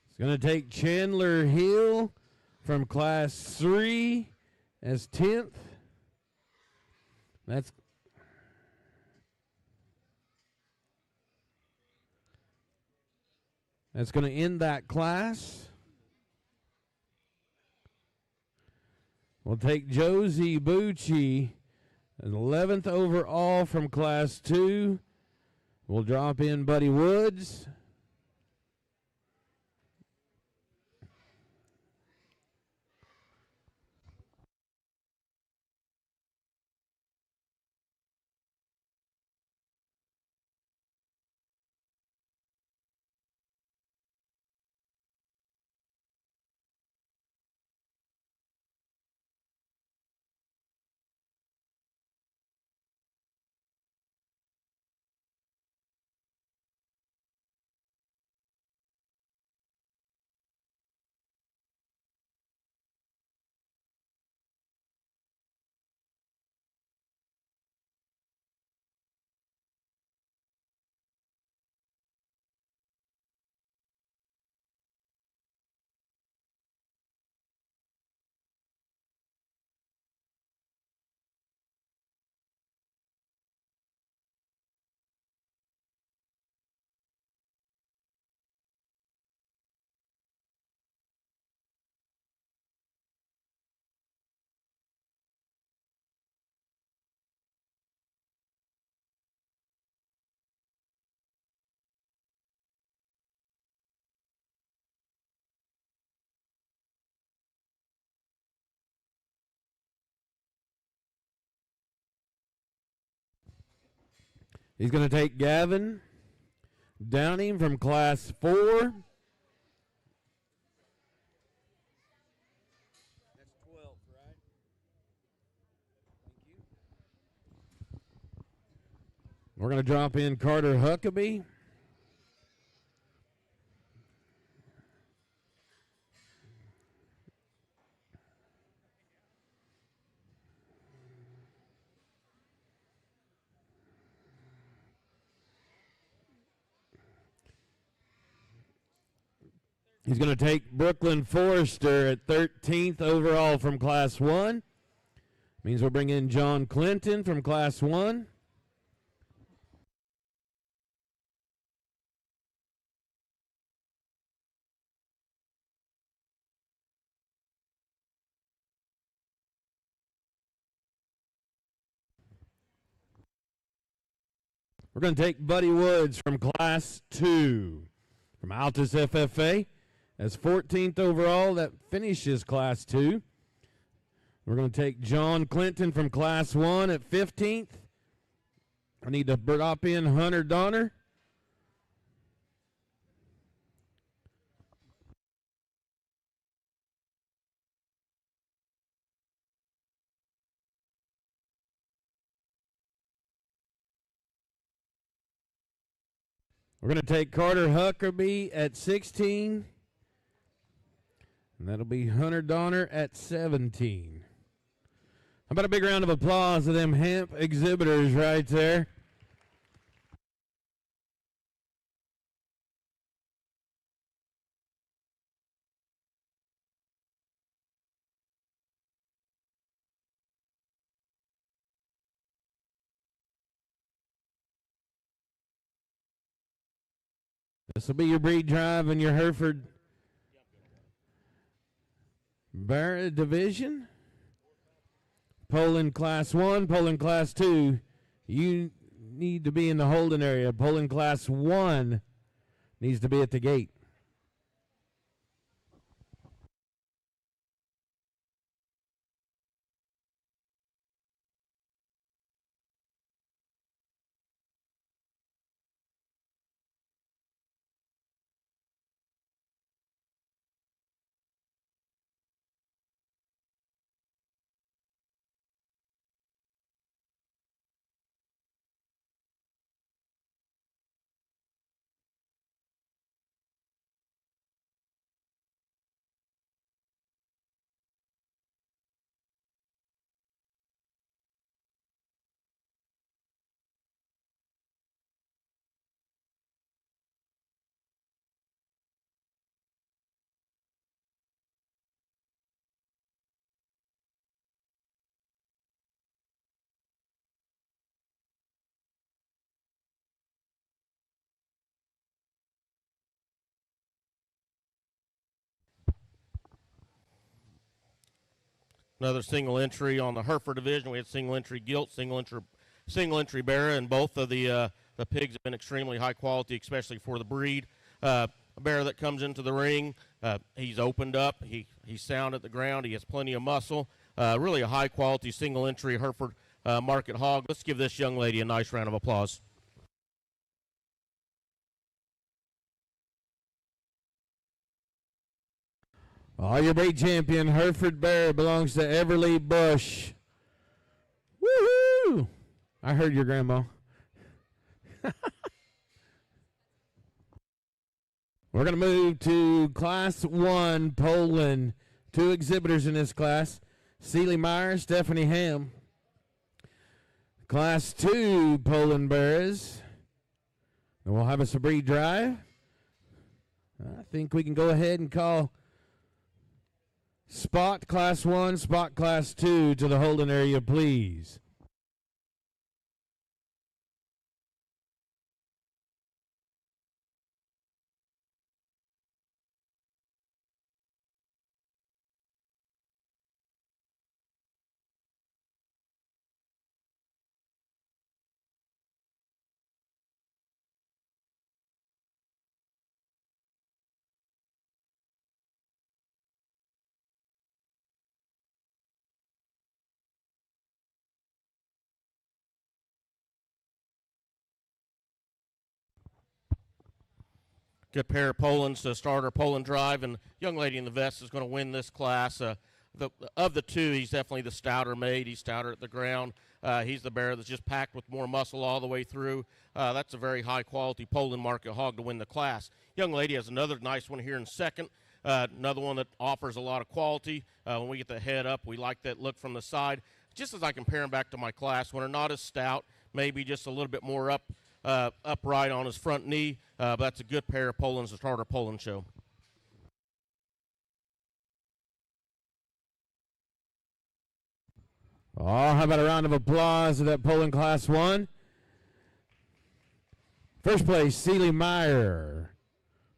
It's going to take Chandler Hill from Class 3 as 10th. That's going to end that class. We'll take Josie Bucci, an 11th overall from Class 2. We'll drop in Buddy Woods. He's going to take Gavin Downing from Class 4. We're going to drop in Carter Huckabee. He's going to take Brooklyn Forrester at 13th overall from Class 1. Means we'll bring in John Clinton from Class 1. We're going to take Buddy Woods from Class 2 from Altus FFA. As 14th overall, that finishes Class 2. We're going to take John Clinton from Class 1 at 15th. I need to drop in Hunter Donner. We're going to take Carter Huckabee at 16. And that'll be Hunter Donner at 17. How about a big round of applause to them hemp exhibitors right there? This will be your breed drive in your Hereford Barrett division. Poland Class 1, Poland Class 2. You need to be in the holding area. Poland Class 1 needs to be at the gate. Another single entry on the Hereford division. We had single entry gilt, single entry bearer, and both of the pigs have been extremely high quality, especially for the breed. A bear that comes into the ring, he's opened up, he's sound at the ground, he has plenty of muscle. Really a high quality single entry Hereford market hog. Let's give this young lady a nice round of applause. All your breed champion Hereford Bear belongs to Everly Bush. Woohoo! I heard your grandma. We're going to move to Class 1 Poland. 2 exhibitors in this class. Celie Meyer, Stephanie Ham. Class 2 Poland Bears. And we'll have us a breed drive. I think we can go ahead and call Spot Class 1, Spot Class 2 to the holding area, please. Good pair of Polands to start our Poland drive, and young lady in the vest is going to win this class. Of the two, he's definitely the stouter made. He's stouter at the ground. He's the bear that's just packed with more muscle all the way through. That's a very high-quality Poland market hog to win the class. Young lady has another nice one here in second. Another one that offers a lot of quality. When we get the head up, we like that look from the side. Just as I compare them back to my class, when they're not as stout, maybe just a little bit more upright on his front knee. But that's a good pair of Polands to start our Poland show. Oh, how about a round of applause to that Poland Class 1? First place, Celie Meyer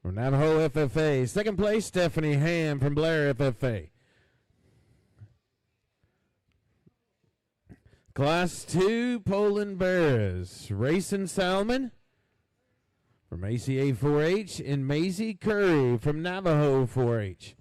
from Navajo FFA. Second place, Stephanie Ham from Blair FFA. Class 2 Poland Bears, Rayson Salmon from ACA 4-H and Maisie Curry from Navajo 4-H.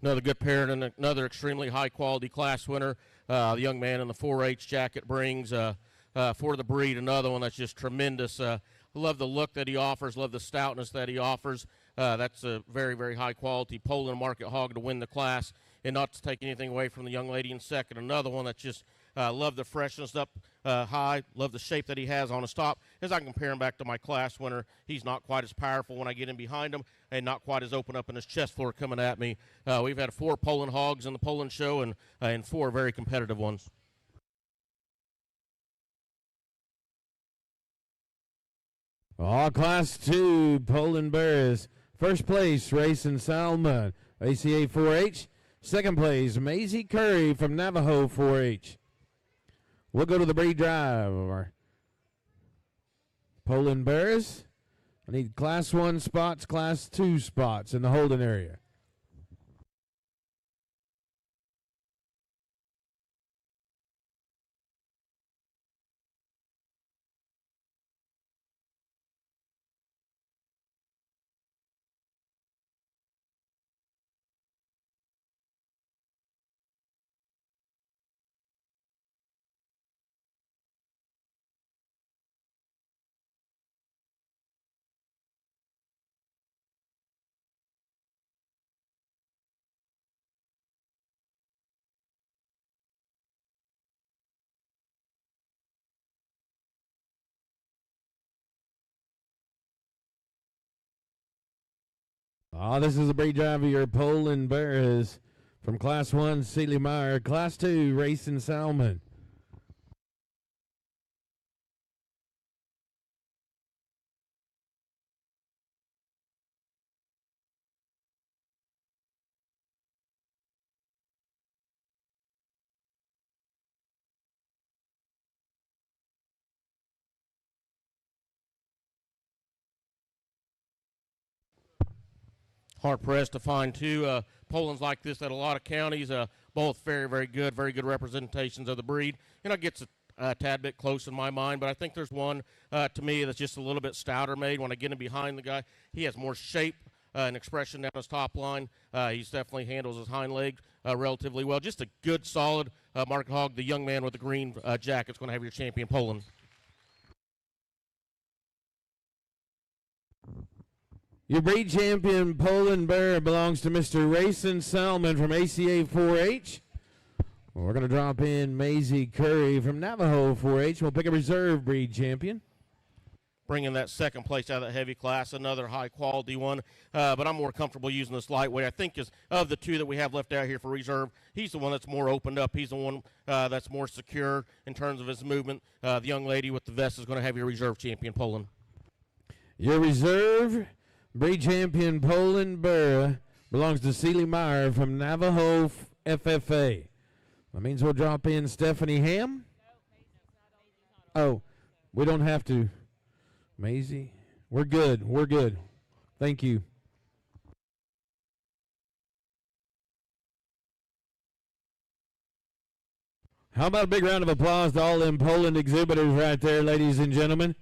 Another good pair and another extremely high-quality class winner. The young man in the 4-H jacket brings for the breed another one that's just tremendous. Love the look that he offers, love the stoutness that he offers. That's a very, very high-quality Poland market hog to win the class. And not to take anything away from the young lady in second, another one that's just Love the freshness up high. Love the shape that he has on his top. As I compare him back to my class winner, he's not quite as powerful when I get in behind him and not quite as open up in his chest floor coming at me. We've had 4 Poland hogs in the Poland show and 4 very competitive ones. All Class 2 Poland Bears. First place, Racing Salmon, ACA 4-H. Second place, Maisie Curry from Navajo 4-H. We'll go to the breed drive of our Poland Bears. I need Class 1 spots, Class 2 spots in the holding area. This is a breed drive of your Poland Bears from Class 1, Sealy Meyer. Class 2, Racing Salmon. Hard pressed to find 2 Polands like this at a lot of counties. Both very, very good representations of the breed. It gets a tad bit close in my mind, but I think there's one to me that's just a little bit stouter made. When I get him behind the guy, he has more shape and expression down his top line. He's definitely handles his hind leg relatively well. Just a good, solid market hog. The young man with the green jacket's going to have your champion Poland. Your breed champion Poland Bear belongs to Mr. Racing Salmon from ACA 4-H. We're going to drop in Maisie Curry from Navajo 4-H. We'll pick a reserve breed champion. Bringing that second place out of that heavy class, another high-quality one. But I'm more comfortable using this lightweight. I think is of the 2 that we have left out here for reserve, he's the one that's more opened up. He's the one that's more secure in terms of his movement. The young lady with the vest is going to have your reserve champion, Poland. Your reserve breed champion Poland Bear belongs to Sealy Meyer from Navajo FFA. That means we'll drop in Stephanie Ham. Oh, we don't have to. Maisie, we're good. We're good. Thank you. How about a big round of applause to all them Poland exhibitors right there, ladies and gentlemen?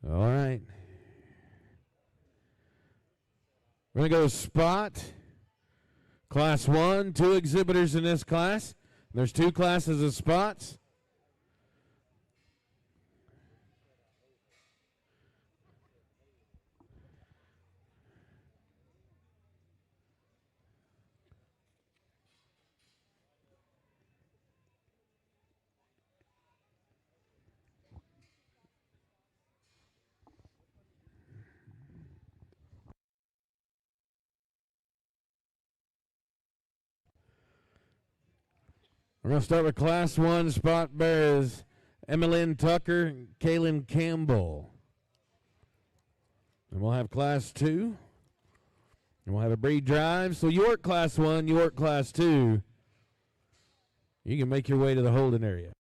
All right. We're going to go spot. Class 1, 2 exhibitors in this class. There's 2 classes of spots. We're going to start with Class 1 spot bears, Emmeline Tucker and Kaylin Campbell. And we'll have Class 2. And we'll have a breed drive. So York Class 1, York Class 2. You can make your way to the holding area.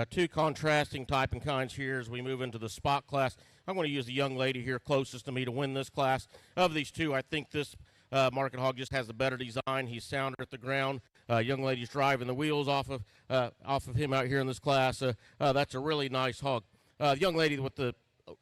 two contrasting type and kinds here as we move into the spot class. I'm going to use the young lady here closest to me to win this class. Of these two, I think this Market Hog just has a better design. He's sounder at the ground. Young lady's driving the wheels off of him out here in this class. That's a really nice hog. Young lady with the,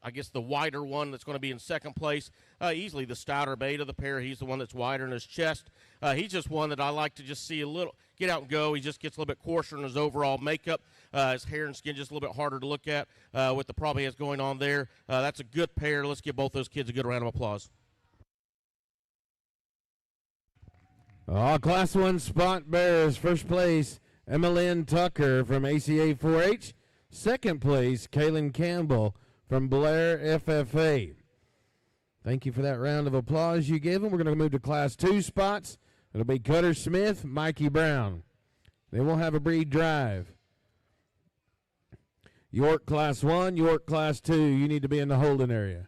I guess, the wider one that's going to be in second place, easily the stouter bait of the pair. He's the one that's wider in his chest. He's just one that I like to just see a little, get out and go. He just gets a little bit coarser in his overall makeup. His hair and skin just a little bit harder to look at with the problem he has going on there. That's a good pair. Let's give both those kids a good round of applause. Class 1 spot bearers, first place, Emmeline Tucker from ACA 4-H. Second place, Kaylin Campbell from Blair FFA. Thank you for that round of applause you gave them. We're going to move to Class 2 spots. It'll be Cutter Smith, Mikey Brown. Then we'll have a breed drive. York Class 1, York Class 2. You need to be in the holding area.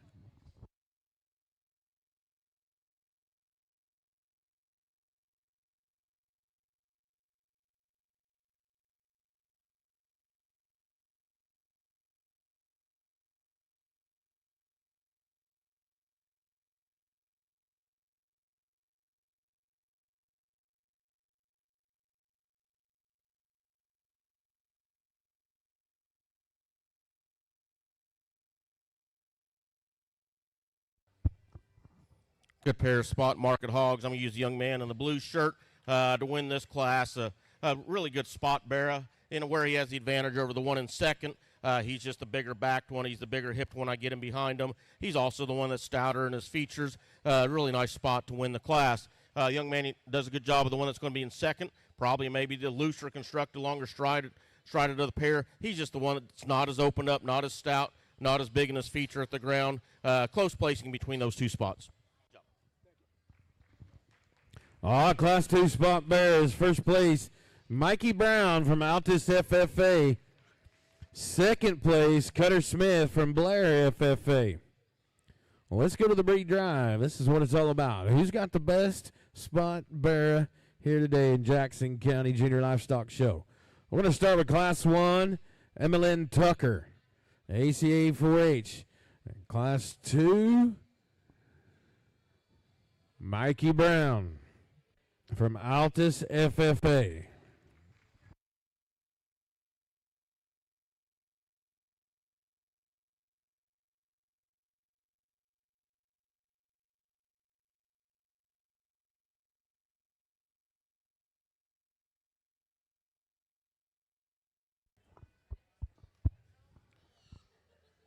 Good pair of spot market hogs. I'm going to use the young man in the blue shirt to win this class. A really good spot bearer, where he has the advantage over the one in second. He's just the bigger backed one. He's the bigger hipped one. I get him behind him. He's also the one that's stouter in his features. Really nice spot to win the class. Young man, he does a good job of the one that's going to be in second. Probably maybe the looser constructed, longer strided of the pair. He's just the one that's not as opened up, not as stout, not as big in his feature at the ground. Close placing between those two spots. Class 2 spot bearers, first place, Mikey Brown from Altus FFA. Second place, Cutter Smith from Blair FFA. Well, let's go to the breed drive. This is what it's all about. Who's got the best spot bearer here today in Jackson County Junior Livestock Show? We're going to start with Class 1, Emmeline Tucker, ACA 4-H. Class 2, Mikey Brown from Altus FFA.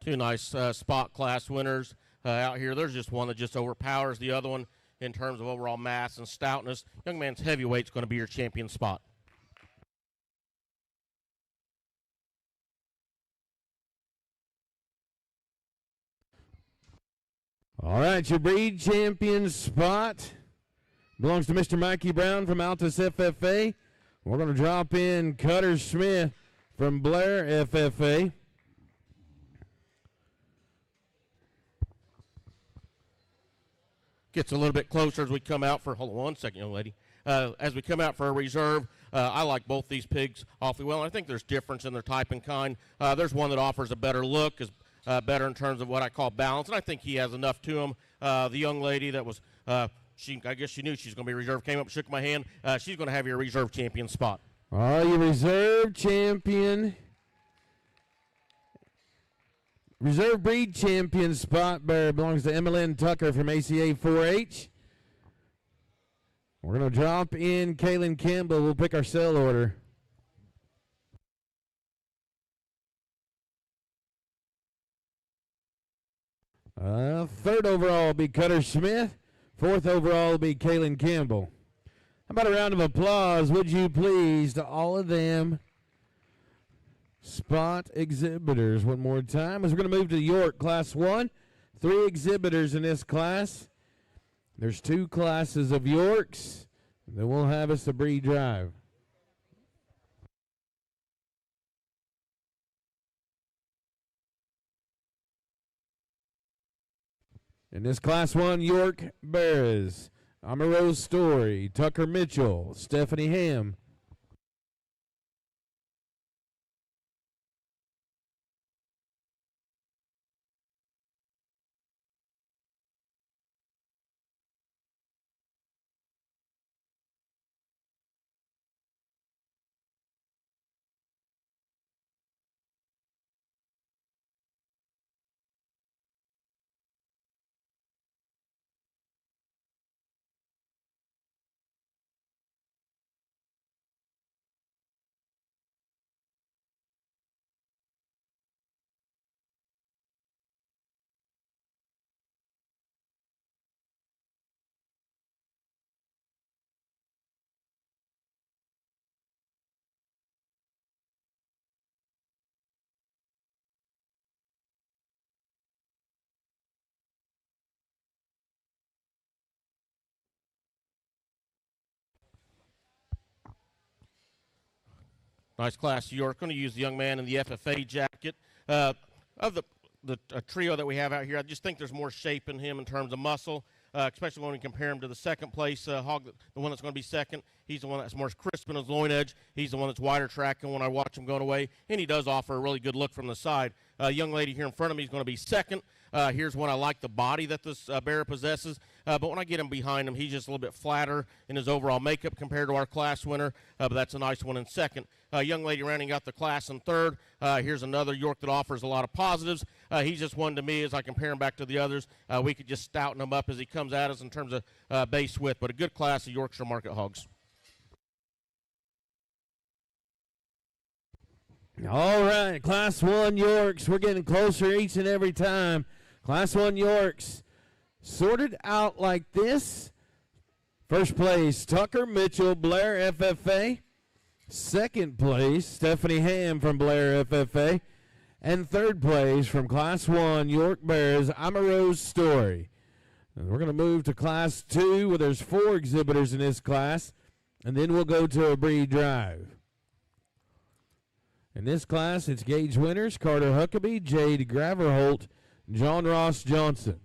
Two nice spot class winners out here. There's just one that just overpowers the other one in terms of overall mass and stoutness. Young man's heavyweight's going to be your champion spot. All right, your breed champion spot belongs to Mr. Mikey Brown from Altus FFA. We're going to drop in Cutter Smith from Blair FFA. Gets a little bit closer as we come out for, hold on one second, young lady. As we come out for a reserve, I like both these pigs awfully well. I think there's difference in their type and kind. There's one that offers a better look, is better in terms of what I call balance, and I think he has enough to him. The young lady that was, I guess she knew she was going to be reserved, came up and shook my hand. She's going to have your reserve champion spot. Your reserve champion. Reserve breed champion spot bearer belongs to Emmeline Tucker from ACA 4-H. We're going to drop in Kaylin Campbell. We'll pick our sell order. Third overall will be Cutter Smith. Fourth overall will be Kaylin Campbell. How about a round of applause, would you please, to all of them spot exhibitors one more time. As we're going to move to York Class 1. 3 exhibitors in this class. There's 2 classes of Yorks. Then we'll have us a breed drive. In this Class 1 York bearers, Amaro Story, Tucker Mitchell, Stephanie Ham, Nice class York. Going to use the young man in the FFA jacket. Of the trio that we have out here, I just think there's more shape in him in terms of muscle, especially when we compare him to the second place hog, the one that's going to be second. He's the one that's more crisp in his loin edge. He's the one that's wider tracking when I watch him going away, and he does offer a really good look from the side. Young lady here in front of me is going to be second. Here's one I like the body that this bear possesses, but when I get him behind him, he's just a little bit flatter in his overall makeup compared to our class winner, but that's a nice one in second. Young lady rounding out the class in third. Here's another York that offers a lot of positives. He's just one to me as I compare him back to the others. We could just stouten him up as he comes at us in terms of base width, but a good class of Yorkshire market hogs. All right, Class 1 Yorks. We're getting closer each and every time. Class 1 Yorks sorted out like this. First place, Tucker Mitchell, Blair FFA. Second place, Stephanie Ham from Blair FFA. And third place from Class 1 York Bears, Amaro's Story. And we're going to move to Class 2 where there's 4 exhibitors in this class. And then we'll go to a breed drive. In this class, it's Gage winners, Carter Huckabee, Jade Graverholt, John Ross Johnson.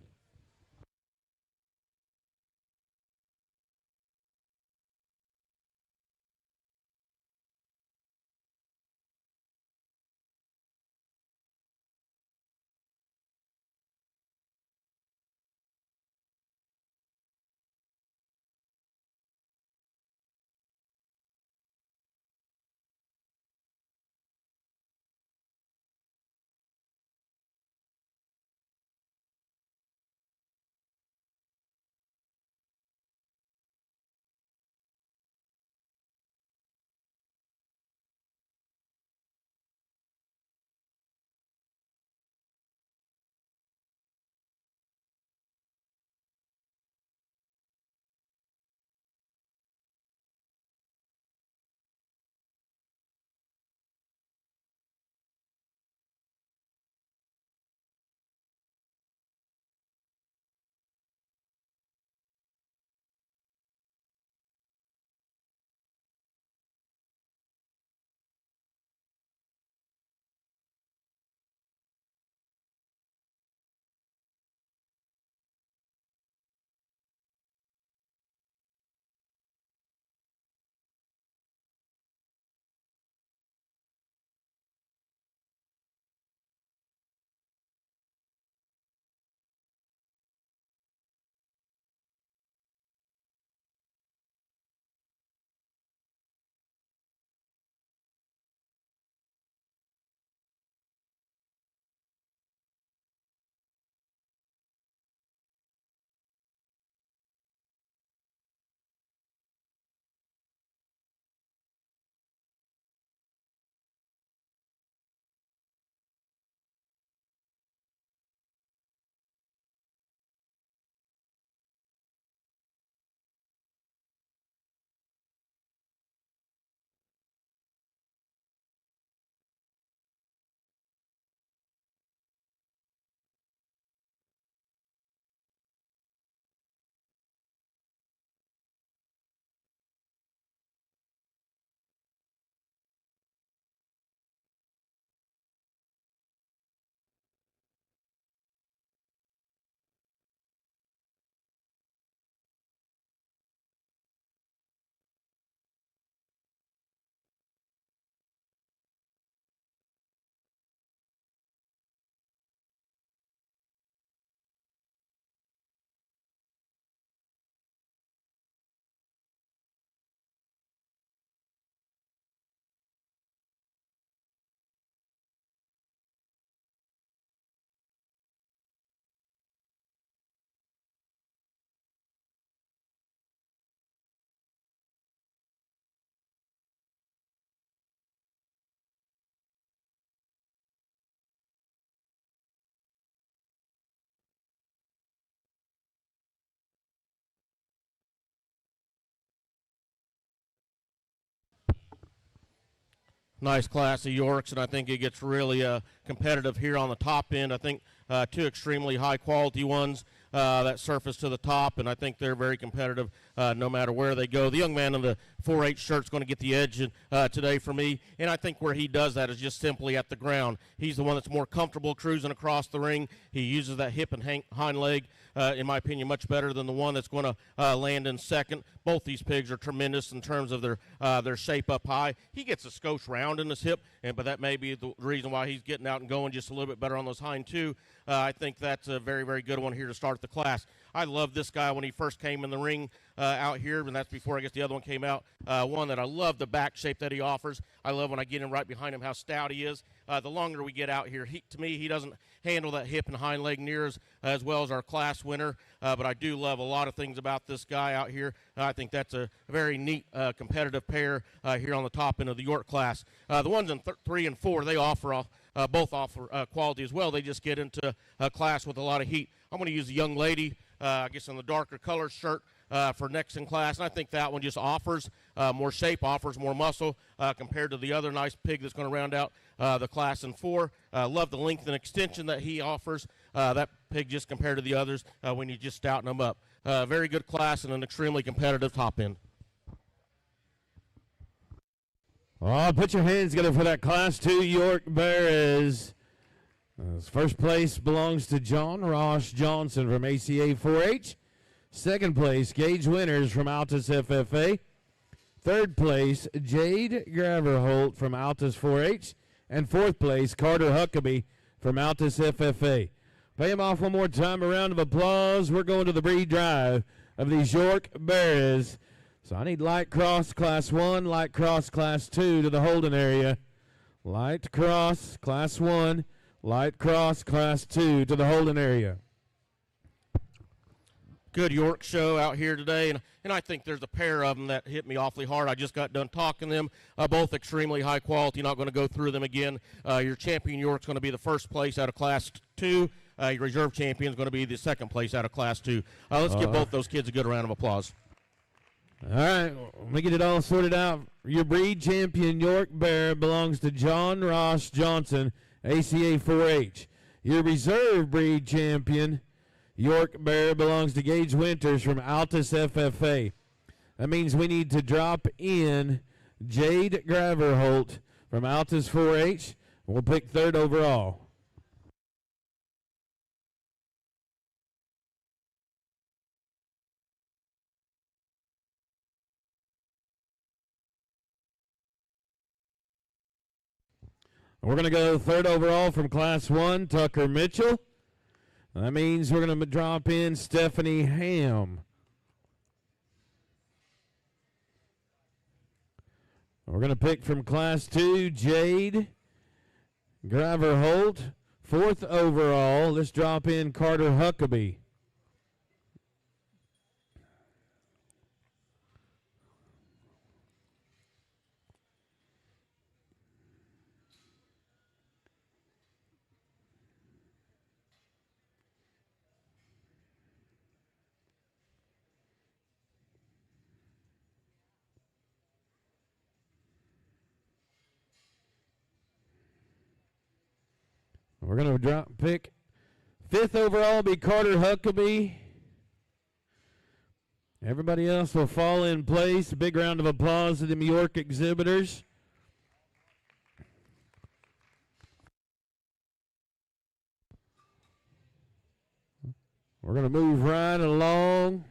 Nice class of Yorks, and I think it gets really competitive here on the top end. I think 2 extremely high-quality ones that surface to the top, and I think they're very competitive no matter where they go. The young man in the 4-H shirt is going to get the edge today for me, and I think where he does that is just simply at the ground. He's the one that's more comfortable cruising across the ring. He uses that hip and hind leg, in my opinion, much better than the one that's going to land in second. Both these pigs are tremendous in terms of their shape up high. He gets a skosh round in his hip, but that may be the reason why he's getting out and going just a little bit better on those hind two. I think that's a very, very good one here to start the class. I love this guy when he first came in the ring out here, and that's before I guess the other one came out. One that I love the back shape that he offers. I love when I get in right behind him how stout he is. The longer we get out here, to me, he doesn't handle that hip and hind leg near as well as our class winner, but I do love a lot of things about this guy out here. I think that's a very neat competitive pair here on the top end of the York class. The ones in 3 and 4, they both offer quality as well. They just get into a class with a lot of heat. I'm going to use a young lady, I guess in the darker color shirt, for next in class, and I think that one just offers more shape, offers more muscle compared to the other nice pig that's going to round out the class in 4. Love the length and extension that he offers. That pig just compared to the others when you just stouten them up. Very good class and an extremely competitive top end. Oh, put your hands together for that Class 2 York Bears. First place belongs to John Ross Johnson from ACA 4-H. Second place, Gage Winters from Altus FFA. Third place, Jade Graverholt from Altus 4-H. And fourth place, Carter Huckabee from Altus FFA. Pay him off one more time, a round of applause. We're going to the breed drive of these York Bears. So I need light cross class 1, light cross class 2 to the holding area. Light cross class 1, light cross class 2 to the holding area. Good York show out here today, and I think there's a pair of them that hit me awfully hard. I just got done talking to them. Both extremely high quality. Not going to go through them again. Your champion York's going to be the first place out of class 2. Your reserve champion is going to be the second place out of class 2. Let's give both those kids a good round of applause. All right, let me get it all sorted out. Your breed champion York Bear belongs to John Ross Johnson, ACA 4-H. Your reserve breed champion York Bear belongs to Gage Winters from Altus FFA. That means we need to drop in Jade Graverholt from Altus 4-H. We'll pick third overall. We're going to go third overall from Class 1, Tucker Mitchell. That means we're going to drop in Stephanie Ham. We're going to pick from Class 2, Jade Graverholt. Fourth overall, let's drop in Carter Huckabee. We're going to pick fifth overall be Carter Huckabee. Everybody else will fall in place. Big round of applause to the New York exhibitors. We're going to move right along.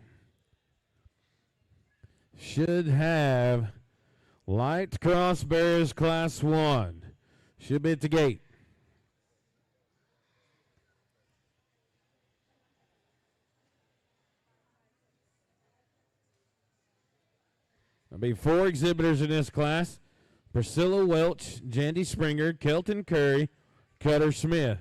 Should have light cross bears class 1. Should be at the gate. There'll be 4 exhibitors in this class. Priscilla Welch, Jandy Springer, Kelton Curry, Cutter Smith.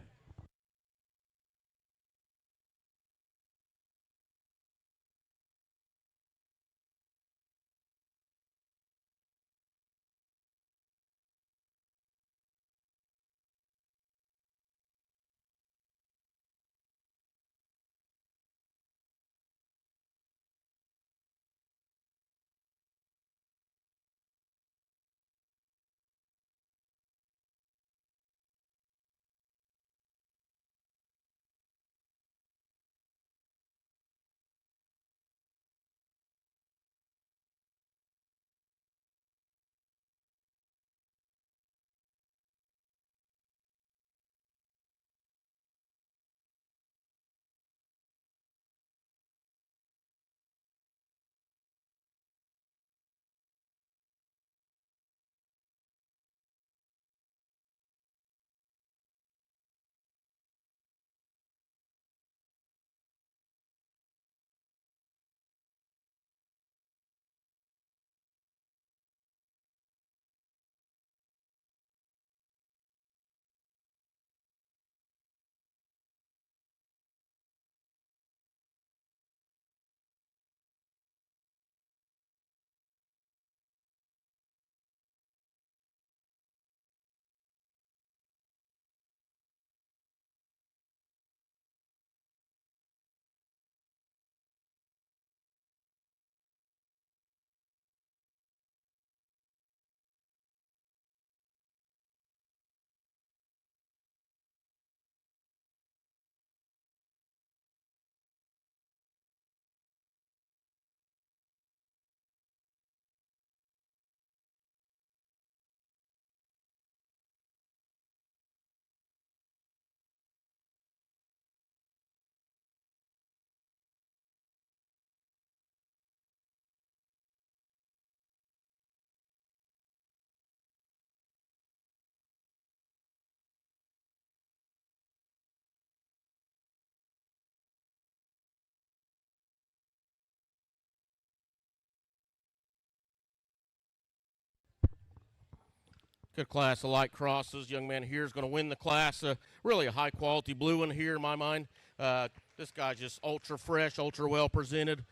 Good class of light crosses. Young man here is going to win the class. Really a high-quality blue one here in my mind. This guy's just ultra fresh, ultra well presented.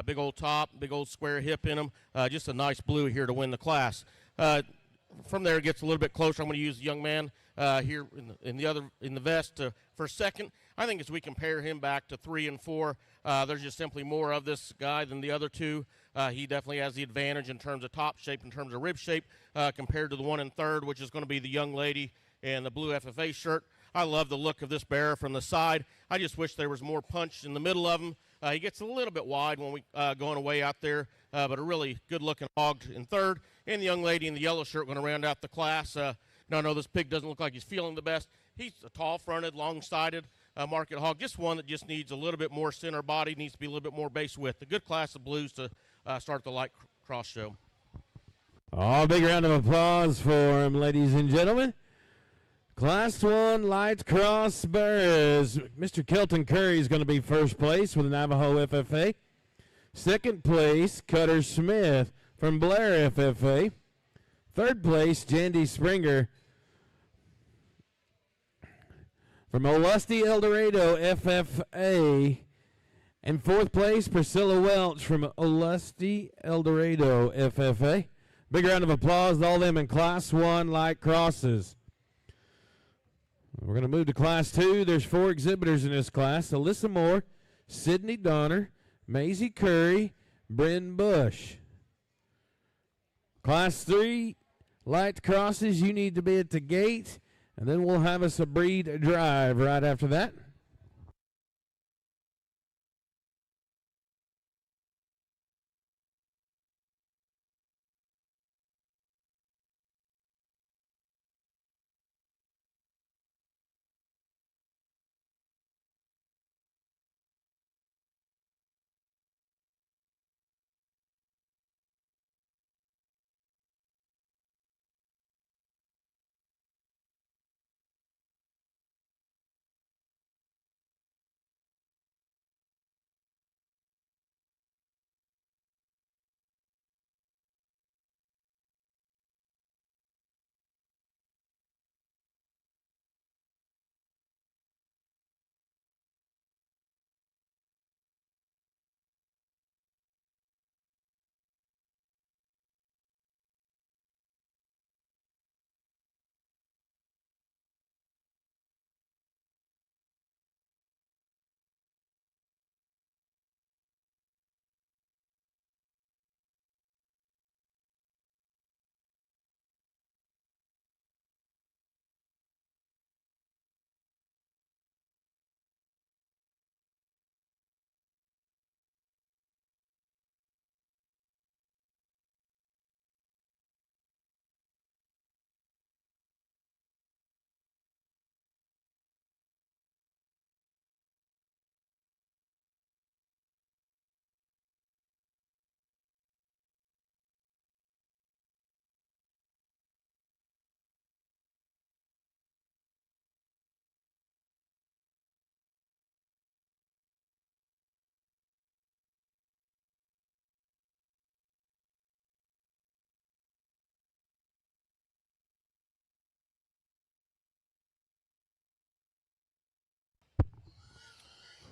Big old top, big old square hip in him. Just a nice blue here to win the class. From there, it gets a little bit closer. I'm going to use the young man here in the vest for second. I think as we compare him back to 3 and 4, there's just simply more of this guy than the other two. He definitely has the advantage in terms of top shape, in terms of rib shape, compared to the 1 and 3rd, which is going to be the young lady in the blue FFA shirt. I love the look of this bear from the side. I just wish there was more punch in the middle of him. He gets a little bit wide when we going away out there, but a really good-looking hog in 3rd. And the young lady in the yellow shirt going to round out the class. No, this pig doesn't look like he's feeling the best. He's a tall-fronted, long-sided market hog. Just one that just needs a little bit more center body, needs to be a little bit more base width. A good class of blues to start the light cross show. Oh, big round of applause for him, ladies and gentlemen. Class 1 light cross bears. Mr. Kelton Curry is going to be first place with the Navajo FFA. Second place, Cutter Smith from Blair FFA. Third place, Jandy Springer from Olustee El Dorado FFA. And fourth place, Priscilla Welch from Olustee El Dorado FFA. Big round of applause to all them in Class 1 light crosses. We're going to move to Class 2. There's 4 exhibitors in this class. Alyssa Moore, Sydney Donner, Maisie Curry, Bryn Bush. Class 3 light crosses, you need to be at the gate, and then we'll have us a breed drive right after that.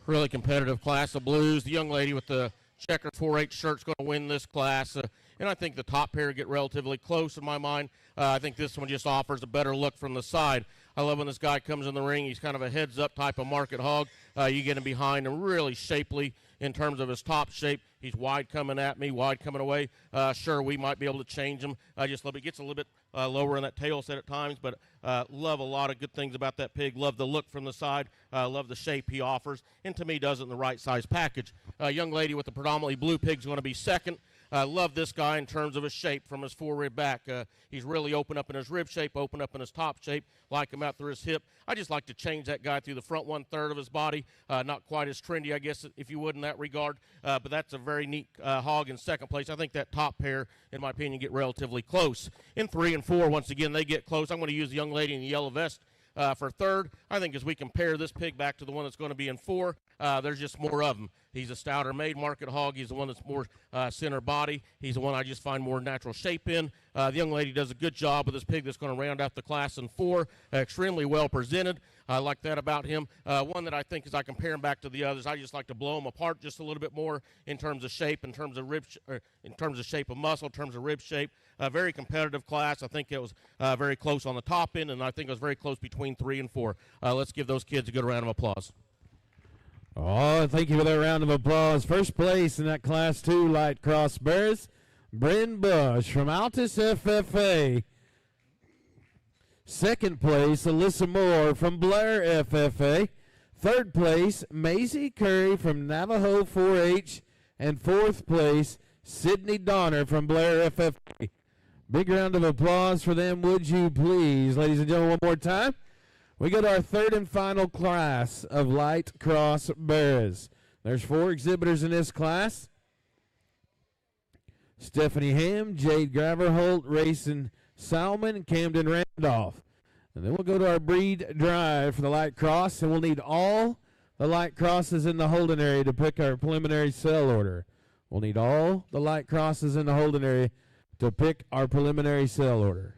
Really competitive class of blues. The young lady with the checkered 4-8 shirt is going to win this class. And I think the top pair get relatively close in my mind. I think this one just offers a better look from the side. I love when this guy comes in the ring. He's kind of a heads-up type of market hog. You get him behind him really shapely in terms of his top shape. He's wide coming at me, wide coming away. Sure, we might be able to change him just a little bit. Gets a little bit lower in that tail set at times, but love a lot of good things about that pig. Love the look from the side. Love the shape he offers, and to me does it in the right size package. Young lady with the predominantly blue pig is going to be second. I love this guy in terms of his shape from his forerib back. He's really open up in his rib shape, open up in his top shape, like him out through his hip. I just like to change that guy through the front 1/3 of his body. Not quite as trendy, I guess, if you would in that regard, but that's a very neat hog in second place. I think that top pair, in my opinion, get relatively close. In 3 and 4, once again, they get close. I'm going to use the young lady in the yellow vest for third. I think as we compare this pig back to the one that's going to be in 4, there's just more of them. He's a stouter made market hog. He's the one that's more center body. He's the one I just find more natural shape in. The young lady does a good job with this pig that's going to round out the class in 4. Extremely well presented. I like that about him. One that I think, as I compare him back to the others, I just like to blow him apart just a little bit more in terms of shape, in terms of in terms of shape of muscle, in terms of rib shape. A very competitive class. I think it was very close on the top end, and I think it was very close between 3 and 4. Let's give those kids a good round of applause. Oh, thank you for that round of applause. First place in that Class 2 light cross bears, Bryn Bush from Altus FFA. Second place, Alyssa Moore from Blair FFA. Third place, Maisie Curry from Navajo 4-H. And fourth place, Sydney Donner from Blair FFA. Big round of applause for them, would you please? Ladies and gentlemen, one more time. We go to our third and final class of light cross bears. There's 4 exhibitors in this class. Stephanie Ham, Jade Graverholt, Rayson Salmon, and Camden Randolph. And then we'll go to our breed drive for the light cross, and we'll need all the light crosses in the holding area to pick our preliminary sale order. We'll need all the light crosses in the holding area to pick our preliminary sale order.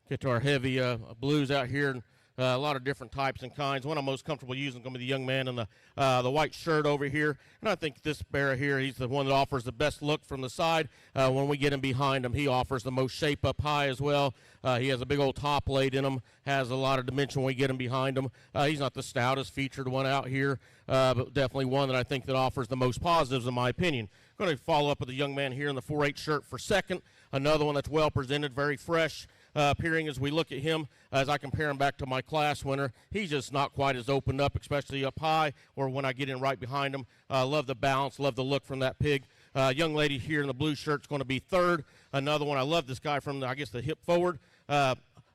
Get to our heavy blues out here, and a lot of different types and kinds. One I'm most comfortable using is going to be the young man in the white shirt over here. And I think this bear here, he's the one that offers the best look from the side. When we get him behind him, he offers the most shape up high as well. He has a big old top laid in him, has a lot of dimension when we get him behind him. He's not the stoutest featured one out here, but definitely one that I think that offers the most positives in my opinion. Going to follow up with the young man here in the 4-8 shirt for second. Another one that's well presented, very fresh. Appearing as we look at him, as I compare him back to my class winner, he's just not quite as opened up, especially up high or when I get in right behind him. Love the balance, love the look from that pig. Young lady here in the blue shirt is going to be third. Another one, I love this guy from, I guess, the hip forward.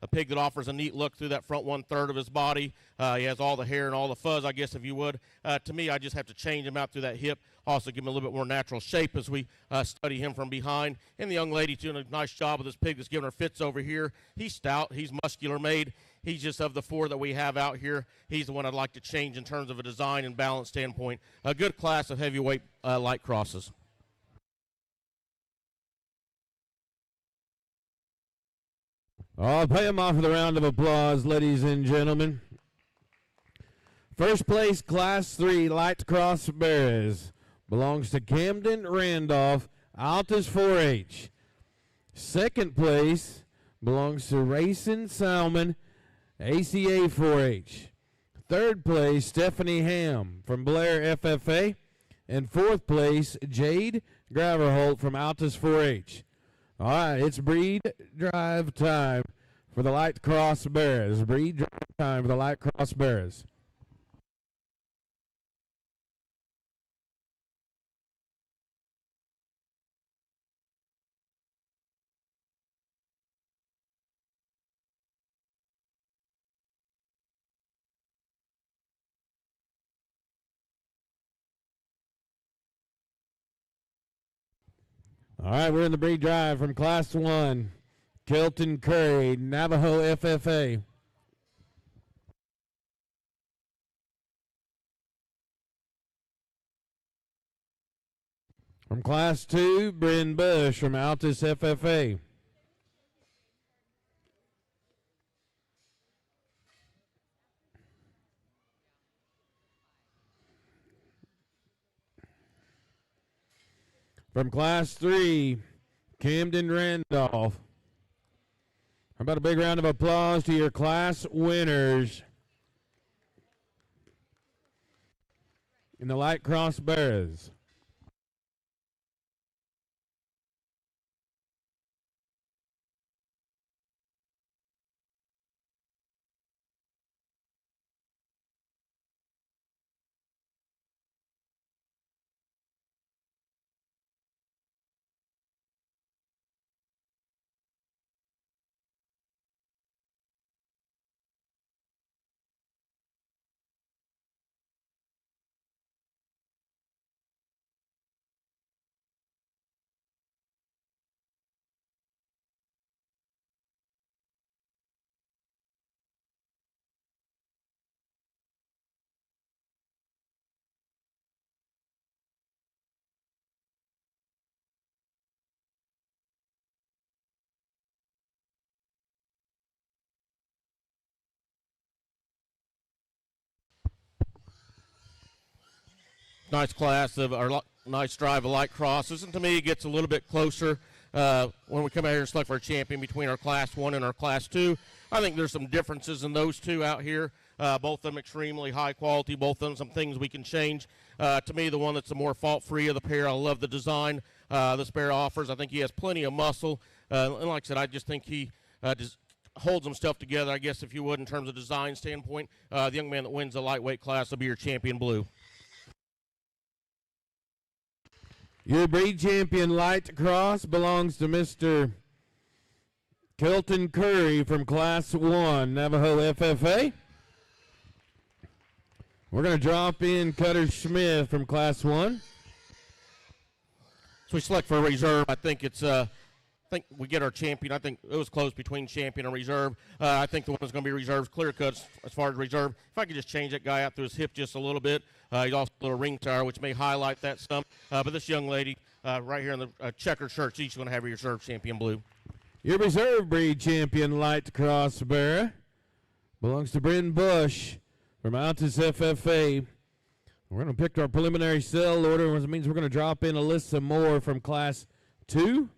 A pig that offers a neat look through that front 1/3 of his body. He has all the hair and all the fuzz, I guess, if you would. To me, I just have to change him out through that hip. Also give him a little bit more natural shape as we study him from behind. And the young lady doing a nice job with this pig that's giving her fits over here. He's stout. He's muscular made. He's just of the 4 that we have out here. He's the one I'd like to change in terms of a design and balance standpoint. A good class of heavyweight light crosses. I'll pay them off with a round of applause, ladies and gentlemen. First place, Class 3 Light Cross Bears, belongs to Camden Randolph, Altus 4-H. Second place belongs to Racing Salmon, ACA 4-H. Third place, Stephanie Ham from Blair FFA. And fourth place, Jade Graverholt from Altus 4-H. All right, it's breed drive time for the Light Cross Bears. Breed drive time for the Light Cross Bears. All right, we're in the breed drive from Class 1, Kelton Curry, Navajo FFA. From Class 2, Bryn Bush from Altus FFA. From Class 3, Camden Randolph. How about a big round of applause to your class winners in the Light Cross Bears. Nice class of, or nice drive of light crosses, and to me it gets a little bit closer when we come out here and select for a champion between our Class 1 and our Class 2. I think there's some differences in those two out here. Both of them extremely high quality, both of them some things we can change. To me, the one that's the more fault-free of the pair, I love the design this pair offers. I think he has plenty of muscle, and like I said, I just think he just holds himself together, I guess, if you would, in terms of design standpoint. The young man that wins the lightweight class will be your champion blue. Your breed champion Light Cross belongs to Mr. Kelton Curry from Class 1, Navajo FFA. We're going to drop in Cutter Smith from Class 1. So we select for a reserve. I think it's I think we get our champion. I think it was close between champion and reserve. I think the one that's going to be reserved, clear cuts as far as reserve. If I could just change that guy out through his hip just a little bit. He's also a little ring tire, which may highlight that some. But this young lady right here in the checkered shirt, she's going to have a reserve champion blue. Your reserve breed champion Light Cross bearer belongs to Bryn Bush from Altus FFA. We're going to pick our preliminary sale order, which means we're going to drop in Alyssa Moore from Class 2.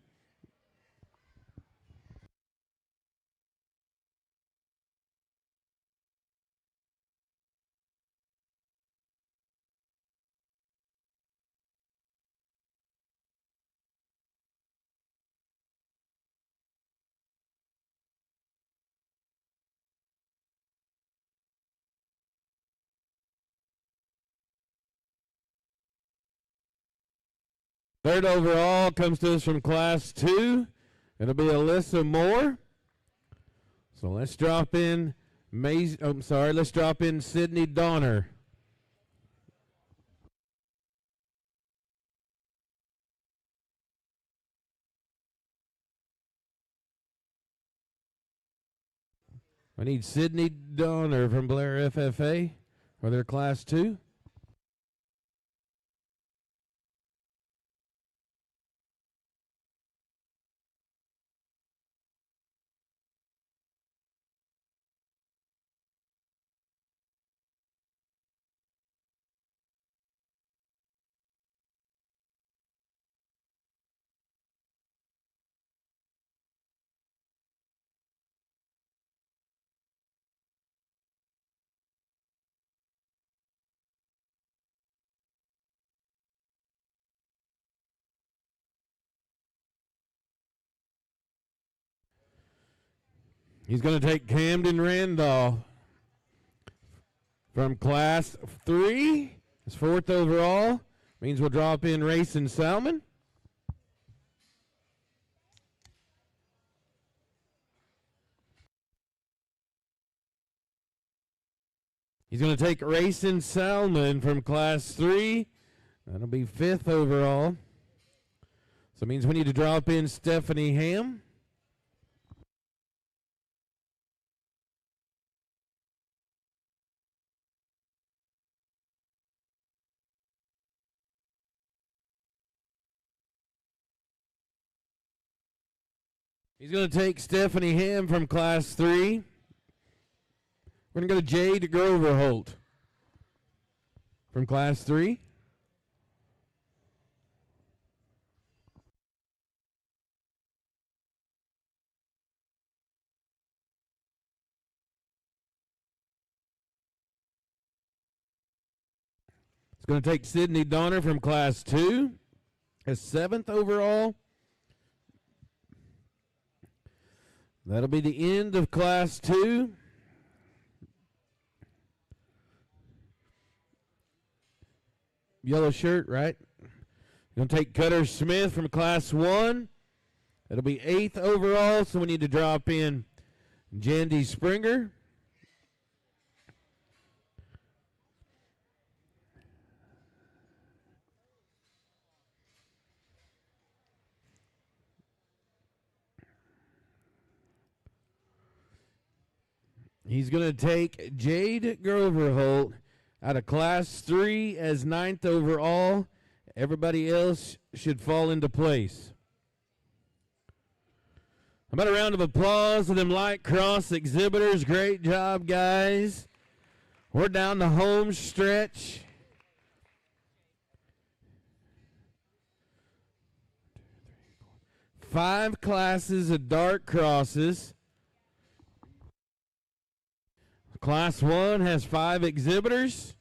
Third overall comes to us from Class 2. It'll be Alyssa Moore. So let's drop in let's drop in Sydney Donner. I need Sydney Donner from Blair FFA for their Class 2. He's going to take Camden Randolph from Class 3. His 4th overall. Means we'll drop in Racing Salmon. He's going to take Racing Salmon from Class 3. That'll be 5th overall. So it means we need to drop in Stephanie Ham. He's going to take Stephanie Ham from Class 3. We're going to go to Jade Groverholt from Class 3. It's going to take Sydney Donner from Class 2 as 7th overall. That'll be the end of Class 2. Yellow shirt, right? Going to take Cutter Smith from Class 1. That'll be 8th overall, so we need to drop in Jandy Springer. He's going to take Jade Groverholt out of Class 3 as 9th overall. Everybody else should fall into place. How about a round of applause to them light cross exhibitors? Great job, guys. We're down the home stretch. Five classes of dark crosses. Class 1 has 5 exhibitors.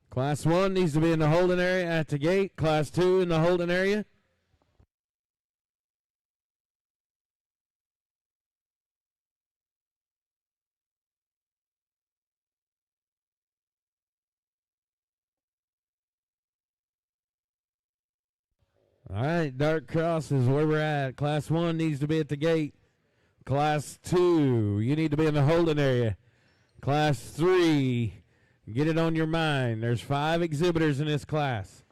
Class 1 needs to be in the holding area at the gate. Class 2 in the holding area. All right, dark cross is where we're at. Class 1 needs to be at the gate. Class 2, you need to be in the holding area. Class 3, get it on your mind. There's 5 exhibitors in this class.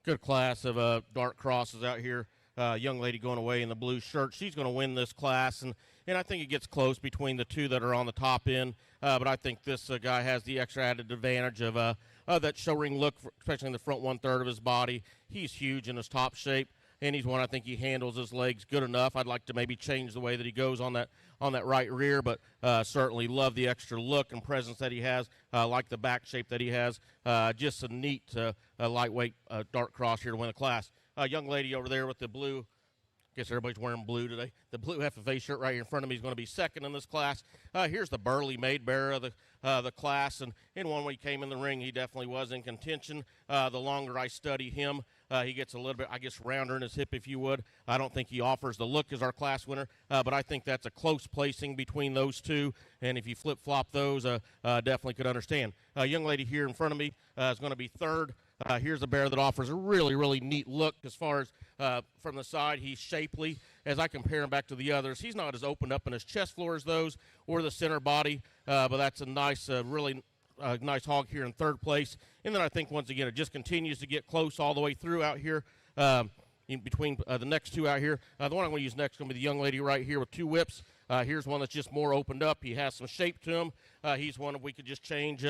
Good class of dark crosses out here. Young lady going away in the blue shirt. She's going to win this class, and I think it gets close between the two that are on the top end. But I think this guy has the extra added advantage of that show ring look, especially in the front 1/3 of his body. He's huge in his top shape, and he's one I think he handles his legs good enough. I'd like to maybe change the way that he goes on that right rear, but certainly love the extra look and presence that he has. Like the back shape that he has. Just a neat lightweight dark cross here to win the class. Young lady over there with the blue. Guess everybody's wearing blue today. The blue FFA shirt right here in front of me is going to be second in this class. Here's the burly maid bearer of the class, and in one way he came in the ring, he definitely was in contention. The longer I study him, he gets a little bit, I guess, rounder in his hip, if you would. I don't think he offers the look as our class winner, but I think that's a close placing between those two, and if you flip-flop those, definitely could understand. Young lady here in front of me is going to be third. Here's a bear that offers a really, really neat look as far as from the side. He's shapely. As I compare him back to the others, he's not as opened up in his chest floor as those or the center body, but that's a nice, really nice hog here in third place. And then I think, once again, it just continues to get close all the way through out here in between the next two out here. The one I'm going to use next is going to be the young lady right here with two whips. Here's one that's just more opened up. He has some shape to him. He's one that we could just change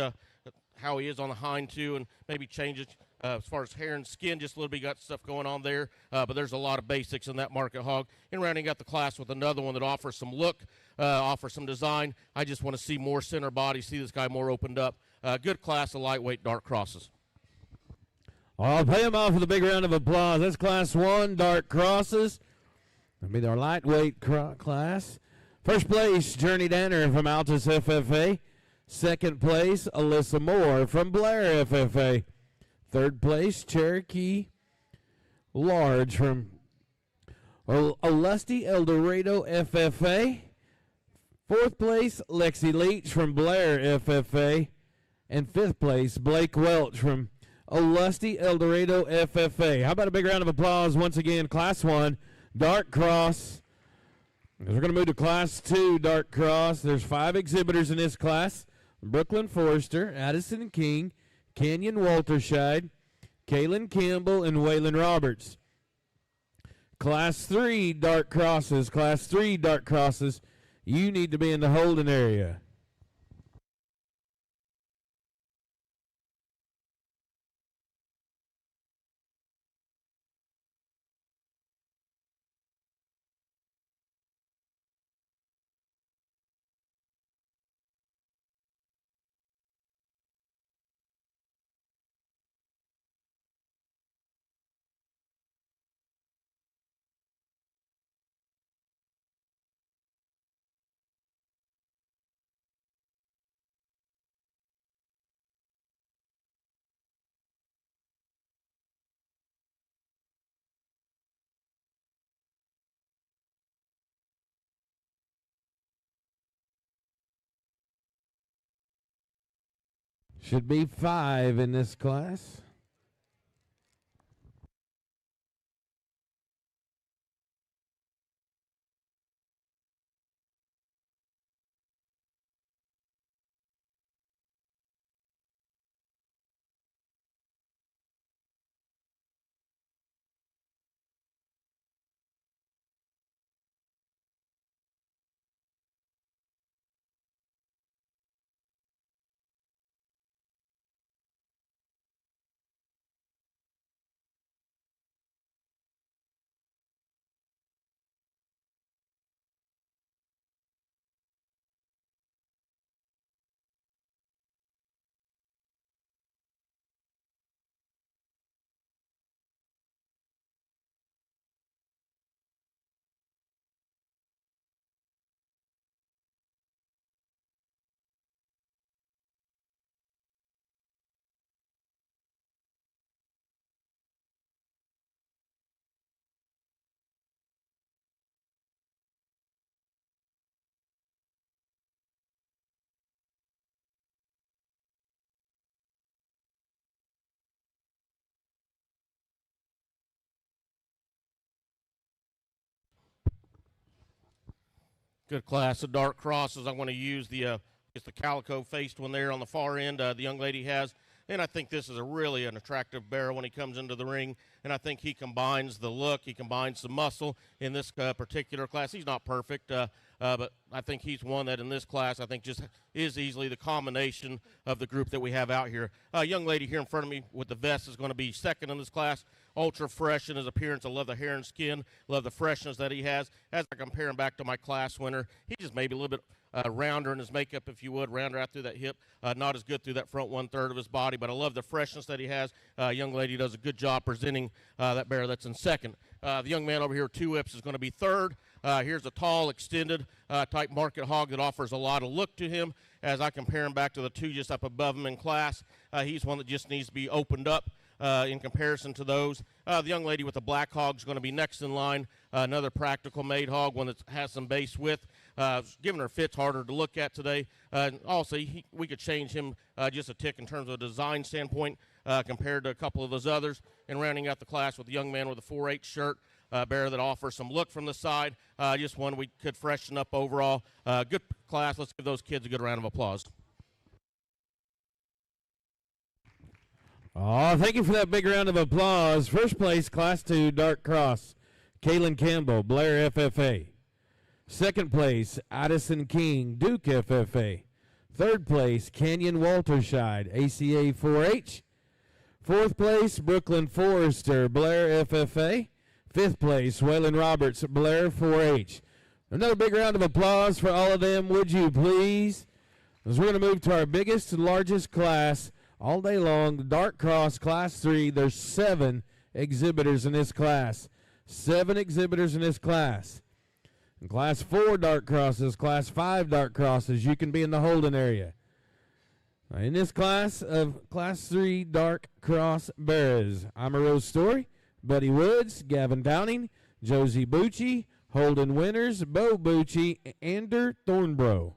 how he is on the hind too, and maybe change it as far as hair and skin, just a little bit. Got stuff going on there, but there's a lot of basics in that market hog. And rounding out the class with another one that offers some look, offers some design. I just want to see more center body, see this guy more opened up. Good class of lightweight dark crosses. I'll pay him off with a big round of applause. That's Class 1 dark crosses. That'll be our lightweight class. First place, Journey Danner from Altus FFA. Second place, Alyssa Moore from Blair FFA. Third place, Cherokee Large from Alusty El Dorado FFA. Fourth place, Lexi Leach from Blair FFA. And fifth place, Blake Welch from Alusty El Dorado FFA. How about a big round of applause once again, Class 1 Dark Cross. We're going to move to Class 2 Dark Cross. There's 5 exhibitors in this class. Brooklyn Forrester, Addison King, Kenyon Walterscheid, Kaylin Campbell, and Waylon Roberts. Class 3 Dark Crosses. Class 3 Dark Crosses. You need to be in the holding area. Should be 5 in this class. Good class of dark crosses. I want to use the calico faced one there on the far end. The young lady has And I think this is an attractive bear when he comes into the ring. And I think he combines the look, he combines the muscle in this particular class. He's not perfect, but I think he's one that in this class I think just is easily the combination of the group that we have out here. A young lady here in front of me with the vest is going to be second in this class. Ultra fresh in his appearance. I love the hair and skin, love the freshness that he has. As I compare him back to my class winner, he just maybe a little bit rounder in his makeup, if you would, rounder out through that hip, not as good through that front 1/3 of his body, but I love the freshness that he has. Young lady does a good job presenting that bear that's in second. The young man over here, 2 Whips, is going to be third. Here's a tall, extended type market hog that offers a lot of look to him. As I compare him back to the 2 just up above him in class, he's one that just needs to be opened up in comparison to those. The young lady with the black hog is going to be next in line. Another practical made hog, one that has some base width. Giving her fits harder to look at today. Also, we could change him just a tick in terms of a design standpoint compared to a couple of those others. And rounding out the class with a young man with a 4/8 shirt, bear that offers some look from the side. Just one we could freshen up overall. Good class. Let's give those kids a good round of applause. Oh, thank you for that big round of applause. First place, Class 2, Dark Cross, Kaylin Campbell, Blair FFA. Second place, Addison King, Duke FFA. Third place, Canyon Walterscheid, ACA 4H. Fourth place, Brooklyn Forrester, Blair FFA. Fifth place, Waylon Roberts, Blair 4H. Another big round of applause for all of them, would you please? As we're going to move to our biggest and largest class all day long, the Dark Cross Class 3. There's 7 exhibitors in this class. 7 exhibitors in this class. In Class 4 Dark Crosses, Class 5 Dark Crosses, you can be in the holding area. In this class of Class 3 Dark Cross Bears, I'm a Rose Story, Buddy Woods, Gavin Downing, Josie Bucci, Holden Winters, Bo Bucci, Ander Thornbrough.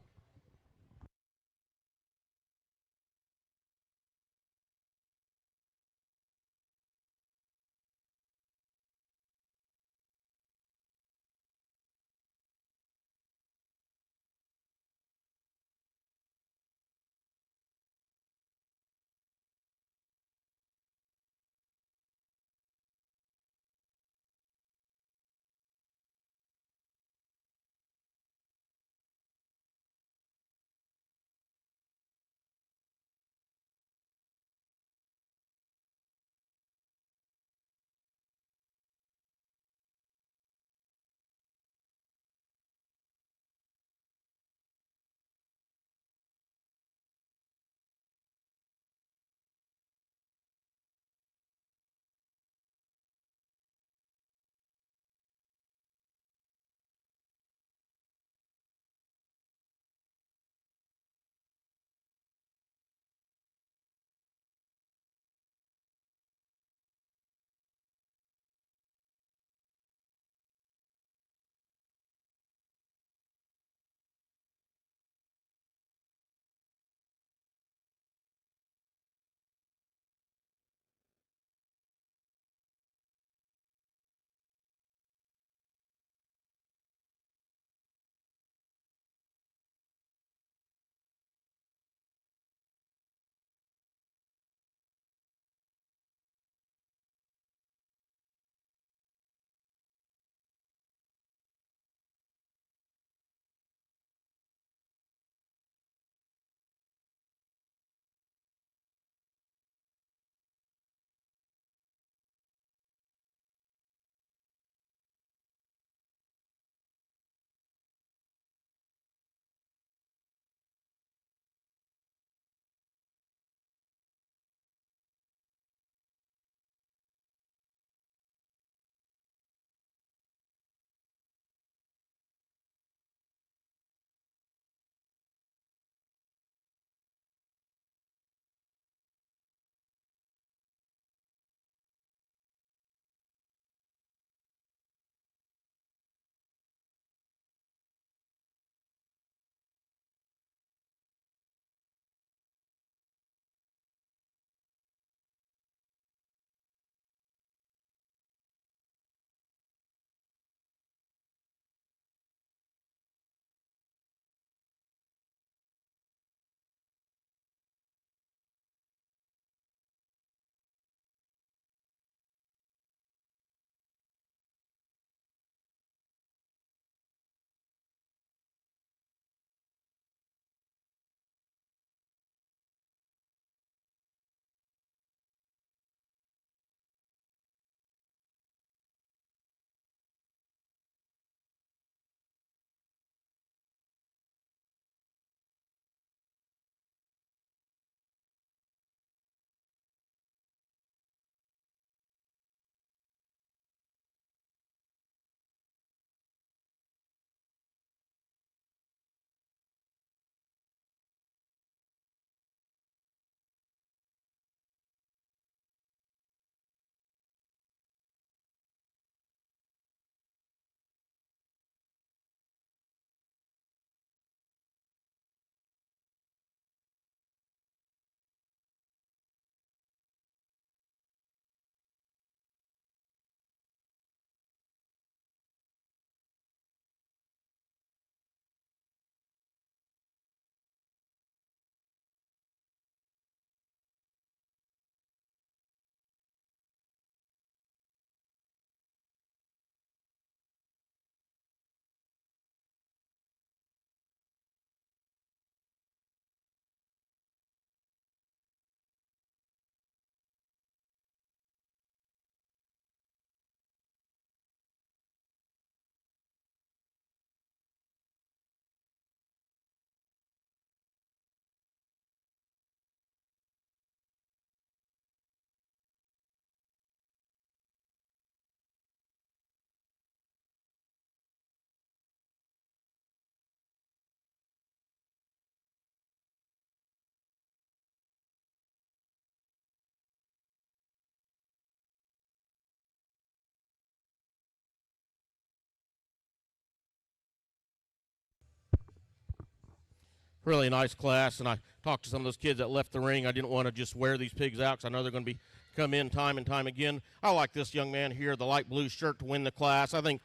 really a nice class. And I talked to some of those kids that left the ring. I didn't want to just wear these pigs out because I know they're going to come in time and time again. I like this young man here, the light blue shirt, to win the class. I think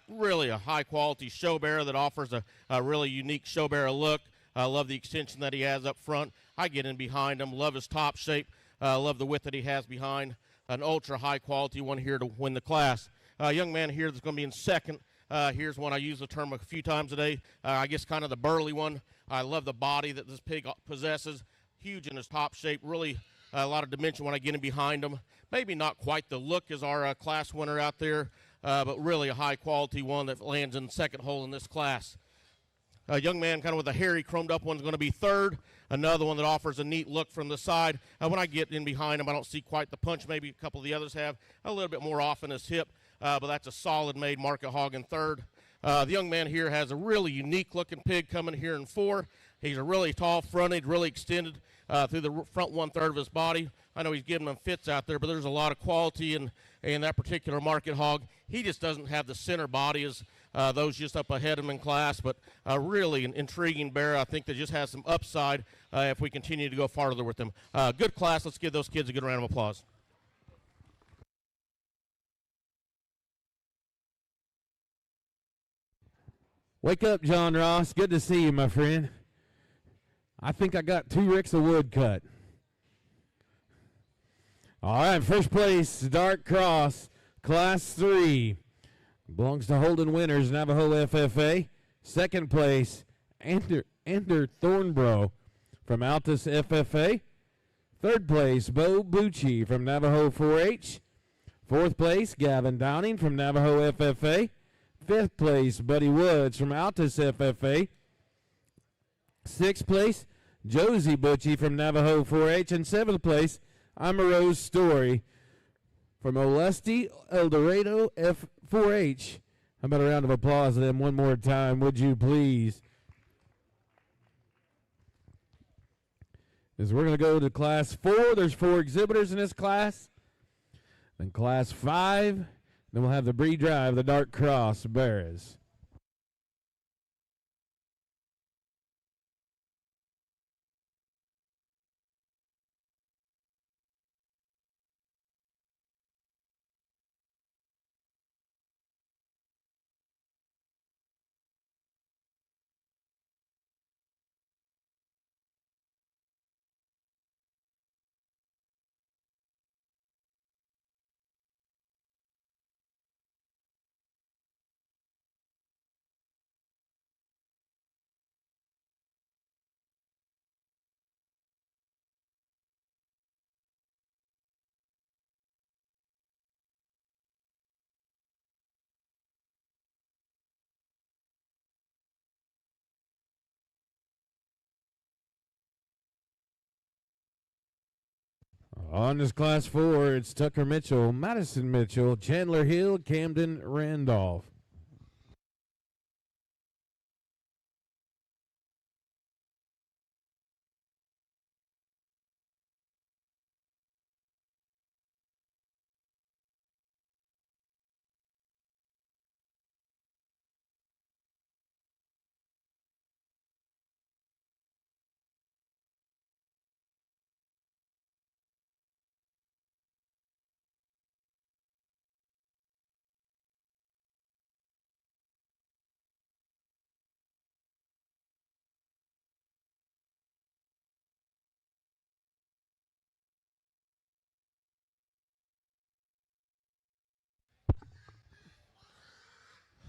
really a high-quality show bearer that offers a really unique show bearer look. I love the extension that he has up front. I get in behind him, love his top shape, love the width that he has behind. An ultra high-quality one here to win the class. A young man here that's going to be in second. Here's one I use the term a few times today. I guess kind of the burly one. I love the body that this pig possesses. Huge in his top shape. Really a lot of dimension when I get in behind him. Maybe not quite the look as our class winner out there, but really a high-quality one that lands in second hole in this class. A young man kind of with a hairy, chromed-up one's going to be third. Another one that offers a neat look from the side. When I get in behind him, I don't see quite the punch maybe a couple of the others have. A little bit more off in his hip. But that's a solid made market hog in third. The young man here has a really unique looking pig coming here in four. He's a really tall fronted, really extended through the front 1/3 of his body. I know he's giving them fits out there, but there's a lot of quality in that particular market hog. He just doesn't have the center body as those just up ahead of him in class, but really an intriguing bear. I think that just has some upside if we continue to go farther with them. Good class. Let's give those kids a good round of applause. Wake up, John Ross. Good to see you, my friend. I think I got 2 ricks of wood cut. All right, first place, Dark Cross, Class 3. Belongs to Holden Winters, Navajo FFA. Second place, Ander Thornbrough from Altus FFA. Third place, Bo Bucci from Navajo 4-H. Fourth place, Gavin Downing from Navajo FFA. Fifth place, Buddy Woods from Altus FFA. Sixth place, Josie Butchie from Navajo 4-H. And seventh place, Rose Story from Olesti El Dorado F4H. How about a round of applause to them one more time, would you please? As we're going to go to Class 4. There's 4 exhibitors in this class. Then Class 5. Then we'll have the Bree Drive, the Dark Cross Bears. On this Class 4, it's Tucker Mitchell, Madison Mitchell, Chandler Hill, Camden Randolph.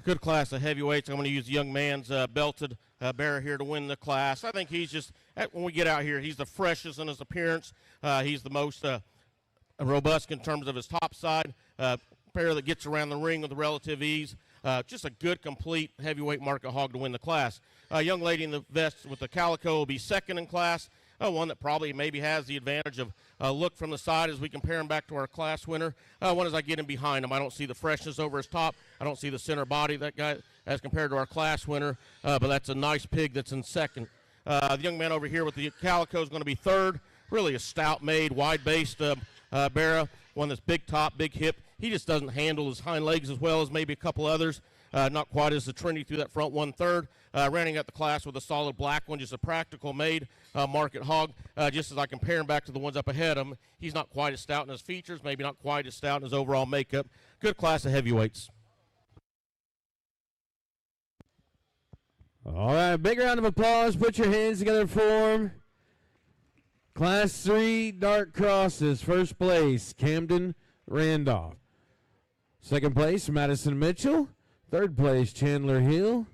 Good class of heavyweights. I'm going to use the young man's belted bearer here to win the class. I think he's just, when we get out here, he's the freshest in his appearance. He's the most robust in terms of his top side. Bear that gets around the ring with relative ease. Just a good, complete heavyweight market hog to win the class. A young lady in the vest with the calico will be second in class. One that probably maybe has the advantage of look from the side as we compare him back to our class winner. One as I get him behind him, I don't see the freshness over his top. I don't see the center body of that guy as compared to our class winner, but that's a nice pig that's in second. The young man over here with the calico is going to be third. Really a stout-made, wide-based bearer, one that's big top, big hip. He just doesn't handle his hind legs as well as maybe a couple others. not quite as the trendy through that front 1/3. Rounding out the class with a solid black one, just a practical made market hog. Just as I compare him back to the ones up ahead of him, he's not quite as stout in his features, maybe not quite as stout in his overall makeup. Good class of heavyweights. All right, big round of applause. Put your hands together for him. Class 3 dark crosses. First place, Camden Randolph. Second place, Madison Mitchell. Third place, Chandler Hill.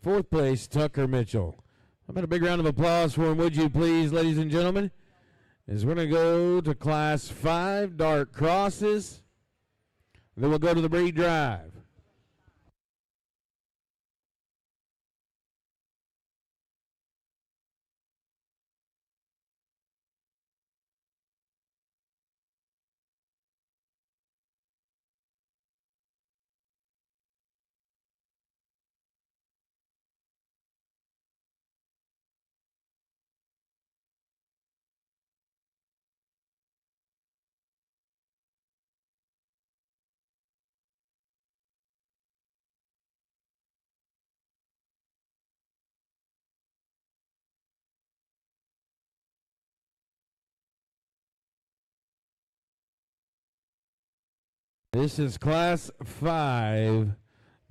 Fourth place, Tucker Mitchell. How about a big round of applause for him, would you please, ladies and gentlemen? As we're going to go to Class 5 dark crosses. Then we'll go to the breed drive. This is Class 5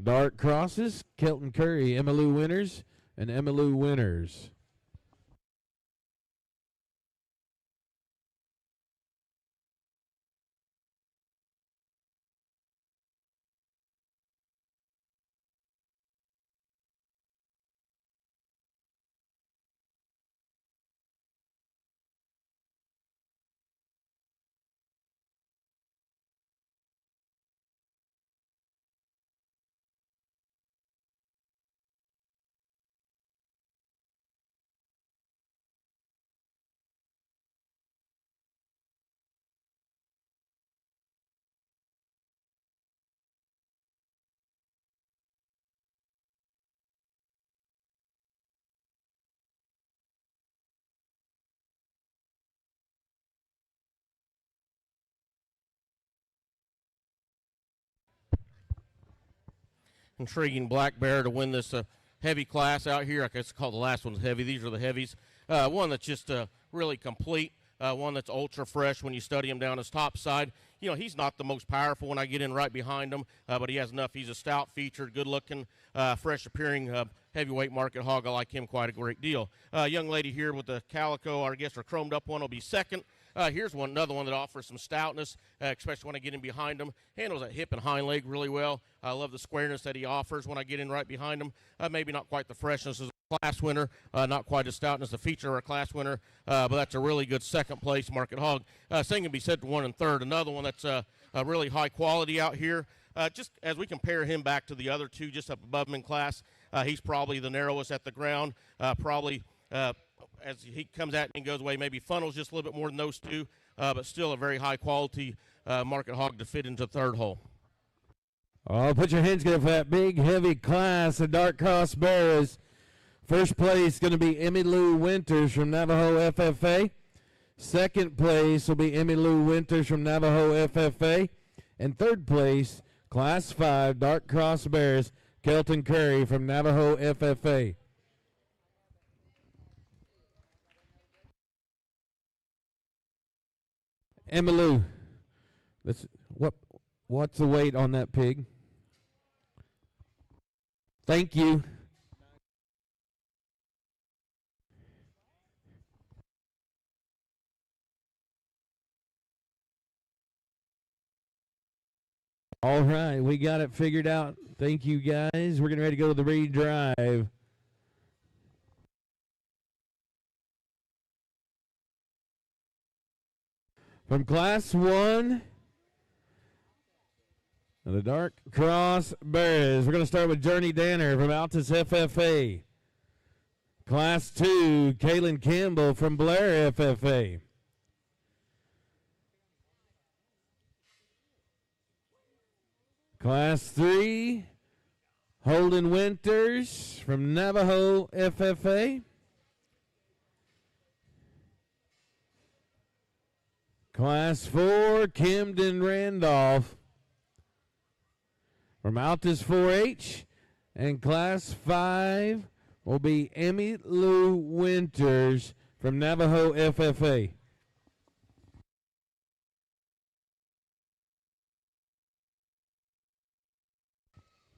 dark crosses. Kelton Curry, Emmylou winners, and Emmylou winners. Intriguing black bear to win this heavy class out here. I guess call the last one's heavy. These are the heavies. One that's just really complete. One that's ultra fresh when you study him down his top side. You know, he's not the most powerful when I get in right behind him, but he has enough. He's a stout featured, good looking, fresh appearing heavyweight market hog. I like him quite a great deal. Young lady here with the calico, or I guess her chromed up one, will be second. Here's another one that offers some stoutness, especially when I get in behind him. Handles that hip and hind leg really well. I love the squareness that he offers when I get in right behind him. Maybe not quite the freshness as a class winner, not quite as stoutness, the feature or a class winner, but that's a really good second place market hog. Same can be said to 1 and 3rd. Another one that's a really high quality out here. Just as we compare him back to the other two just up above him in class, he's probably the narrowest at the ground, as he comes at and goes away, maybe funnels just a little bit more than those two, but still a very high quality market hog to fit into 3rd hole. Oh, put your hands together for that big, heavy class of dark cross bearers. First place going to be Emmylou Winters from Navajo FFA. Second place will be Emmylou Winters from Navajo FFA. And third place, Class 5 dark cross bearers, Kelton Curry from Navajo FFA. Emmylou, what's the weight on that pig? Thank you. All right, we got it figured out. Thank you, guys. We're getting ready to go to the breed drive. From Class 1, the dark cross bearers. We're going to start with Journey Danner from Altus FFA. Class 2, Kaylin Campbell from Blair FFA. Class 3, Holden Winters from Navajo FFA. Class 4, Camden Randolph. From Altus 4-H. And Class 5 will be Emmy Lou Winters from Navajo FFA.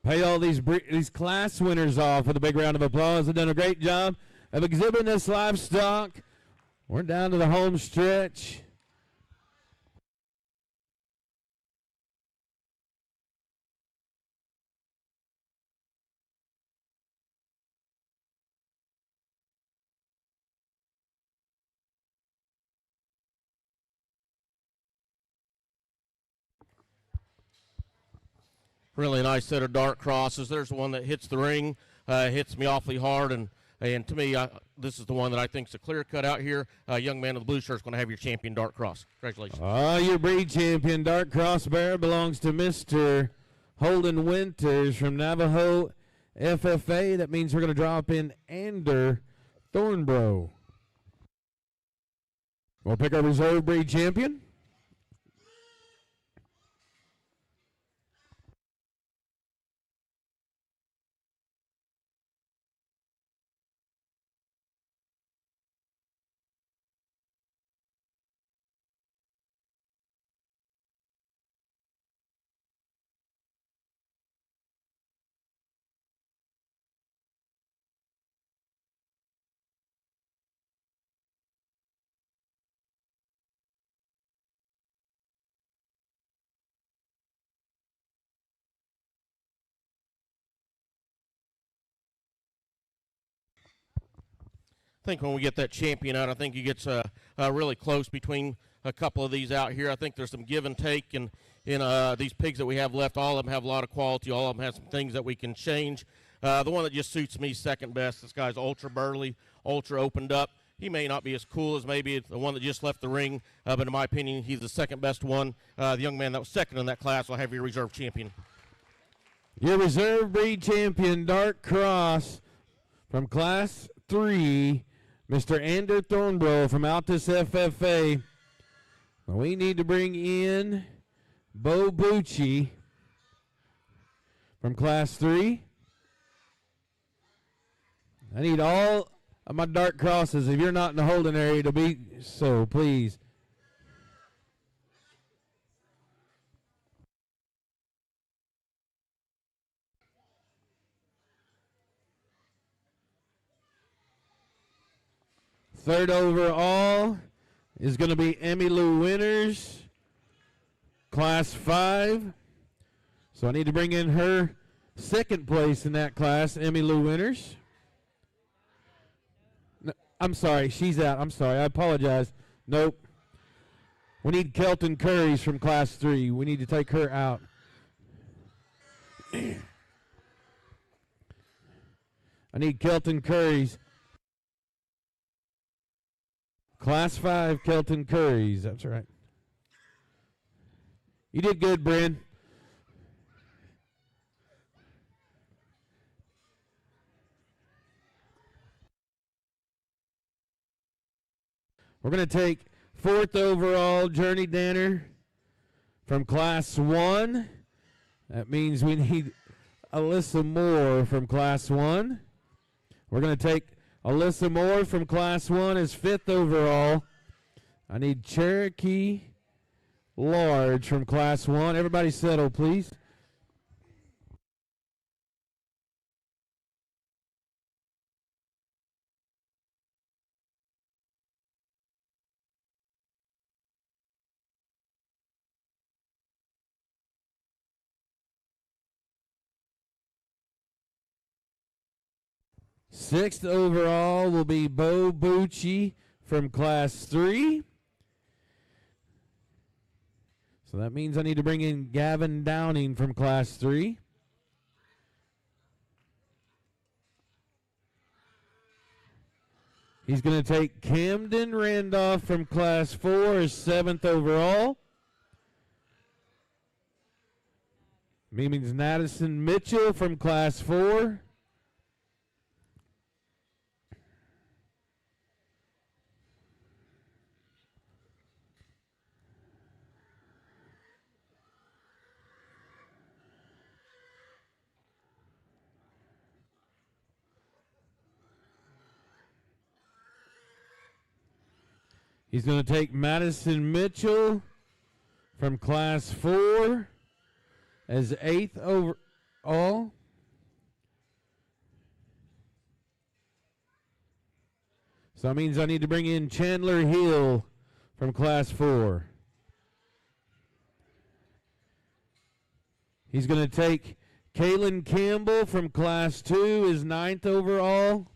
Pay all these class winners off with a big round of applause. They've done a great job of exhibiting this livestock. We're down to the home stretch. Really nice set of dark crosses. There's the one that hits the ring, hits me awfully hard, and to me, this is the one that I think is a clear cut out here. Young man in the blue shirt is going to have your champion dark cross. Congratulations. Your breed champion dark cross bearer belongs to Mr. Holden Winters from Navajo FFA. That means we're going to drop in Ander Thornbrough. We'll pick our reserve breed champion. I think when we get that champion out, I think he gets really close between a couple of these out here. I think there's some give and take in these pigs that we have left. All of them have a lot of quality. All of them have some things that we can change. The one that just suits me second best, this guy's ultra burly, ultra opened up. He may not be as cool as maybe the one that just left the ring, but in my opinion, he's the second best one. The young man that was second in that class will have your reserve champion. Your reserve breed champion, Dark Cross, from Class 3, Mr. Ander Thornbrough from Altus FFA. We need to bring in Bo Bucci from Class 3. I need all of my dark crosses. If you're not in the holding area to be so, please. Third overall is going to be Emmy Lou Winters, Class 5. So I need to bring in her second place in that class, Emmy Lou Winters. No, I'm sorry, she's out. I'm sorry, I apologize. Nope. We need Kelton Curries from Class 3. We need to take her out. I need Kelton Curries. Class 5, Kelton Curries. That's right. You did good, Bryn. We're going to take fourth overall Journey Danner from Class 1. That means we need Alyssa Moore from Class 1. We're going to take Alyssa Moore from Class 1 as fifth overall. I need Cherokee Large from Class 1. Everybody settle, please. Sixth overall will be Bo Bucci from Class 3. So that means I need to bring in Gavin Downing from Class 3. He's going to take Camden Randolph from Class 4 as seventh overall. Means Madison Mitchell from Class 4. He's going to take Madison Mitchell from Class 4 as 8th overall. So that means I need to bring in Chandler Hill from Class 4. He's going to take Kaylin Campbell from Class 2 as 9th overall.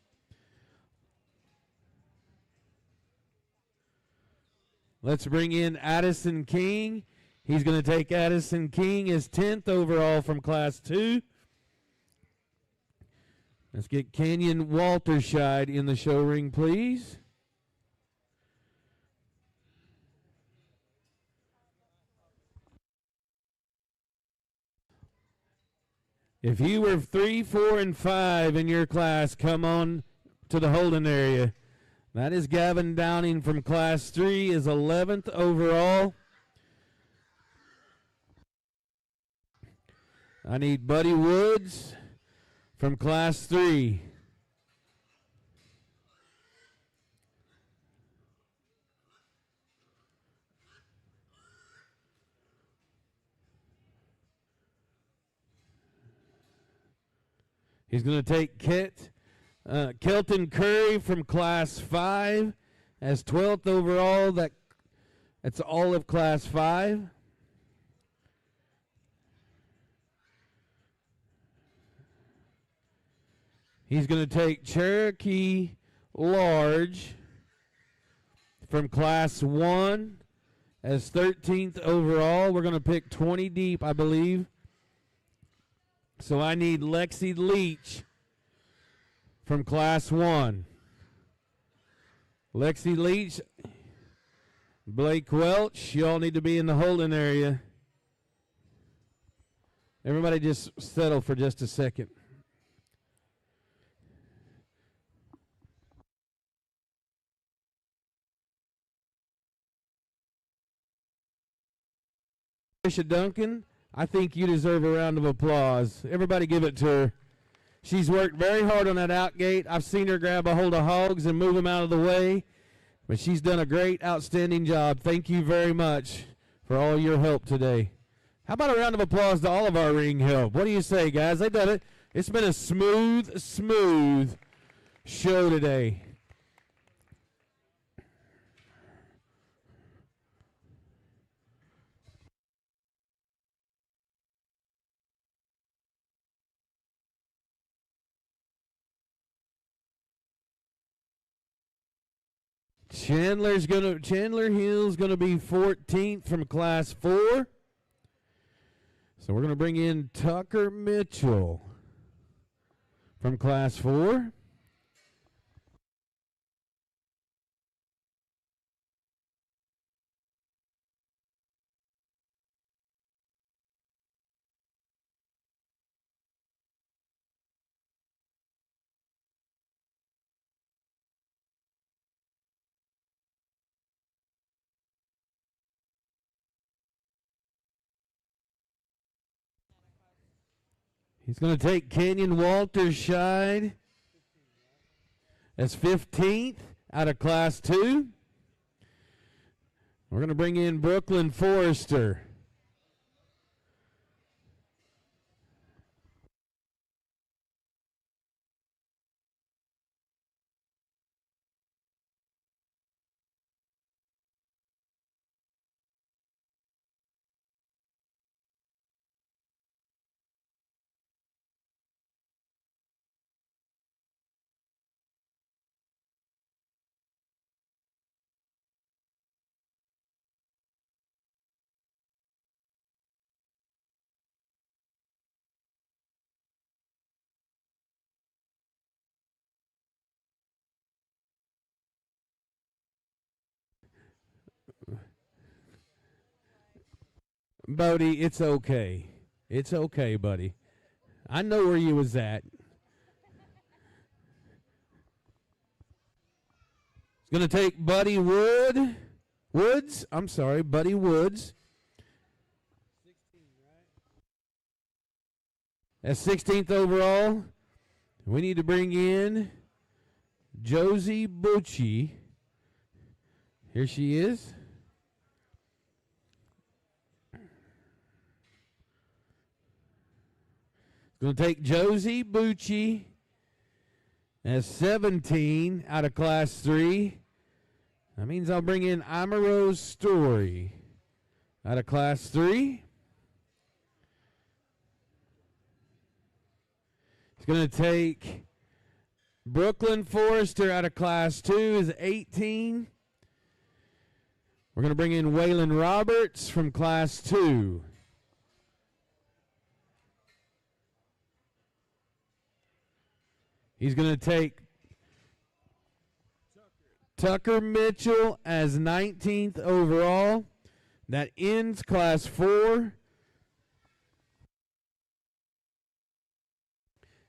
Let's bring in Addison King. He's going to take Addison King as 10th overall from Class 2. Let's get Kenyon Walterscheid in the show ring, please. If you were 3, 4, and 5 in your class, come on to the holding area. That is Gavin Downing from Class 3 is 11th overall. I need Buddy Woods from Class 3. He's going to take Kelton Curry from Class 5 as 12th overall. That's all of Class 5. He's going to take Cherokee Large from Class 1 as 13th overall. We're going to pick 20 deep, I believe. So I need Lexi Leach from Class 1. Lexi Leach, Blake Welch, you all need to be in the holding area. Everybody just settle for just a second. Tricia Duncan, I think you deserve a round of applause. Everybody give it to her. She's worked very hard on that out gate. I've seen her grab a hold of hogs and move them out of the way, but she's done a great, outstanding job. Thank you very much for all your help today. How about a round of applause to all of our ring help? What do you say, guys? They done it. It's been a smooth show today. Chandler Hill's gonna be 14th from Class 4. So we're gonna bring in Tucker Mitchell from Class 4. He's going to take Kenyon Walterscheid as 15th out of Class 2. We're going to bring in Brooklyn Forrester. Bodie, it's okay. It's okay, buddy. I know where you was at. It's going to take Buddy Woods. Buddy Woods. At 16th overall, we need to bring in Josie Bucci. Here she is. Going to take Josie Bucci as 17 out of Class 3. That means I'll bring in Rose Story out of Class 3. It's going to take Brooklyn Forrester out of Class 2 is 18. We're going to bring in Waylon Roberts from Class 2. He's going to take Tucker Mitchell as 19th overall. That ends Class 4.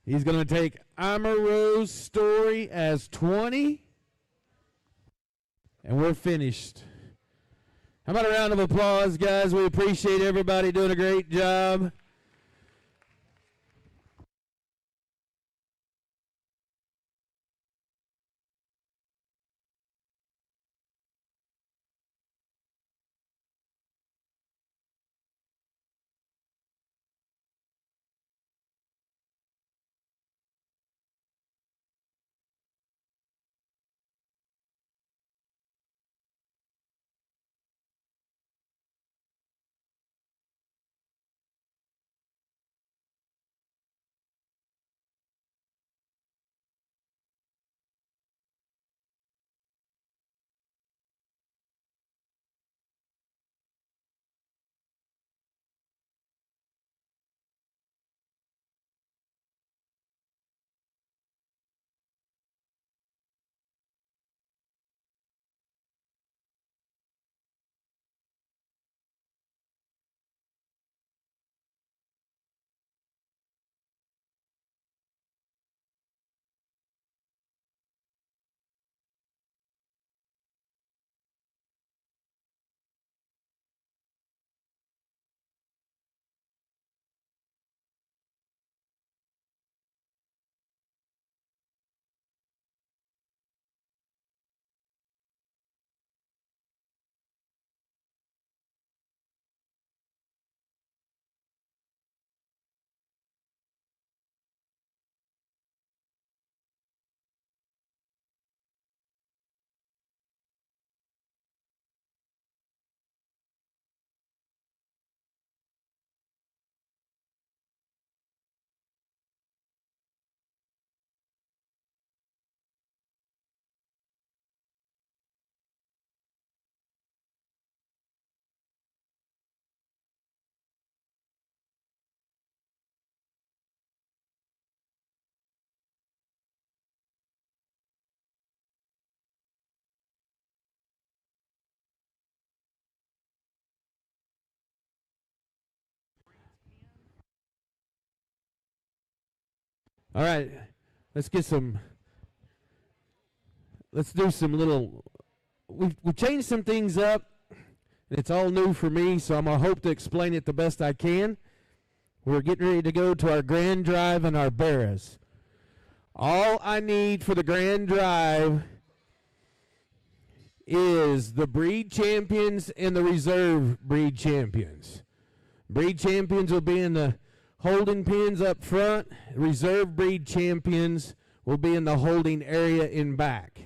He's going to take Rose Story as 20. And we're finished. How about a round of applause, guys? We appreciate everybody doing a great job. All right, let's do some little, we've changed some things up, and it's all new for me, so I'm going to hope to explain it the best I can. We're getting ready to go to our grand drive and our barras. All I need for the grand drive is the breed champions and the reserve breed champions. Breed champions will be in the holding pens up front. Reserve breed champions will be in the holding area in back.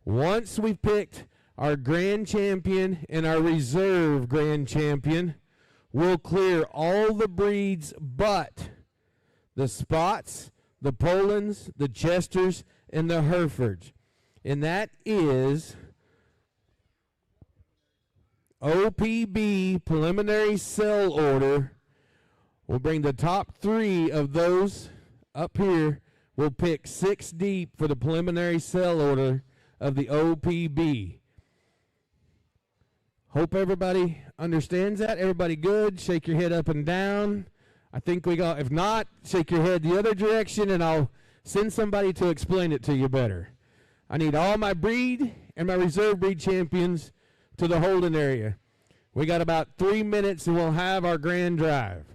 Once we've picked our grand champion and our reserve grand champion, we'll clear all the breeds but the Spots, the Polands, the Chesters, and the Herefords. And that is OPB preliminary sale order. We'll bring the top 3 of those up here. We'll pick 6 deep for the preliminary sale order of the OPB. Hope everybody understands that. Everybody good? Shake your head up and down. I think we got, if not, shake your head the other direction and I'll send somebody to explain it to you better. I need all my breed and my reserve breed champions to the holding area. We got about 3 minutes and we'll have our grand drive.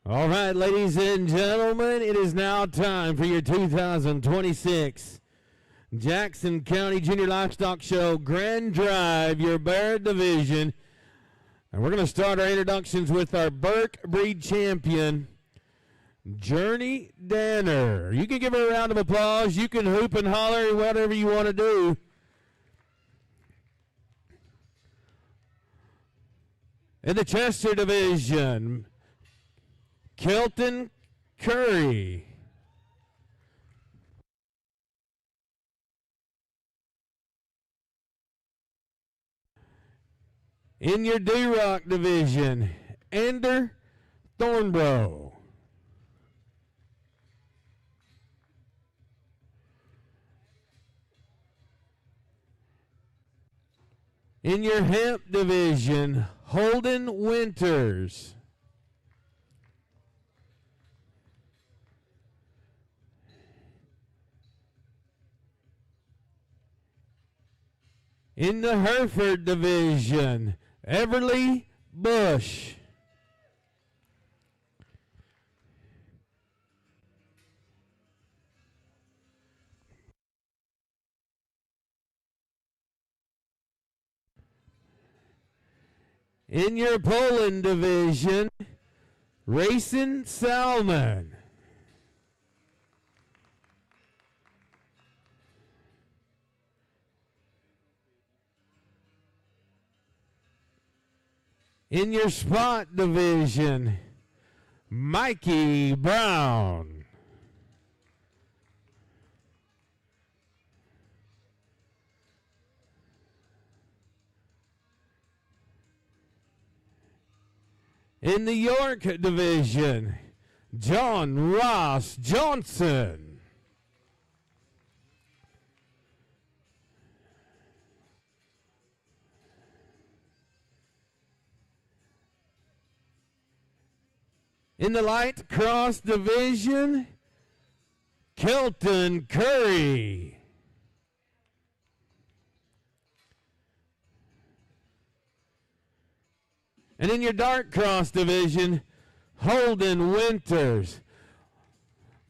All right, ladies and gentlemen, it is now time for your 2026 Jackson County Junior Livestock Show Grand Drive, your bear division. And we're going to start our introductions with our Burke Breed champion, Journey Danner. You can give her a round of applause. You can hoop and holler, whatever you want to do. In the Chester division, Kelton Curry. In your D-Rock division, Ander Thornbrough. In your Hemp division, Holden Winters. In the Hereford division, Everly Bush. In your Poland division, Racing Salmon. In your Spot division, Mikey Brown. In the York division, John Ross Johnson. In the Light Cross division, Kelton Curry. And in your Dark Cross division, Holden Winters.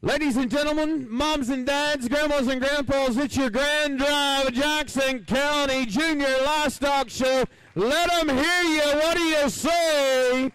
Ladies and gentlemen, moms and dads, grandmas and grandpas, it's your Grand Drive Jackson County Junior Livestock Show. Let them hear you. What do you say?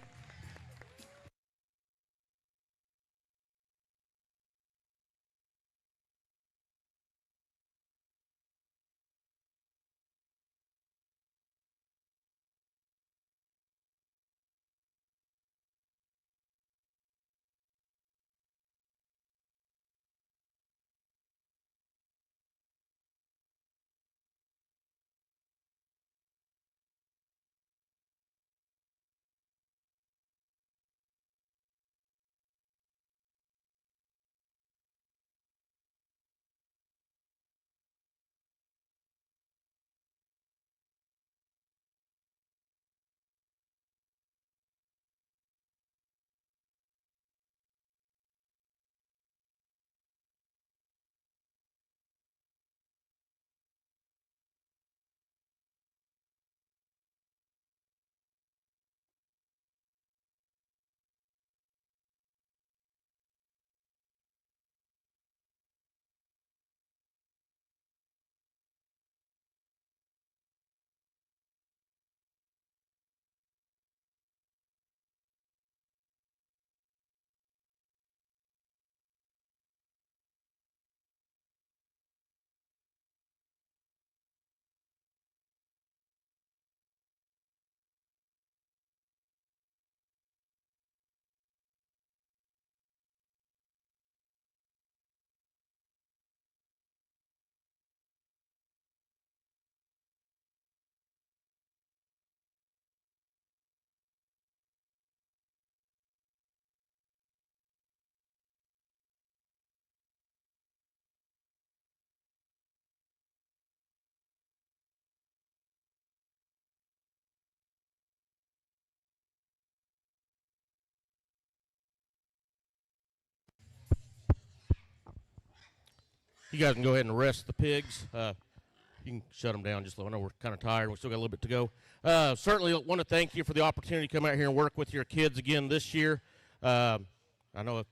You guys can go ahead and arrest the pigs. You can shut them down. Just let them know we're kind of tired. We still got a little bit to go. Certainly want to thank you for the opportunity to come out here and work with your kids again this year. I know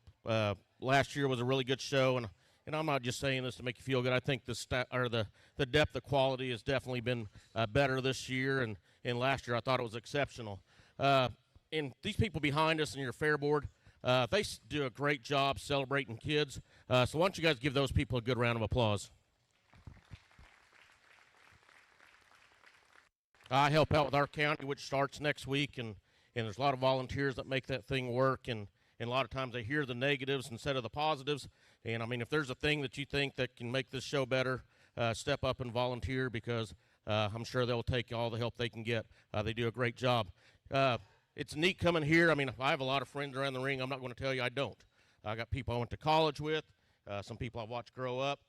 last year was a really good show, and I'm not just saying this to make you feel good. I think the depth of quality has definitely been better this year, and last year I thought it was exceptional. And these people behind us and your fair board, they do a great job celebrating kids. So why don't you guys give those people a good round of applause? I help out with our county, which starts next week, and there's a lot of volunteers that make that thing work, and a lot of times they hear the negatives instead of the positives. And, I mean, if there's a thing that you think that can make this show better, step up and volunteer, because I'm sure they'll take all the help they can get. They do a great job. It's neat coming here. I mean, I have a lot of friends around the ring. I'm not going to tell you I don't. I got people I went to college with, some people I watched grow up.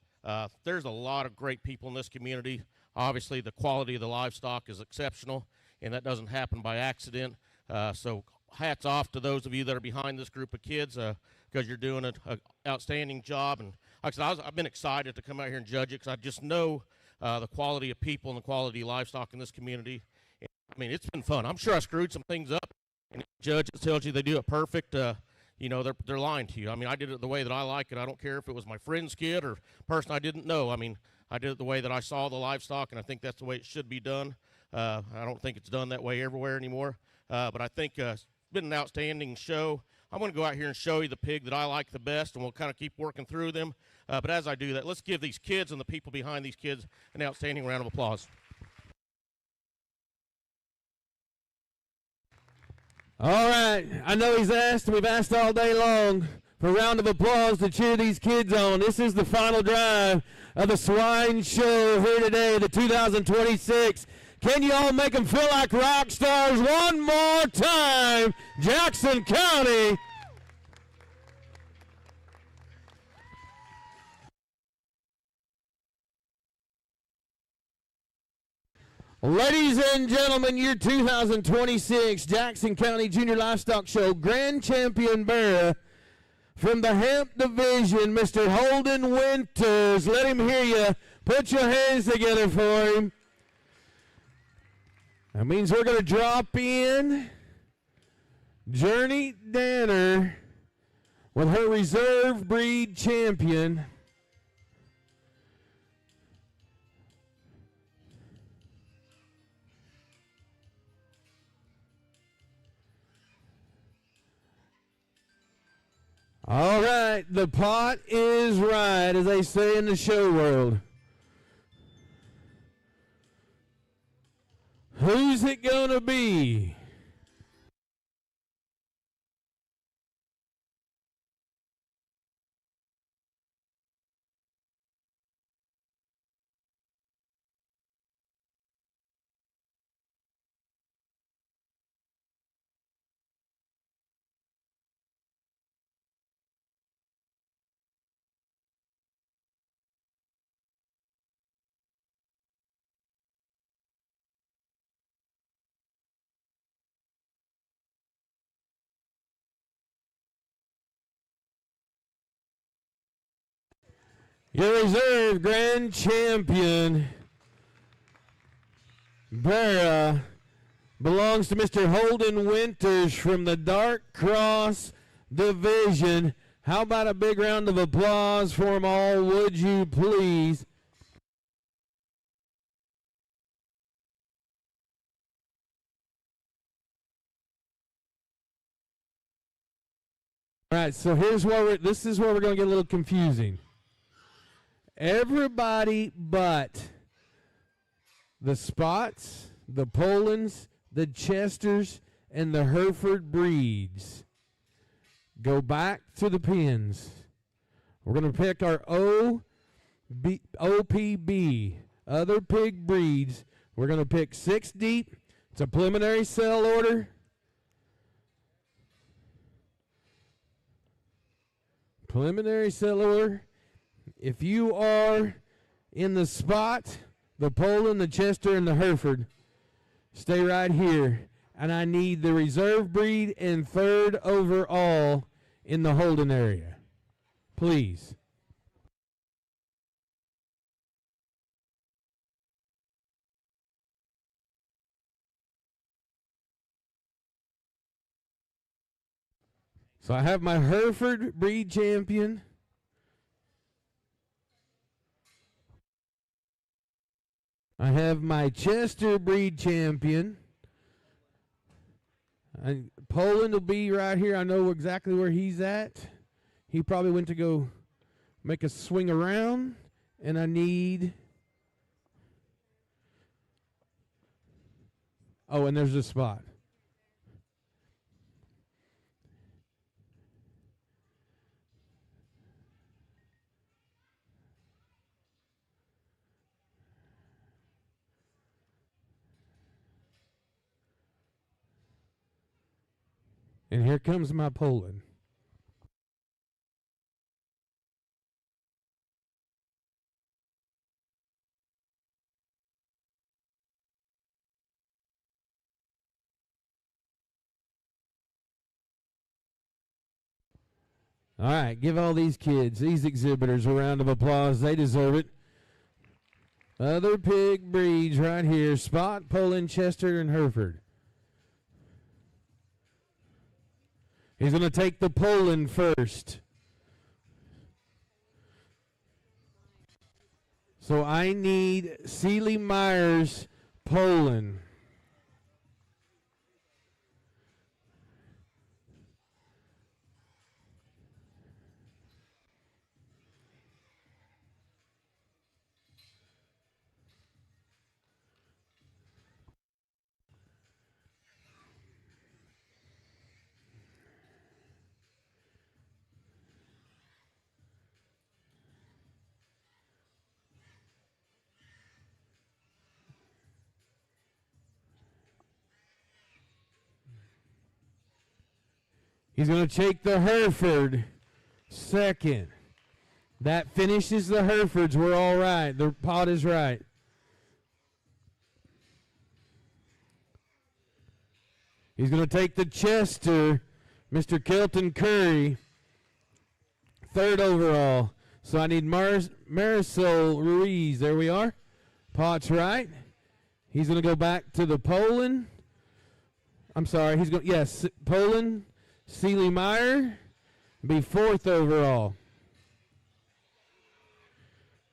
There's a lot of great people in this community. Obviously, the quality of the livestock is exceptional, and that doesn't happen by accident. So hats off to those of you that are behind this group of kids, because you're doing an outstanding job. And like I said, I've been excited to come out here and judge it, because I just know the quality of people and the quality of livestock in this community. And, I mean, it's been fun. I'm sure I screwed some things up, and if the judge tells you they do it perfect, you know, they're lying to you. I mean, I did it the way that I like it. I don't care if it was my friend's kid or person I didn't know. I mean, I did it the way that I saw the livestock, and I think that's the way it should be done. I don't think it's done that way everywhere anymore. But I think it's been an outstanding show. I'm going to go out here and show you the pig that I like the best, and we'll kind of keep working through them. But as I do that, let's give these kids and the people behind these kids an outstanding round of applause. All right. I know he's asked, and we've asked all day long for a round of applause to cheer these kids on. This is the final drive of the Swine Show here today, the 2026. Can you all make them feel like rock stars one more time? Jackson County. Ladies and gentlemen, your 2026 Jackson County Junior Livestock Show Grand Champion bearer from the Hemp Division, Mr. Holden Winters. Let him hear you. Put your hands together for him. That means we're going to drop in Journey Danner with her reserve breed champion. All right, the pot is right, as they say in the show world. Who's it going to be? Your reserve grand champion, Barra, belongs to Mr. Holden Winters from the Dark Cross Division. How about a big round of applause for them all, would you please? All right, so here's where this is where we're going to get a little confusing. Everybody but the Spots, the Polands, the Chesters, and the Hereford breeds go back to the pins. We're going to pick our OPB, other pig breeds. We're going to pick 6 deep. It's a preliminary sale order. Preliminary sale order. If you are in the Spot, the Poland, the Chester, and the Hereford, stay right here. And I need the reserve breed and 3rd overall in the Holden area. Please. So I have my Hereford breed champion. I have my Chester breed champion. Poland will be right here. I know exactly where he's at. He probably went to go make a swing around. And I need... Oh, and there's a spot. And here comes my Poland. All right, give all these kids, these exhibitors, a round of applause. They deserve it. Other pig breeds right here. Spot, Poland, Chester, and Hereford. He's going to take the Poland first. So I need Sealy Myers, Poland. He's going to take the Hereford second. That finishes the Herefords. We're all right. The pot is right. He's going to take the Chester, Mr. Kelton Curry, third overall. So I need Marisol Ruiz. There we are. Pot's right. He's going to go back to the Poland. I'm sorry. He's going. Yes, Poland. Sealy Meyer be fourth overall.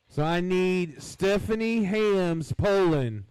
So I need Stephanie Hams, Poland.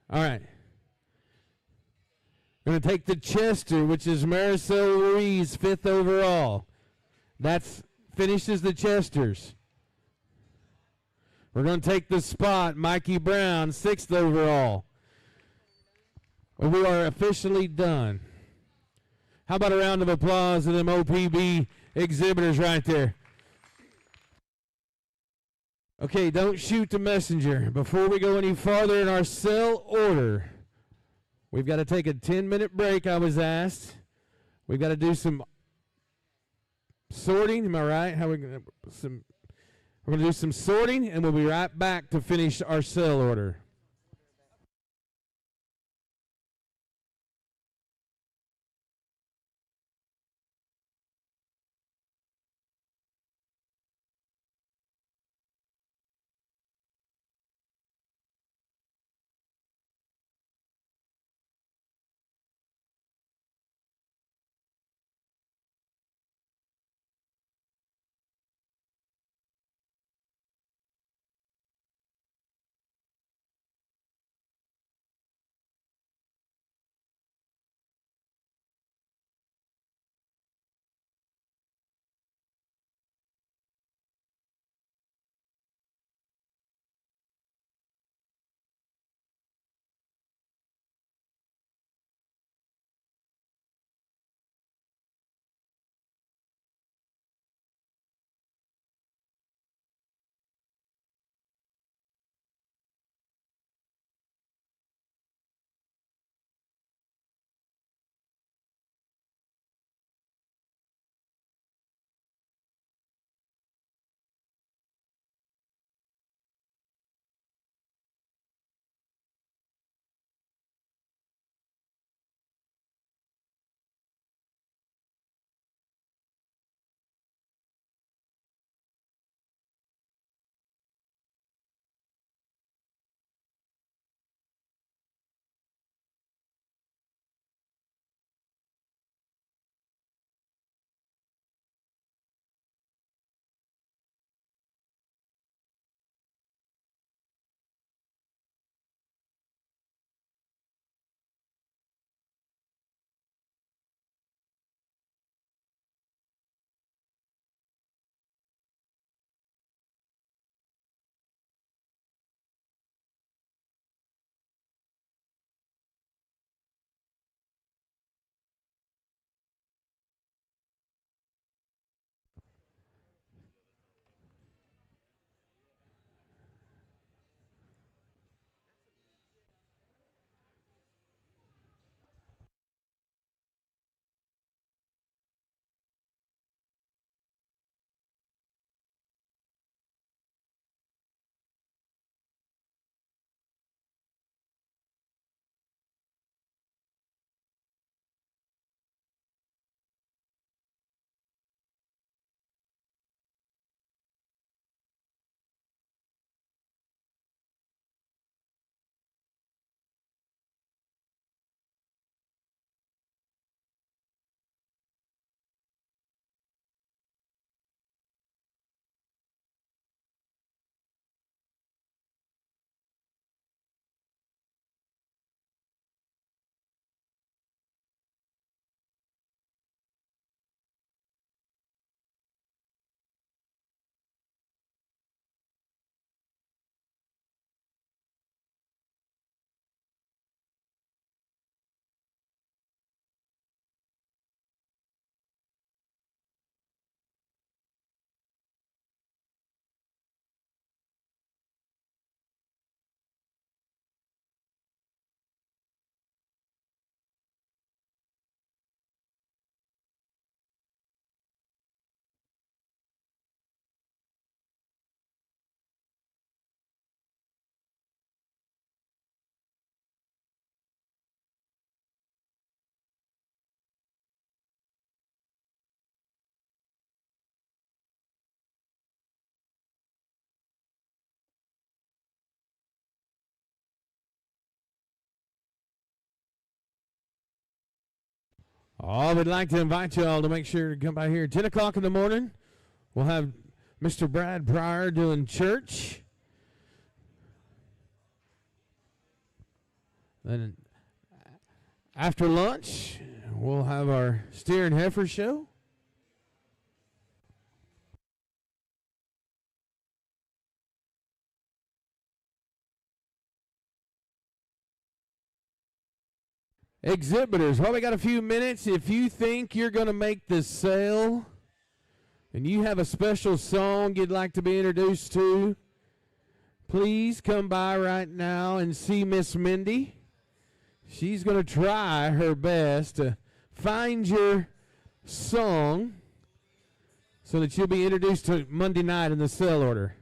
All right. Going to take the Chester, which is Marisol Ruiz, fifth overall. That finishes the Chesters. We're going to take the Spot, Mikey Brown, sixth overall. And we are officially done. How about a round of applause to them OPB exhibitors right there? Okay, don't shoot the messenger. Before we go any farther in our sell order, we've got to take a 10-minute break, I was asked. We've got to do some sorting. Am I right? We're going to do some sorting, and we'll be right back to finish our sell order. Oh, we'd like to invite you all to make sure to come by here. 10 o'clock in the morning, we'll have Mr. Brad Pryor doing church. Then after lunch, we'll have our steer and heifer show. Exhibitors, well, we got a few minutes. If you think you're going to make the sale and you have a special song you'd like to be introduced to, please come by right now and see Miss Mindy. She's going to try her best to find your song so that you'll be introduced to Monday night in the sale order.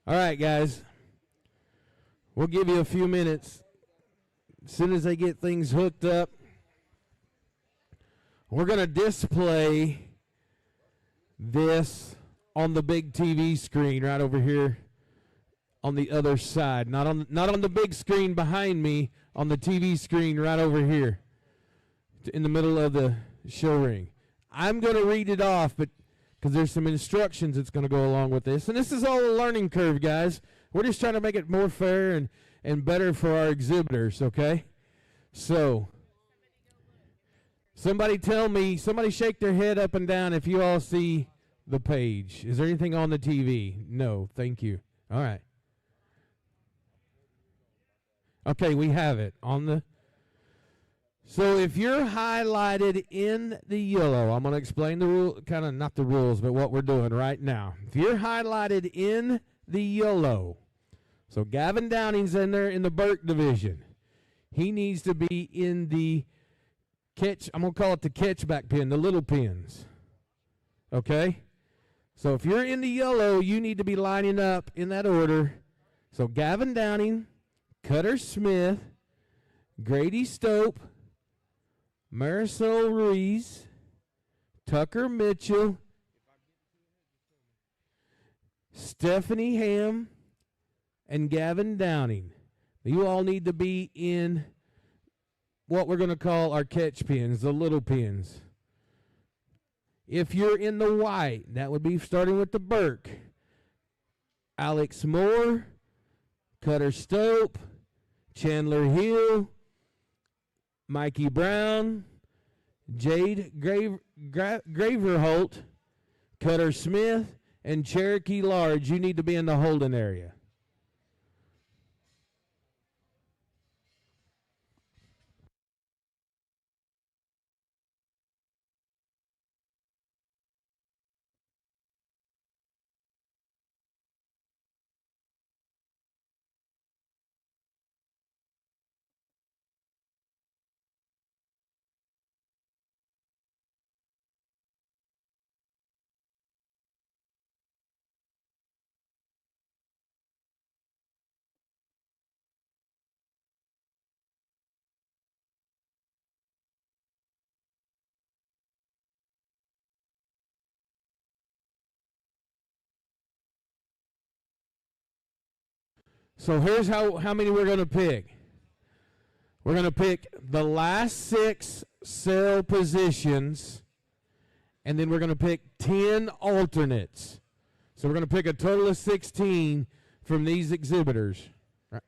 All right, guys. We'll give you a few minutes. As soon as they get things hooked up, we're going to display this on the big TV screen right over here on the other side. Not on the big screen behind me, on the TV screen right over here in the middle of the show ring. I'm going to read it off, but because there's some instructions that's going to go along with this. And this is all a learning curve, guys. We're just trying to make it more fair and better for our exhibitors, okay? So, somebody shake their head up and down if you all see the page. Is there anything on the TV? No, thank you. All right. Okay, we have it on the... So if you're highlighted in the yellow, I'm going to explain the rule, kind of not the rules, but what we're doing right now. If you're highlighted in the yellow, so Gavin Downing's in there in the Burke division. He needs to be in the catch, I'm going to call it the catchback pin, the little pins. Okay? So if you're in the yellow, you need to be lining up in that order. So Gavin Downing, Cutter Smith, Grady Stope, Marisol Ruiz, Tucker Mitchell, Stephanie Ham, and Gavin Downing. You all need to be in what we're going to call our catch pins, the little pins. If you're in the white, that would be starting with the Burke. Alex Moore, Cutter Stope, Chandler Hill, Mikey Brown, Jade Graverholt, Cutter Smith, and Cherokee Large. You need to be in the holding area. So here's how many we're going to pick. We're going to pick the last 6 cell positions, and then we're going to pick 10 alternates. So we're going to pick a total of 16 from these exhibitors. Right.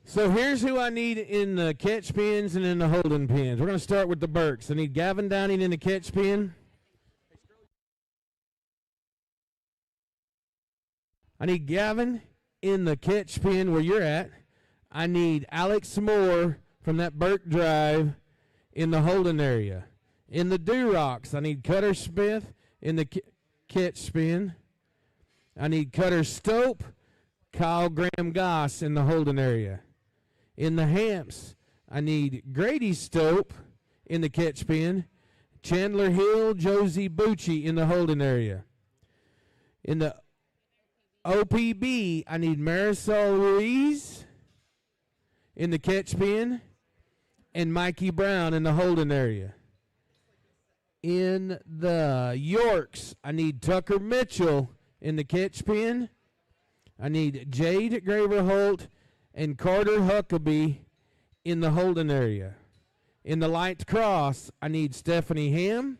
So here's who I need in the catch pins and in the holding pins. We're going to start with the Burks. I need Gavin Downing in the catch pin. I need Gavin in the catch pin where you're at. I need Alex Moore from that Burke drive in the holding area. In the Durocs, I need Cutter Smith in the catch pin. I need Cutter Stope, Kyle Graham Goss in the holding area. In the Hamps, I need Grady Stope in the catch pin, Chandler Hill, Josie Bucci in the holding area. In the OPB, I need Marisol Ruiz in the catch pin and Mikey Brown in the holding area. In the Yorks, I need Tucker Mitchell in the catch pin. I need Jade Graverholt and Carter Huckabee in the holding area. In the light cross, I need Stephanie Ham.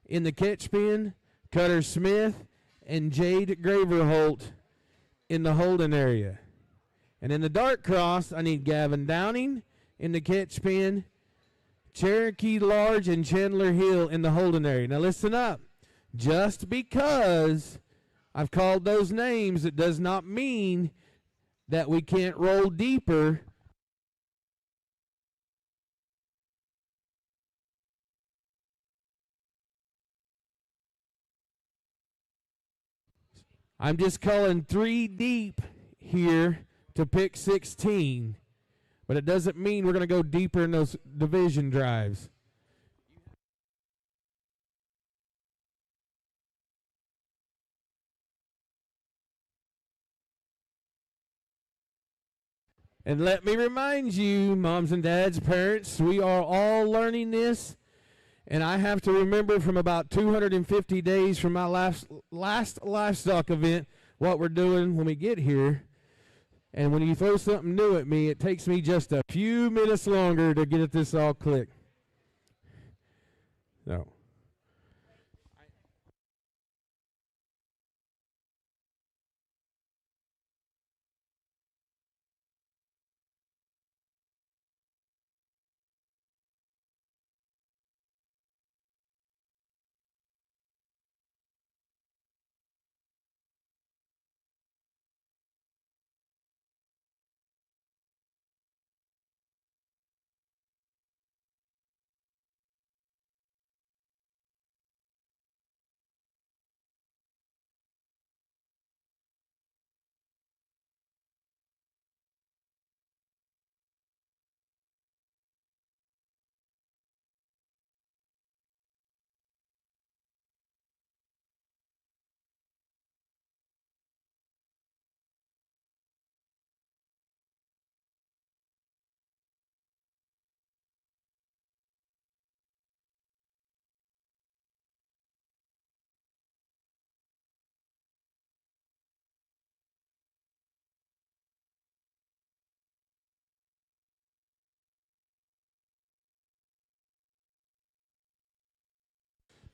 In the catch pen, Cutter Smith and Jade Graverholt in the holding area. And in the dark cross, I need Gavin Downing in the catch pen, Cherokee Large and Chandler Hill in the holding area. Now listen up. Just because I've called those names, it does not mean that we can't roll deeper. I'm just calling 3 deep here to pick 16, but it doesn't mean we're going to go deeper in those division drives. And let me remind you, moms and dads, parents, we are all learning this. And I have to remember from about 250 days from my last livestock event what we're doing when we get here. And when you throw something new at me, it takes me just a few minutes longer to get this all clicked. So.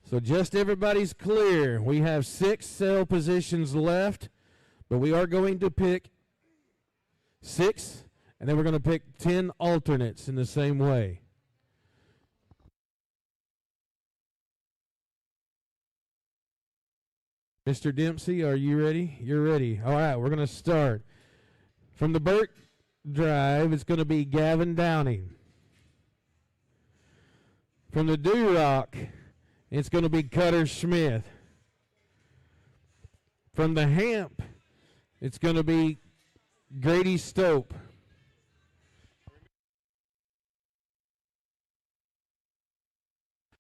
So just everybody's clear. We have 6 sale positions left, but we are going to pick 6, and then we're going to pick 10 alternates in the same way. Mr. Dempsey, are you ready? You're ready. All right, we're going to start. From the Burke Drive, it's going to be Gavin Downing. From the Durock, it's going to be Cutter Smith. From the Hamp, it's going to be Grady Stope.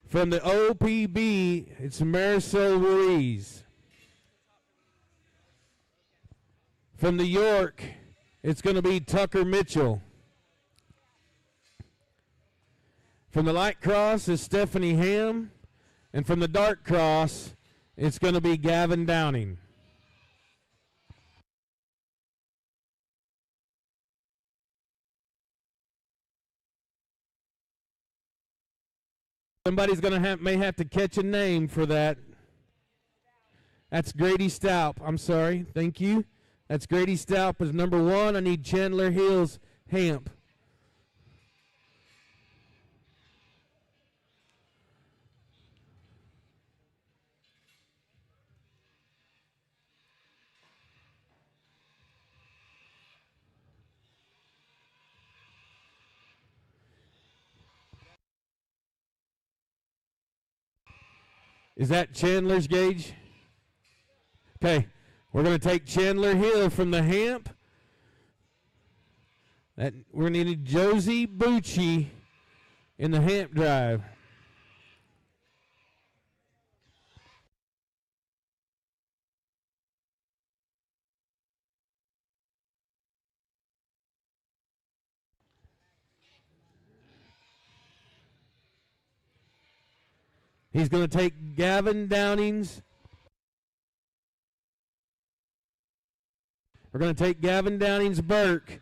From the OPB, it's Marisol Ruiz. From the York, it's going to be Tucker Mitchell. From the Light Cross is Stephanie Ham. And from the Dark Cross, it's going to be Gavin Downing. Somebody's going to may have to catch a name for that. That's Grady Staup. I'm sorry. Thank you. That's Grady Staup as number 1. I need Chandler Hills Hamp. Is that Chandler's gauge? Okay, we're going to take Chandler Hill from the Hamp. We're going to need Josie Bucci in the Hamp Drive. He's going to take Gavin Downing's. We're going to take Gavin Downing's Burke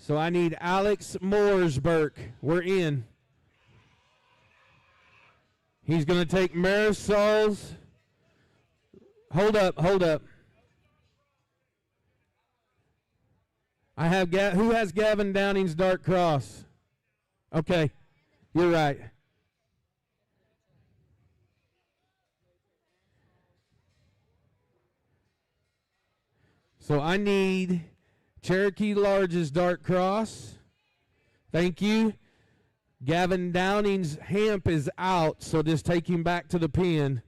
So I need Alex Mooresburg. We're in. He's going to take Marisol's. Hold up. I have who has Gavin Downing's Dark Cross? Okay, you're right. So I need Cherokee Large's Dark Cross. Thank you. Gavin Downing's Hamp is out, so just take him back to the pen.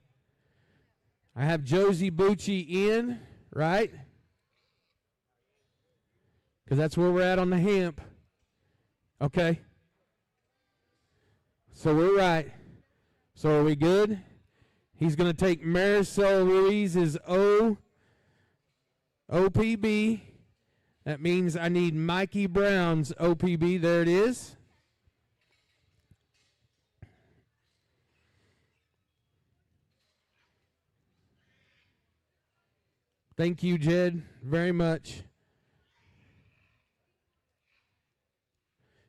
I have Josie Bucci in, right? Because that's where we're at on the Hamp. Okay. So we're right. So are we good? He's going to take Marisol Ruiz's OPB. That means I need Mikey Brown's OPB. There it is. Thank you, Jed, very much.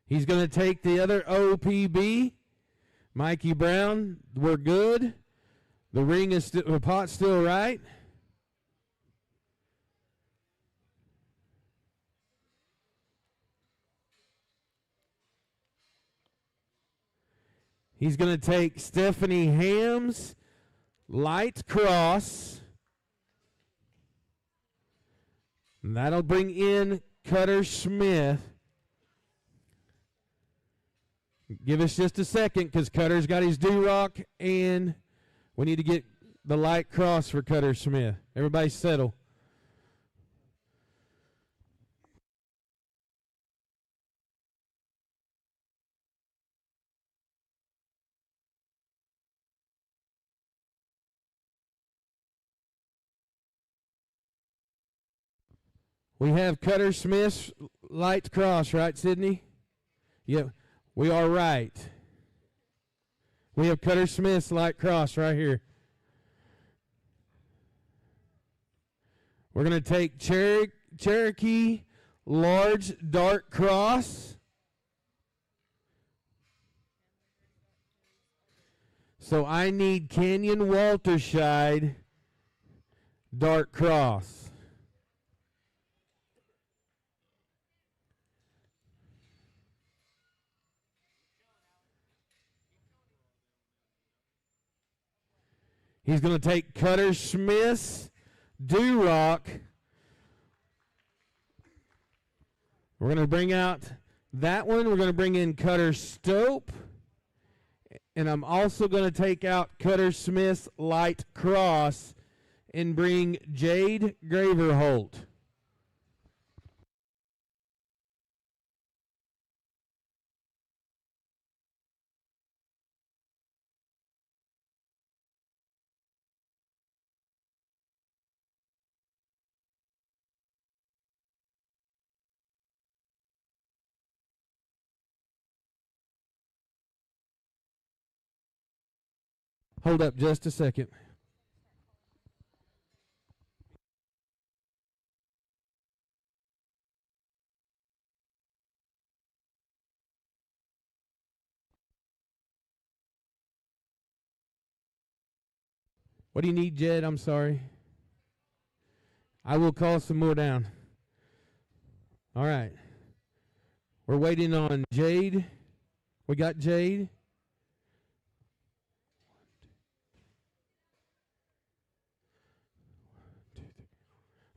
He's going to take the other OPB. Mikey Brown, we're good. The ring is the pot's still right. He's going to take Stephanie Ham's Light Cross. And that'll bring in Cutter Smith. Give us just a second because Cutter's got his do-rock and we need to get the Light Cross for Cutter Smith. Everybody settle. We have Cutter Smith's Light Cross, right, Sydney? Yep, we are right. We have Cutter Smith's Light Cross right here. We're going to take Cherokee Large Dark Cross. So I need Canyon Walterscheid Dark Cross. He's going to take Cutter Smith's Do-Rock. We're going to bring out that one. We're going to bring in Cutter Stope. And I'm also going to take out Cutter Smith's Light Cross and bring Jade Graverholt. Hold up just a second. What do you need, Jed? I'm sorry. I will call some more down. All right. We're waiting on Jade. We got Jade.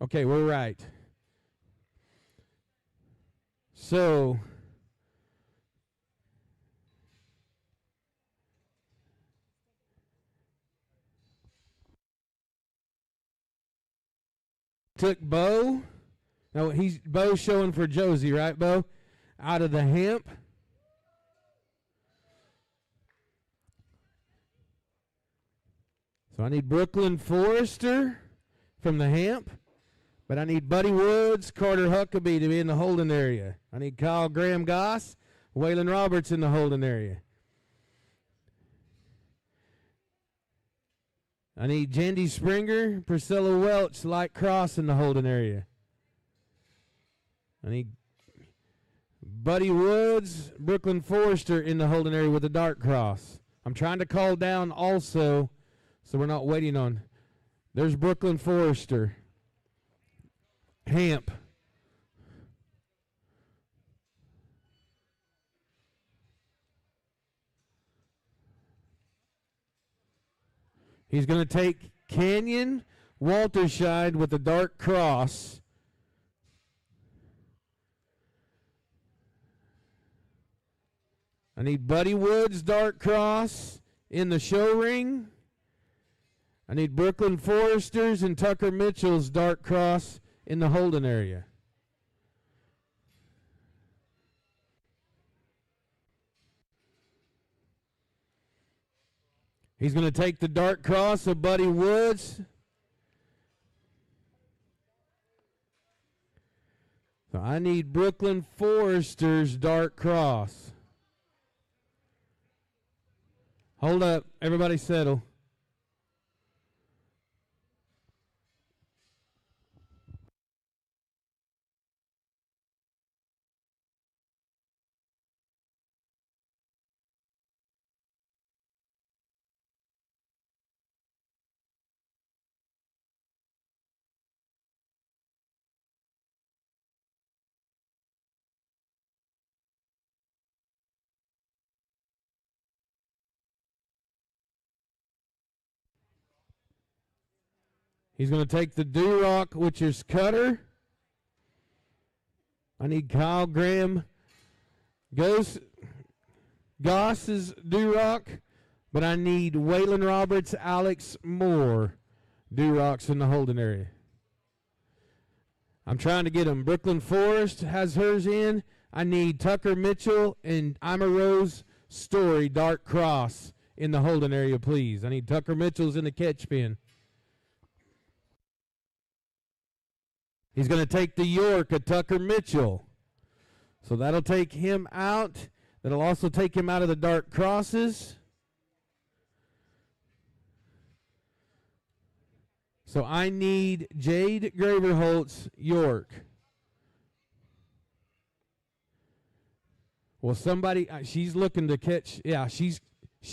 Okay, we're right. So, took Bo. No, Bo's showing for Josie, right, Bo? Out of the Hamp. So I need Brooklyn Forrester from the Hamp. But I need Buddy Woods, Carter Huckabee to be in the holding area. I need Kyle Graham Goss, Waylon Roberts in the holding area. I need Jandy Springer, Priscilla Welch, Light Cross in the holding area. I need Buddy Woods, Brooklyn Forrester in the holding area with a dark cross. I'm trying to call down also, so we're not waiting on. There's Brooklyn Forrester. Hamp. He's going to take Canyon Walterscheid with a dark cross. I need Buddy Woods' dark cross in the show ring. I need Brooklyn Forrester's and Tucker Mitchell's dark cross in the holding area. He's going to take the dark cross of Buddy Woods. So I need Brooklyn Forrester's dark cross. Hold up. Everybody settle. He's going to take the Durock, which is Cutter. I need Kyle Graham Goss's Durock, but I need Waylon Roberts, Alex Moore Durocks in the holding area. I'm trying to get them. Brooklyn Forest has hers in. I need Tucker Mitchell and Ima Rose Story Dark Cross in the holding area, please. I need Tucker Mitchell's in the catch pen. He's going to take the York of Tucker Mitchell. So that'll take him out. That'll also take him out of the dark crosses. So I need Jade Graverholt's York. Well, somebody, she's looking to catch, yeah, she's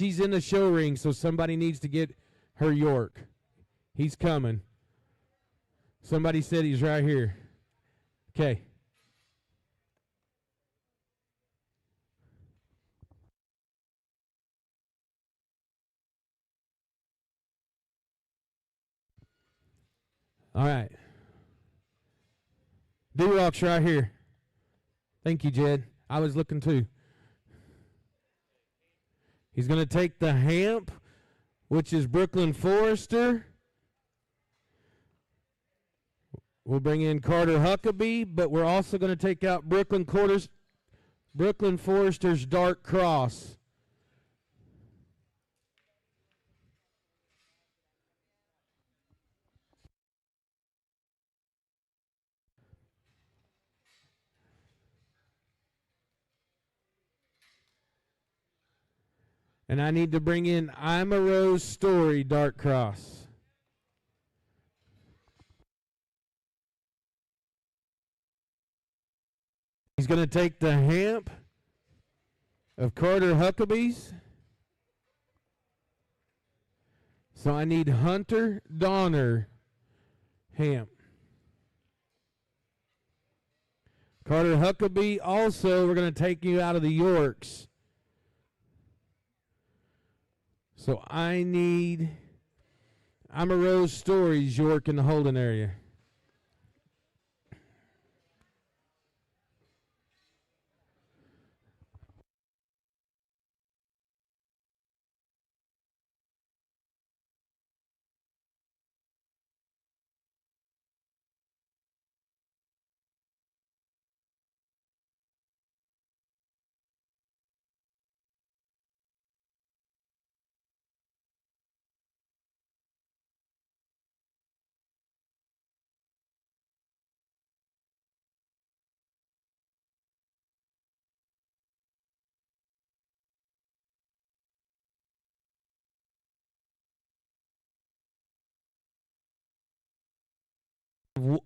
in the show ring, so somebody needs to get her York. He's coming. Somebody said he's right here. Okay. All right. Durock's right here. Thank you, Jed. I was looking too. He's going to take the Hamp, which is Brooklyn Forrester. We'll bring in Carter Huckabee, but we're also going to take out Brooklyn Forrester's Dark Cross. And I need to bring in Ima Rose Story Dark Cross. He's going to take the Hamp of Carter Huckabee's. So I need Hunter Donner Hamp. Carter Huckabee also, we're going to take you out of the Yorks. So I need Ima Rose Stories York in the holding area.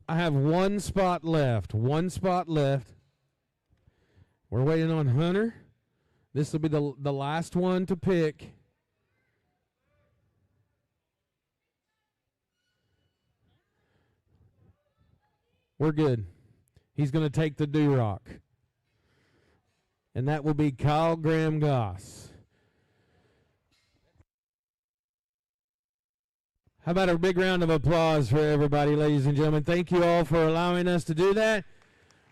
I have one spot left. One spot left. We're waiting on Hunter. This will be the last one to pick. We're good. He's going to take the Durock. And that will be Kyle Graham Goss. How about a big round of applause for everybody, ladies and gentlemen. Thank you all for allowing us to do that.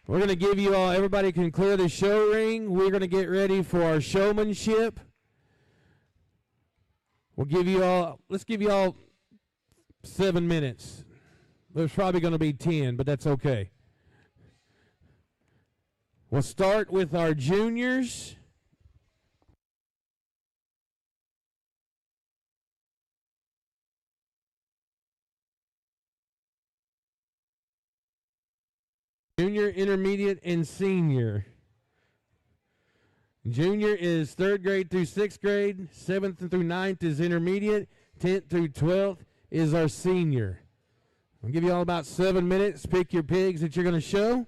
We're going to give you all, everybody can clear the show ring. We're going to get ready for our showmanship. Let's give you all 7 minutes. There's probably going to be 10, but that's okay. We'll start with our juniors. Junior, intermediate, and senior. Junior is 3rd grade through 6th grade. 7th through 9th is intermediate. 10th through 12th is our senior. I'll give you all about 7 minutes. Pick your pigs that you're going to show.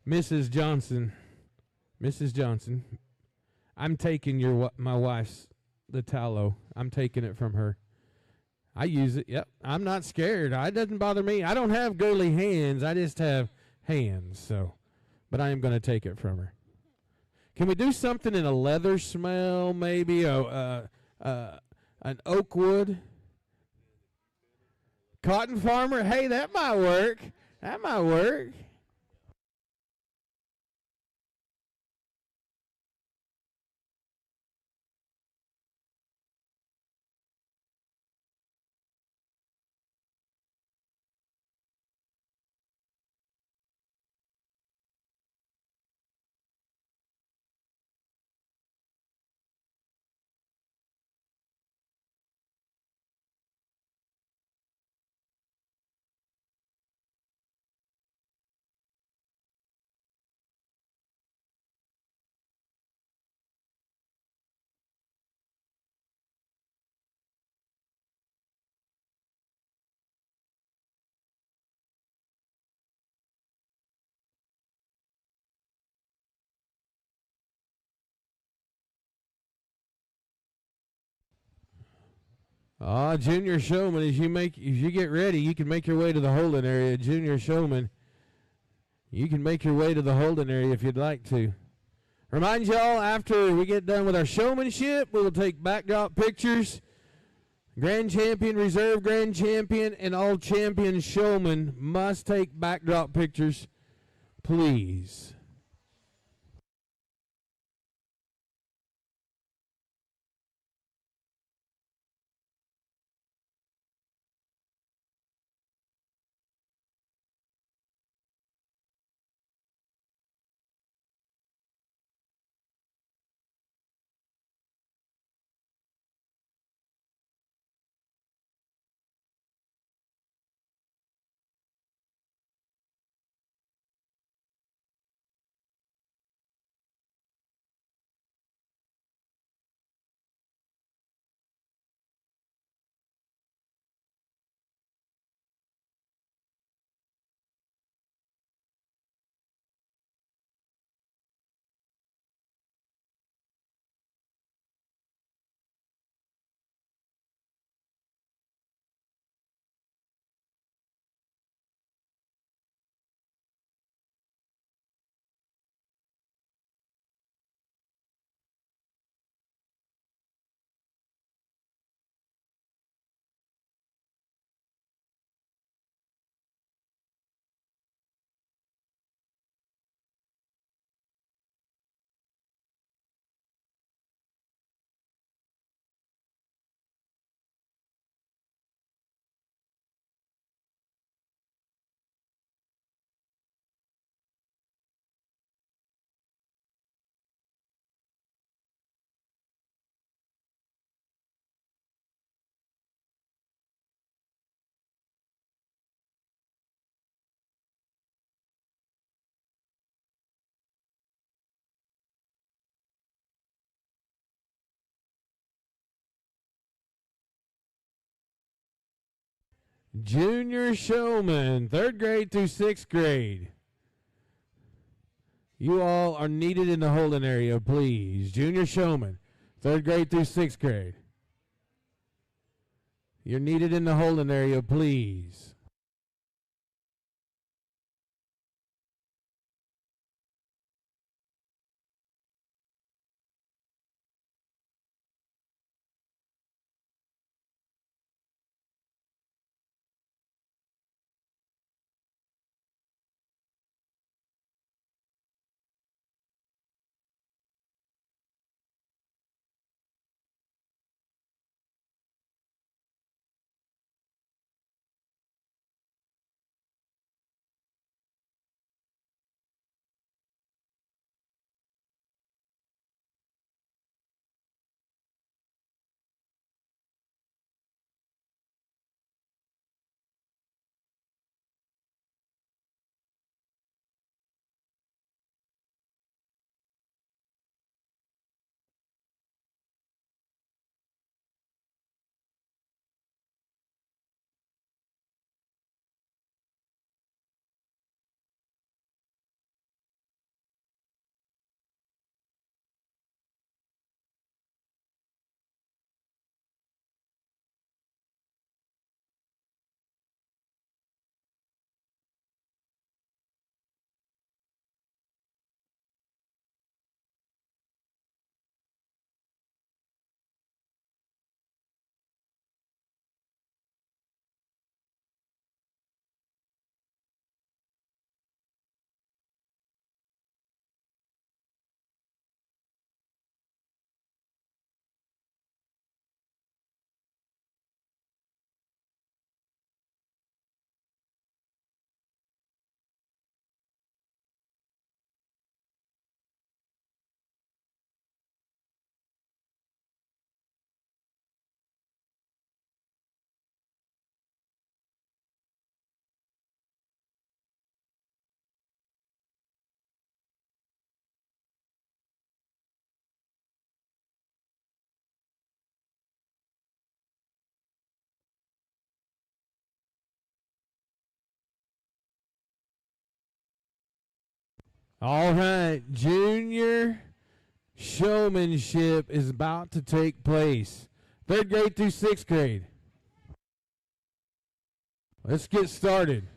Mrs. Johnson, I'm taking my wife's, the tallow. I'm taking it from her. I use it, yep. I'm not scared. It doesn't bother me. I don't have girly hands. I just have hands, so. But I am going to take it from her. Can we do something in a leather smell, maybe? An oak wood? Cotton farmer? Hey, that might work. That might work. Junior showman, as you get ready, you can make your way to the holding area. Junior showman, you can make your way to the holding area if you'd like to. Remind y'all, after we get done with our showmanship, we will take backdrop pictures. Grand champion, reserve grand champion, and all champion showmen must take backdrop pictures, please. Junior showman, 3rd grade through 6th grade. You all are needed in the holding area, please. Junior showman, 3rd grade through 6th grade. You're needed in the holding area, please. All right, junior showmanship is about to take place. 3rd grade through 6th grade. Let's get started.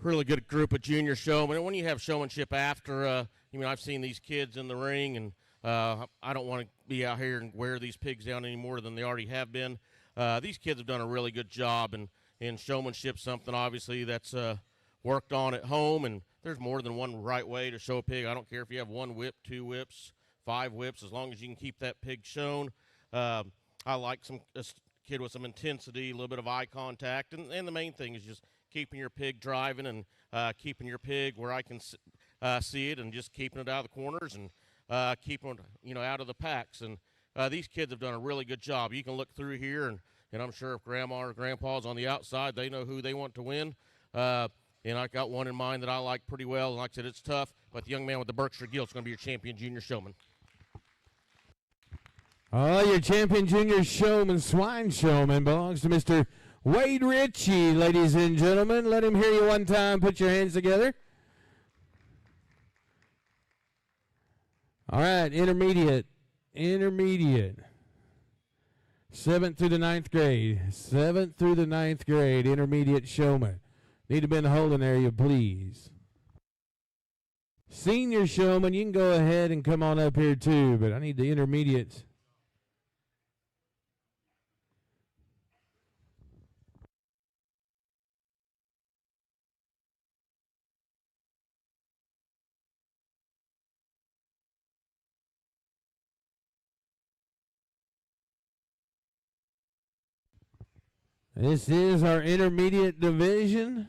really good group of junior showmen. And when you have showmanship after, I've seen these kids in the ring, and I don't want to be out here and wear these pigs down any more than they already have been. These kids have done a really good job in showmanship, something obviously that's worked on at home, and there's more than one right way to show a pig. I don't care if you have 1 whip, 2 whips, 5 whips, as long as you can keep that pig shown. I like a kid with some intensity, a little bit of eye contact, and the main thing is just keeping your pig driving and keeping your pig where I can see it, and just keeping it out of the corners and keeping it, out of the packs. And these kids have done a really good job. You can look through here, and I'm sure if Grandma or Grandpa's on the outside, they know who they want to win. And I got one in mind that I like pretty well. And like I said, it's tough, but the young man with the Berkshire Gilt is going to be your champion junior showman. Oh, your champion junior showman, swine showman, belongs to Mr. Wade Ritchie, ladies and gentlemen. Let him hear you one time. Put your hands together. All right, intermediate. 7th through the 9th grade. 7th through the 9th grade, intermediate showman. Need to be in the holding area, please. Senior showman, you can go ahead and come on up here too, but I need the intermediates. This is our intermediate division.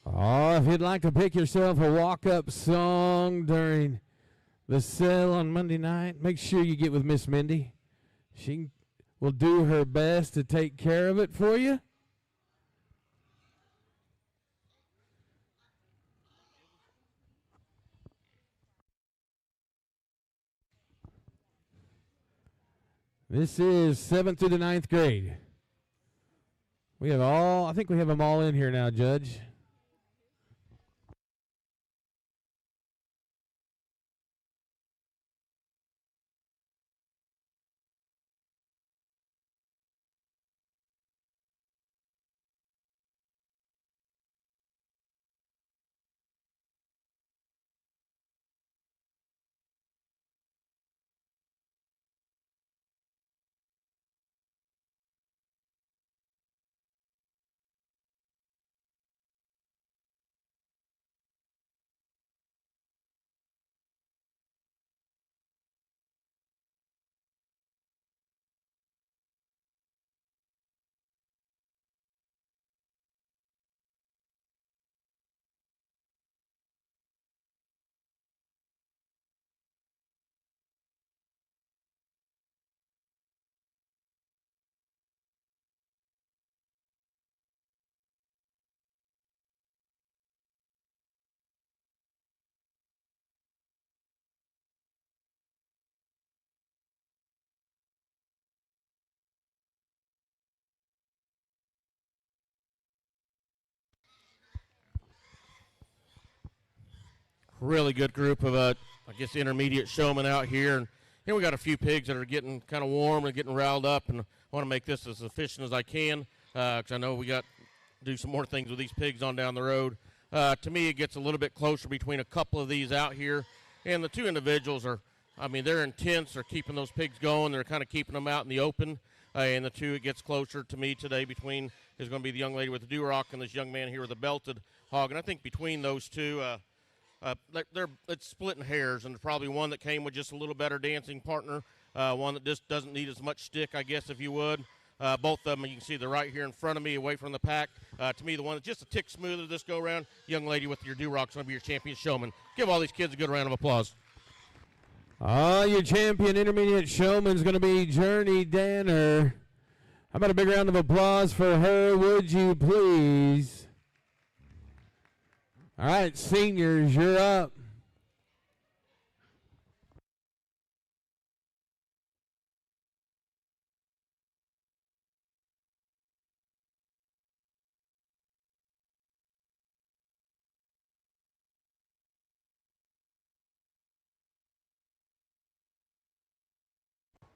Oh, if you'd like to pick yourself a walk-up song during the sale on Monday night, make sure you get with Miss Mindy. She will do her best to take care of it for you. This is 7th through the 9th grade. I think we have them all in here now, Judge. Really good group of, intermediate showmen out here. And we got a few pigs that are getting kind of warm and getting riled up, and I want to make this as efficient as I can because I know we got to do some more things with these pigs on down the road. To me, it gets a little bit closer between a couple of these out here, and the two individuals are, I mean, they're intense. They're keeping those pigs going. They're kind of keeping them out in the open. And the two, it gets closer to me today between is going to be the young lady with the Duroc and this young man here with a belted hog. And I think between those two, it's splitting hairs, and there's probably one that came with just a little better dancing partner, one that just doesn't need as much stick, I guess, if you would. Both of them, you can see they're right here in front of me, away from the pack. To me, the one that's just a tick smoother this go-around, young lady with your Duroc is going to be your champion showman. Give all these kids a good round of applause. Your champion intermediate showman is going to be Journey Danner. How about a big round of applause for her, would you please? All right, seniors, you're up.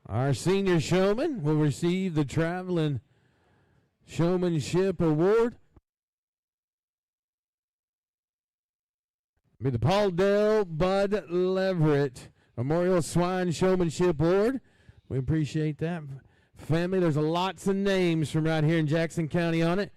Our senior showman will receive the Traveling Showmanship Award. Be the Paul Dell Bud Leverett Memorial Swine Showmanship Award. We appreciate that. Family, there's lots of names from right here in Jackson County on it.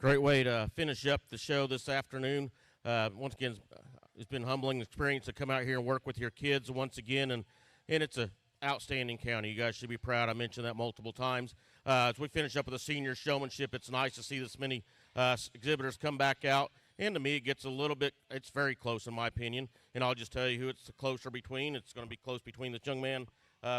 Great way to finish up the show this afternoon. Once again, it's been a humbling experience to come out here and work with your kids once again, and it's an outstanding county. You guys should be proud. I mentioned that multiple times. As we finish up with the senior showmanship, it's nice to see this many exhibitors come back out. And to me, it gets a little bit, it's very close in my opinion. And I'll just tell you who it's closer between. It's going to be close between this young man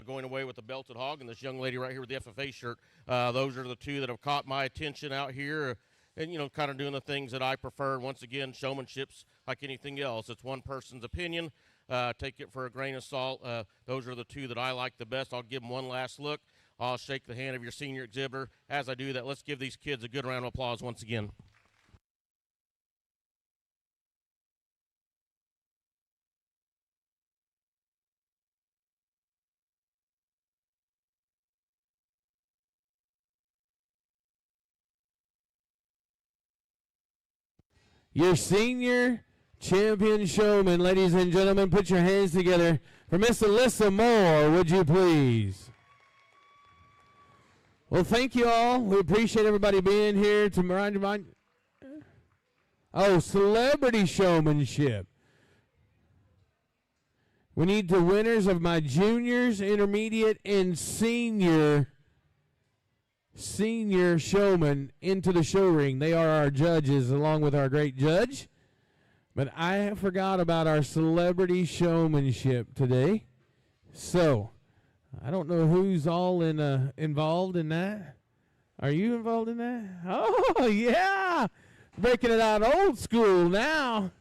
going away with the belted hog, and this young lady right here with the FFA shirt. Those are the two that have caught my attention out here. And, you know, kind of doing the things that I prefer. Once again, showmanship's like anything else. It's one person's opinion. Take it for a grain of salt. Those are the two that I like the best. I'll give them one last look. I'll shake the hand of your senior exhibitor. As I do that, let's give these kids a good round of applause once again. Your senior champion showman, ladies and gentlemen, put your hands together for Miss Alyssa Moore, would you please? Well, thank you all. We appreciate everybody being here to remind. Oh, celebrity showmanship. We need the winners of my juniors, intermediate, and senior showmen into the show ring. They are our judges along with our great judge. But I forgot about our celebrity showmanship today. So, I don't know who's all involved in that. Are you involved in that? Oh, yeah. Breaking it out old school now.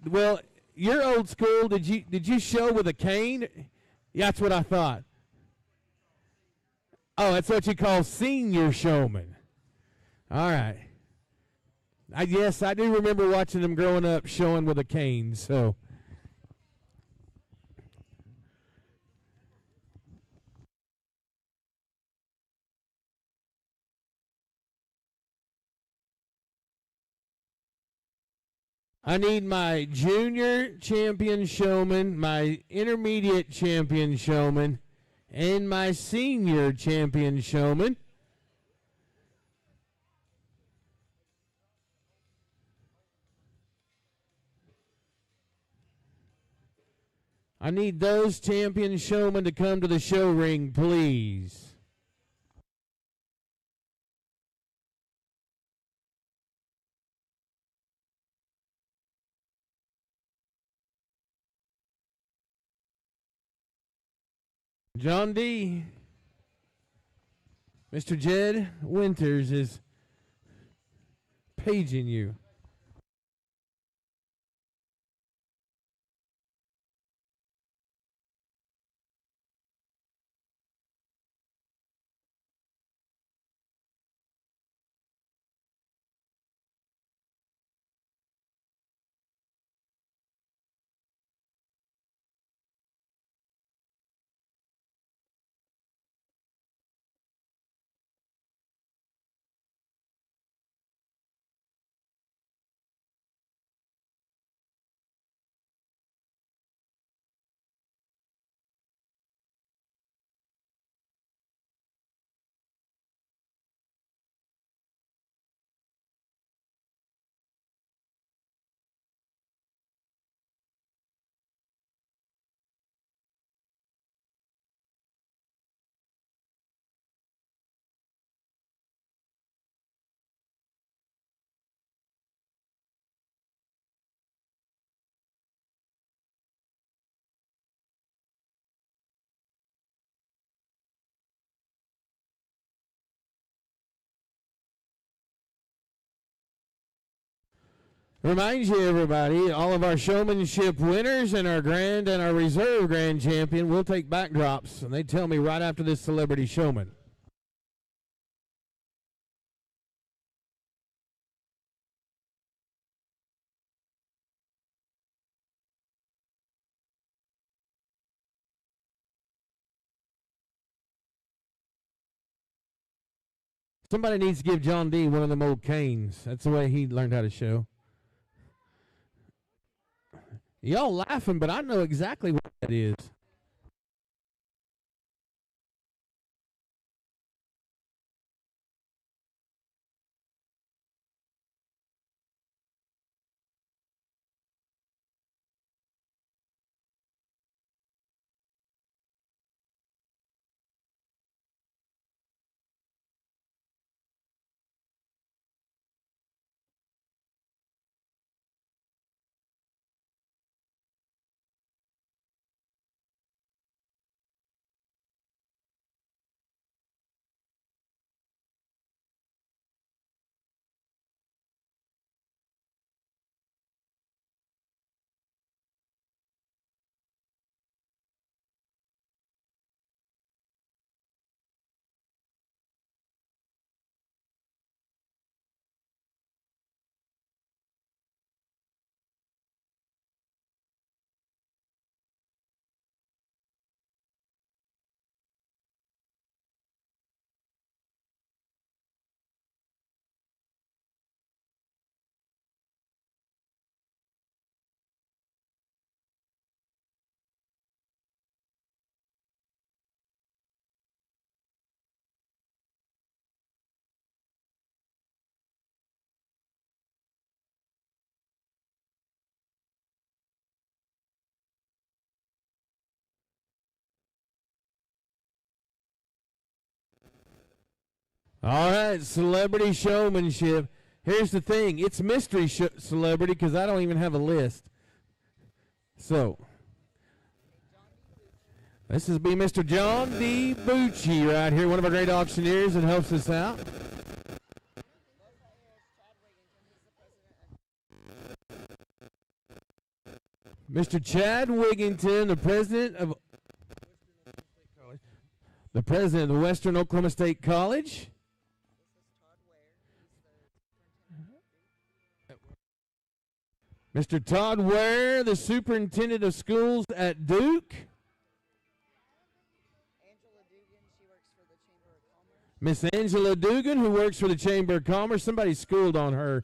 Well, you're old school. Did you show with a cane? Yeah, that's what I thought. Oh, that's what you call senior showman. All right. Yes, I do remember watching them growing up showing with a cane, so. I need my junior champion showman, my intermediate champion showman, and my senior champion showman. I need those champion showmen to come to the show ring, please. John D. Mr. Jed Winters is paging you. Remind you, everybody, all of our showmanship winners and our grand and our reserve grand champion will take backdrops, and they tell me right after this celebrity showman. Somebody needs to give John D. one of them old canes. That's the way he learned how to show. Y'all laughing, but I know exactly what that is. All right, celebrity showmanship. Here's the thing. It's mystery celebrity because I don't even have a list. So, this is Mr. John D. Bucci right here, one of our great auctioneers that helps us out. Mr. Chad Wigington, the president of the Western Oklahoma State College. Mr. Todd Ware, the superintendent of schools at Duke. Miss Angela Dugan, who works for the Chamber of Commerce. Somebody schooled on her.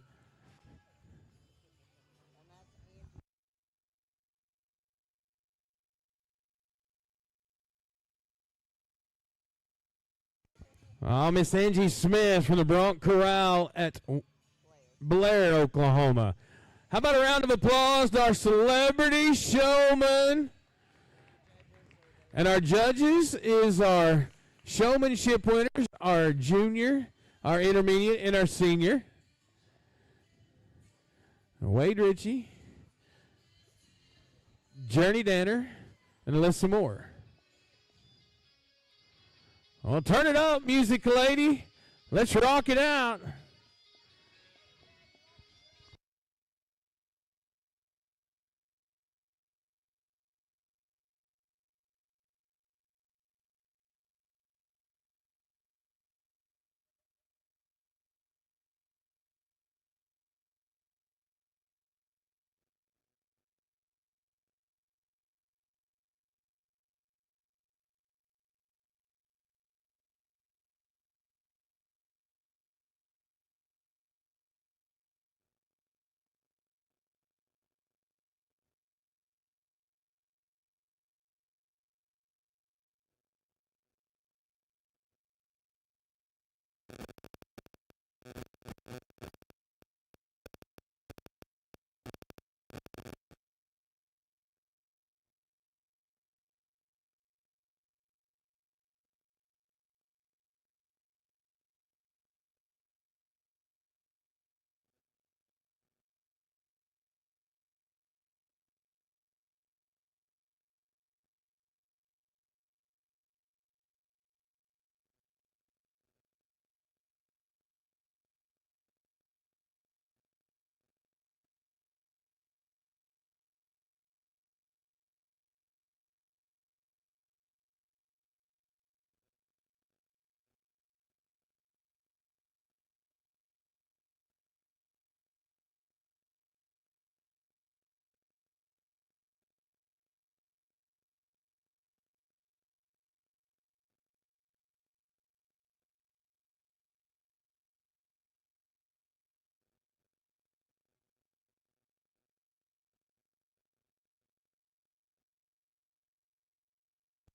Miss Angie Smith from the Bronx Corral at Blair, Oklahoma. How about a round of applause to our celebrity showman? And our judges is our showmanship winners, our junior, our intermediate, and our senior. Wade Ritchie, Journey Danner, and Alyssa Moore. Well, turn it up, music lady. Let's rock it out.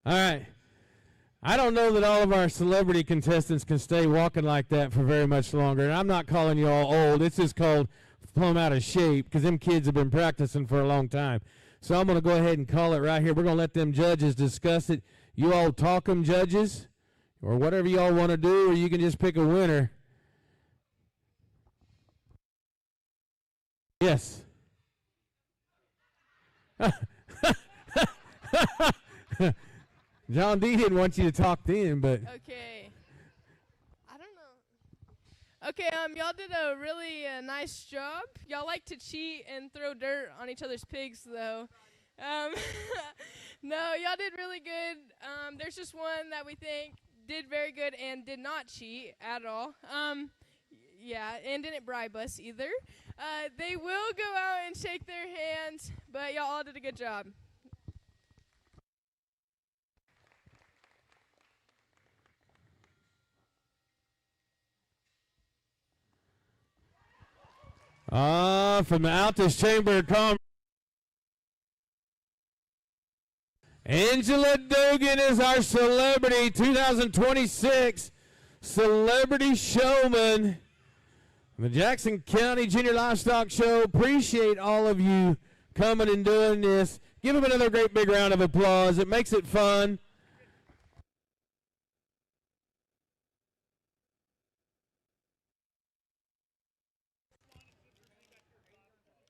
All right. I don't know that all of our celebrity contestants can stay walking like that for very much longer. And I'm not calling you all old. It's just called plumb out of shape because them kids have been practicing for a long time. So I'm going to go ahead and call it right here. We're going to let them judges discuss it. You all talk them, judges, or whatever you all want to do, or you can just pick a winner. Yes. John D. didn't want you to talk then, but... Okay. I don't know. Okay, y'all did a really nice job. Y'all like to cheat and throw dirt on each other's pigs, though. No, y'all did really good. There's just one that we think did very good and did not cheat at all. Yeah, and didn't bribe us either. They will go out and shake their hands, but y'all all did a good job. From the Altus Chamber of Commerce, Angela Dugan is our celebrity 2026 celebrity showman. The Jackson County Junior Livestock Show. Appreciate all of you coming and doing this. Give them another great big round of applause. It makes it fun.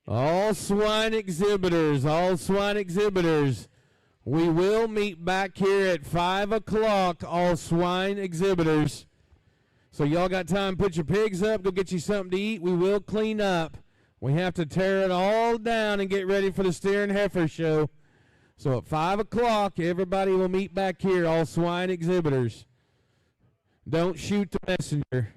All swine exhibitors, we will meet back here at 5 o'clock, all swine exhibitors. So y'all got time, put your pigs up, go get you something to eat. We will clean up. We have to tear it all down and get ready for the steer and heifer show. So at 5 o'clock, everybody will meet back here, all swine exhibitors. Don't shoot the messenger.